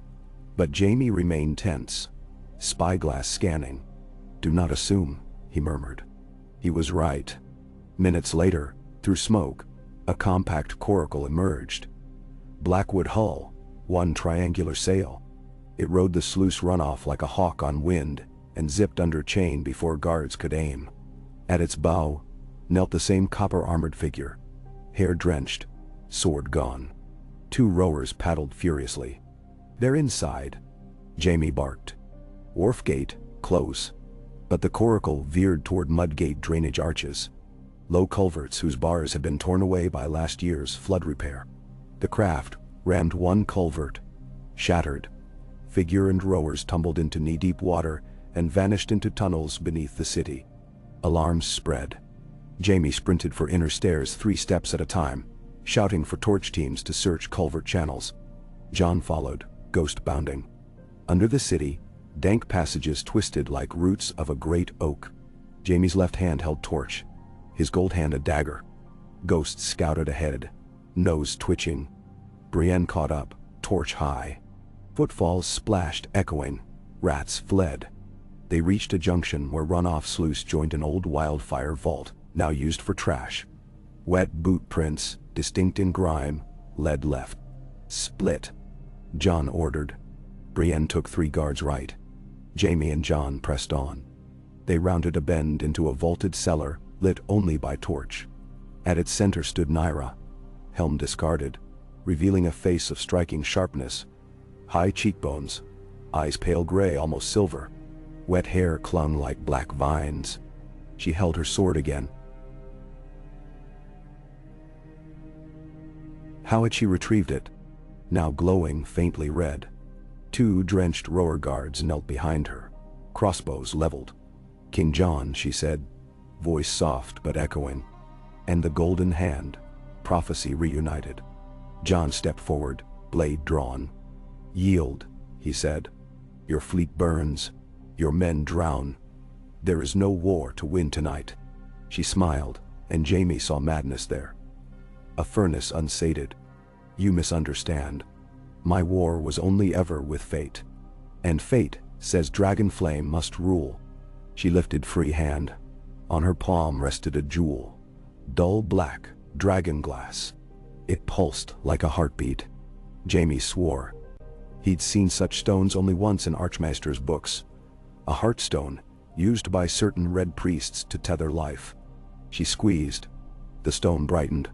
But Jaime remained tense, spyglass scanning. "Do not assume," he murmured. He was right. Minutes later, through smoke, a compact coracle emerged. Blackwood hull, one triangular sail. It rode the sluice runoff like a hawk on wind and zipped under chain before guards could aim. At its bow knelt the same copper-armored figure, hair drenched, sword gone. Two rowers paddled furiously. "They're inside," Jaime barked. "Wharf gate, close." But the coracle veered toward Mudgate drainage arches, low culverts whose bars had been torn away by last year's flood repair. The craft rammed one culvert, shattered. Figure and rowers tumbled into knee-deep water and vanished into tunnels beneath the city. Alarms spread. Jaime sprinted for inner stairs 3 steps at a time, shouting for torch teams to search culvert channels. Jon followed, ghost bounding. Under the city, dank passages twisted like roots of a great oak. Jaime's left hand held torch, his gold hand a dagger. Ghosts scouted ahead, nose twitching. Brienne caught up, torch high. Footfalls splashed, echoing. Rats fled. They reached a junction where runoff sluice joined an old wildfire vault, now used for trash. Wet boot prints, distinct in grime, led left. "Split," Jon ordered. Brienne took 3 guards right. Jaime and Jon pressed on. They rounded a bend into a vaulted cellar, lit only by torch. At its center stood Nyra, helm discarded, revealing a face of striking sharpness. High cheekbones, eyes pale gray, almost silver. Wet hair clung like black vines. She held her sword again. How had she retrieved it? Now glowing faintly red. 2 drenched rower guards knelt behind her, crossbows leveled. "King John," she said, voice soft but echoing. "And the golden hand," prophecy reunited. John stepped forward, blade drawn. "Yield," he said. "Your fleet burns. Your men drown. There is no war to win tonight." She smiled, and Jaime saw madness there. A furnace unsated. "You misunderstand. My war was only ever with fate. And fate says dragon flame must rule." She lifted free hand. On her palm rested a jewel. Dull black, dragon glass. It pulsed like a heartbeat. Jaime swore. He'd seen such stones only once in Archmaster's books. A heartstone, used by certain red priests to tether life. She squeezed. The stone brightened.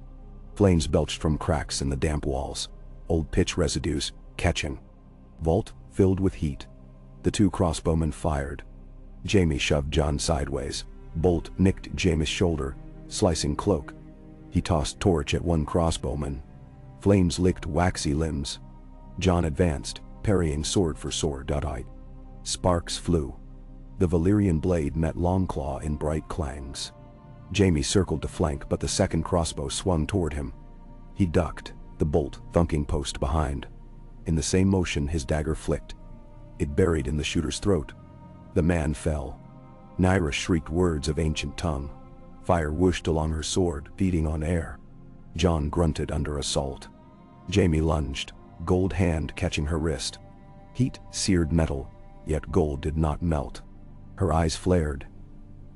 Flames belched from cracks in the damp walls. Old pitch residues, catching. Vault filled with heat. The 2 crossbowmen fired. Jaime shoved John sideways. Bolt nicked Jaime's shoulder, slicing cloak. He tossed torch at one crossbowman. Flames licked waxy limbs. John advanced, parrying sword for sword. Sparks flew. The Valyrian blade met Longclaw in bright clangs. Jaime circled to flank, but the second crossbow swung toward him. He ducked, the bolt thunking post behind. In the same motion his dagger flicked. It buried in the shooter's throat. The man fell. Nyra shrieked words of ancient tongue. Fire whooshed along her sword, beating on air. John grunted under assault. Jaime lunged, gold hand catching her wrist. Heat seared metal, yet gold did not melt. Her eyes flared.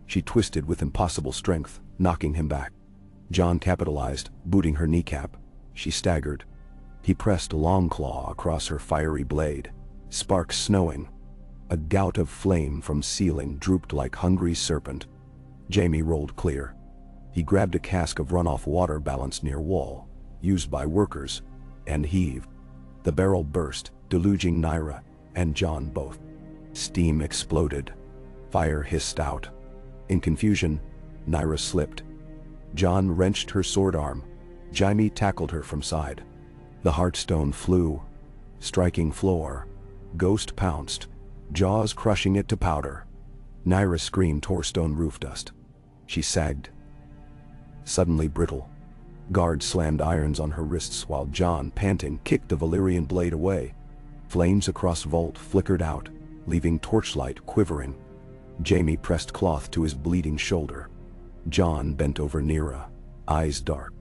She twisted with impossible strength, knocking him back. John capitalized, booting her kneecap. She staggered. He pressed Longclaw across her fiery blade. Sparks snowing. A gout of flame from ceiling drooped like hungry serpent. Jaime rolled clear. He grabbed a cask of runoff water balanced near wall, used by workers, and heaved. The barrel burst, deluging Nyra and John both. Steam exploded. Fire hissed out. In confusion, Nyra slipped. John wrenched her sword arm. Jaime tackled her from side. The heartstone flew, striking floor. Ghost pounced, jaws crushing it to powder. Nyra screamed tore stone roof dust. She sagged. Suddenly brittle. Guards slammed irons on her wrists while John, panting, kicked the Valyrian blade away. Flames across vault flickered out, leaving torchlight quivering. Jaime pressed cloth to his bleeding shoulder. John bent over Nyra, eyes dark.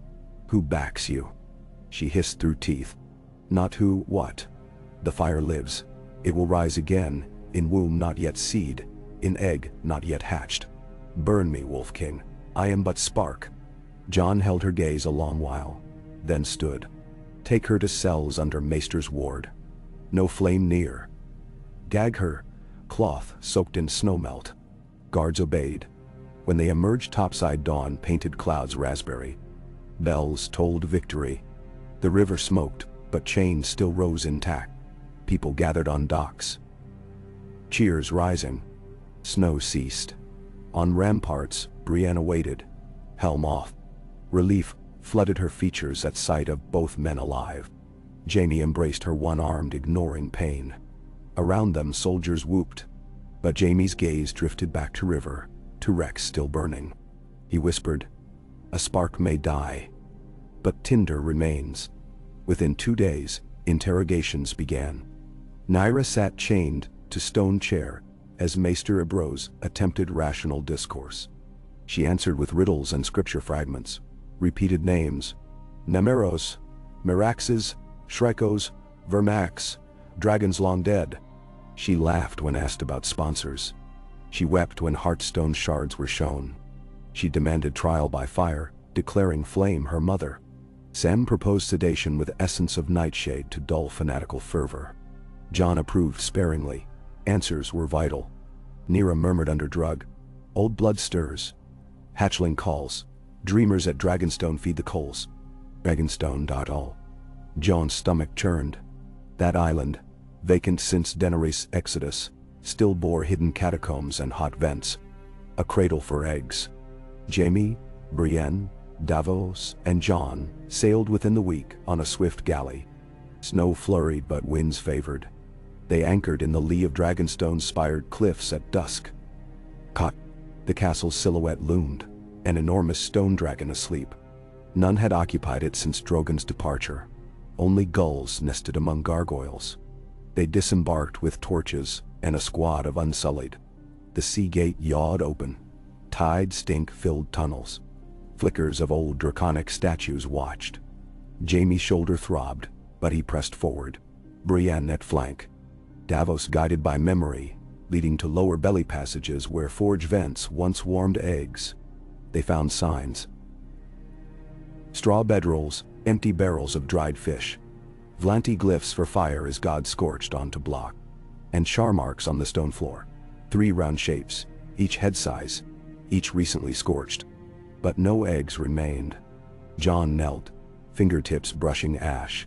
"Who backs you?" She hissed through teeth. "Not who, what? The fire lives. It will rise again, in womb not yet seed, in egg not yet hatched. Burn me, Wolf King. I am but spark." John held her gaze a long while, then stood. "Take her to cells under Maester's ward. No flame near. Gag her, cloth soaked in snowmelt." Guards obeyed. When they emerged topside, dawn painted clouds raspberry. Bells tolled victory. The river smoked, but chains still rose intact. People gathered on docks. Cheers rising. Snow ceased. On ramparts, Brianna waited, helm off. Relief flooded her features at sight of both men alive. Jaime embraced her one-armed, ignoring pain. Around them soldiers whooped, but Jaime's gaze drifted back to river, to wrecks still burning. He whispered, "A spark may die, but tinder remains." Within 2 days, interrogations began. Nyra sat chained to stone chair as Maester Ibros attempted rational discourse. She answered with riddles and scripture fragments, repeated names: Nemeros, Miraxes, Shrekos, Vermax, dragons long dead. She laughed when asked about sponsors. She wept when Heartstone shards were shown. She demanded trial by fire, declaring Flame her mother. Sam proposed sedation with essence of nightshade to dull fanatical fervor. John approved sparingly. Answers were vital. Nyra murmured under drug, Old blood stirs. Hatchling calls. Dreamers at Dragonstone feed the coals. Dragonstone.all. John's stomach churned. That island, vacant since Daenerys' exodus, still bore hidden catacombs and hot vents. A cradle for eggs. Jaime, Brienne, Davos, and Jon sailed within the week on a swift galley. Snow flurried but winds favored. They anchored in the lee of Dragonstone's spired cliffs at dusk. Caught, the castle's silhouette loomed, an enormous stone dragon asleep. None had occupied it since Drogon's departure. Only gulls nested among gargoyles. They disembarked with torches and a squad of Unsullied. The sea gate yawed open. Tide stink-filled tunnels. Flickers of old draconic statues watched. Jaime's shoulder throbbed, but he pressed forward. Brienne at flank. Davos guided by memory, leading to lower belly passages where forge vents once warmed eggs. They found signs. Straw bedrolls, empty barrels of dried fish. Vlanti glyphs for fire as God scorched onto block. And char marks on the stone floor. 3 round shapes, each head size, each recently scorched. But no eggs remained. Jon knelt, fingertips brushing ash.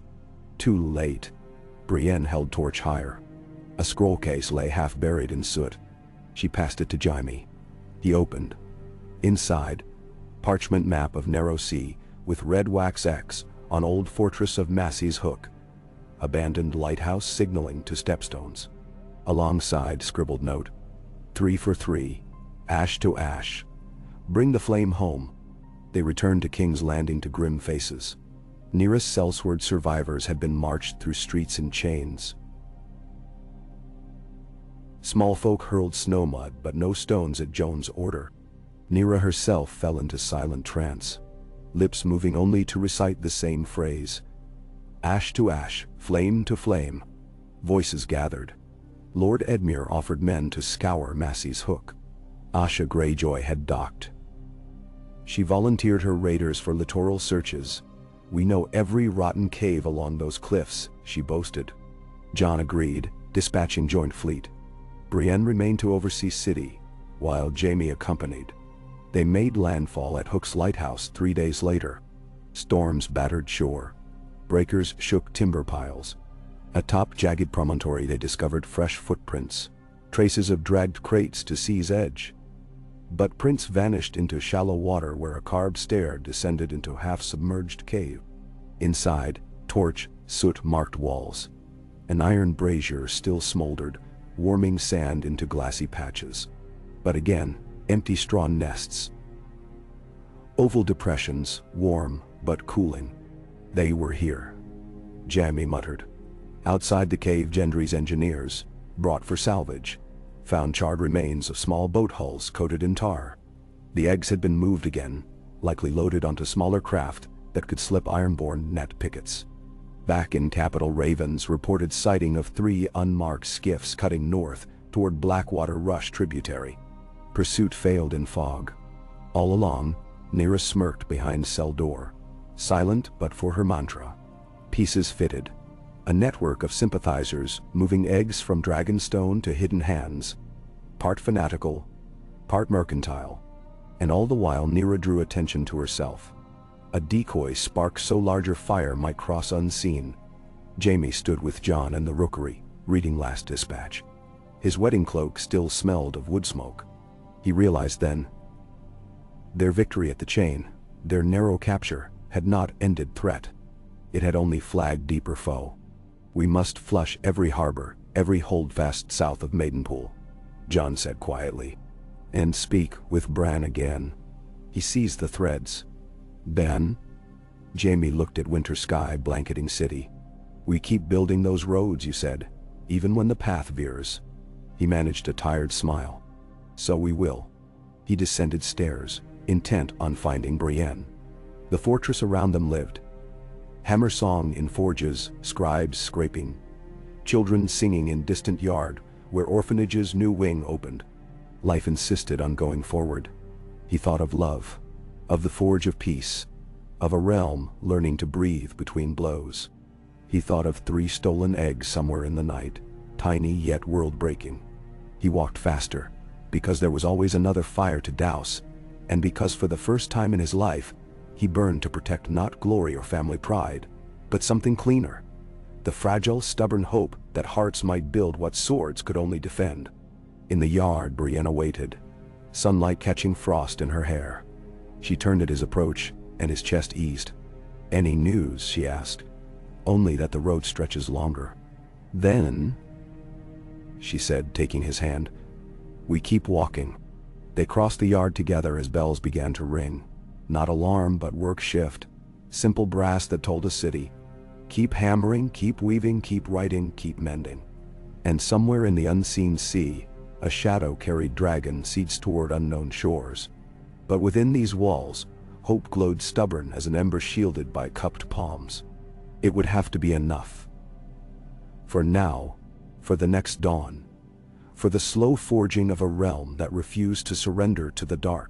Too late. Brienne held torch higher. A scroll case lay half buried in soot. She passed it to Jaime. He opened. Inside, parchment map of narrow sea with red wax X on old fortress of Massey's Hook. Abandoned lighthouse signaling to stepstones. Alongside scribbled note. 3 for 3. Ash to ash. Bring the flame home. They returned to King's Landing to grim faces. Nearest Sellsword survivors had been marched through streets in chains. Small folk hurled snow mud but no stones at Joan's order. Nera herself fell into silent trance, lips moving only to recite the same phrase. Ash to ash, flame to flame. Voices gathered. Lord Edmure offered men to scour Massey's Hook. Asha Greyjoy had docked. She volunteered her raiders for littoral searches. We know every rotten cave along those cliffs, she boasted. Jon agreed, dispatching joint fleet. Brienne remained to oversee city, while Jaime accompanied. They made landfall at Hook's lighthouse 3 days later. Storms battered shore. Breakers shook timber piles. Atop jagged promontory they discovered fresh footprints, traces of dragged crates to sea's edge. But prints vanished into shallow water where a carved stair descended into half-submerged cave. Inside, torch, soot-marked walls. An iron brazier still smoldered, warming sand into glassy patches. But again, empty straw nests. Oval depressions, warm but cooling. They were here. Jaime muttered. Outside the cave, Gendry's engineers, brought for salvage, found charred remains of small boat hulls coated in tar. The eggs had been moved again, likely loaded onto smaller craft that could slip ironborne net pickets. Back in capital, Ravens reported sighting of 3 unmarked skiffs cutting north toward Blackwater Rush tributary. Pursuit failed in fog. All along, Nera smirked behind cell door, silent but for her mantra. Pieces fitted. A network of sympathizers moving eggs from Dragonstone to hidden hands. Part fanatical, part mercantile. And all the while Nera drew attention to herself. A decoy spark so larger fire might cross unseen. Jaime stood with Jon in the rookery, reading last dispatch. His wedding cloak still smelled of wood smoke. He realized then, their victory at the chain, their narrow capture, had not ended threat. It had only flagged deeper foe. We must flush every harbor, every holdfast south of Maidenpool, Jon said quietly. And speak with Bran again. He seized the threads. Ben? Jaime looked at winter sky blanketing city. We keep building those roads, you said, even when the path veers. He managed a tired smile. So we will. He descended stairs, intent on finding Brienne. The fortress around them lived. Hammer song in forges, scribes scraping. Children singing in distant yard, where orphanage's new wing opened. Life insisted on going forward. He thought of love, of the forge of peace, of a realm learning to breathe between blows. He thought of 3 stolen eggs somewhere in the night, tiny yet world-breaking. He walked faster, because there was always another fire to douse, and because for the first time in his life, he burned to protect not glory or family pride, but something cleaner. The fragile, stubborn hope that hearts might build what swords could only defend. In the yard, Brianna waited, sunlight catching frost in her hair. She turned at his approach, and his chest eased. "Any news?" she asked. "Only that the road stretches longer." "Then," she said, taking his hand, "we keep walking." They crossed the yard together as bells began to ring. Not alarm, but work shift. Simple brass that told a city. Keep hammering, keep weaving, keep writing, keep mending. And somewhere in the unseen sea, a shadow-carried dragon seeds toward unknown shores. But within these walls, hope glowed stubborn as an ember shielded by cupped palms. It would have to be enough. For now, for the next dawn, for the slow forging of a realm that refused to surrender to the dark.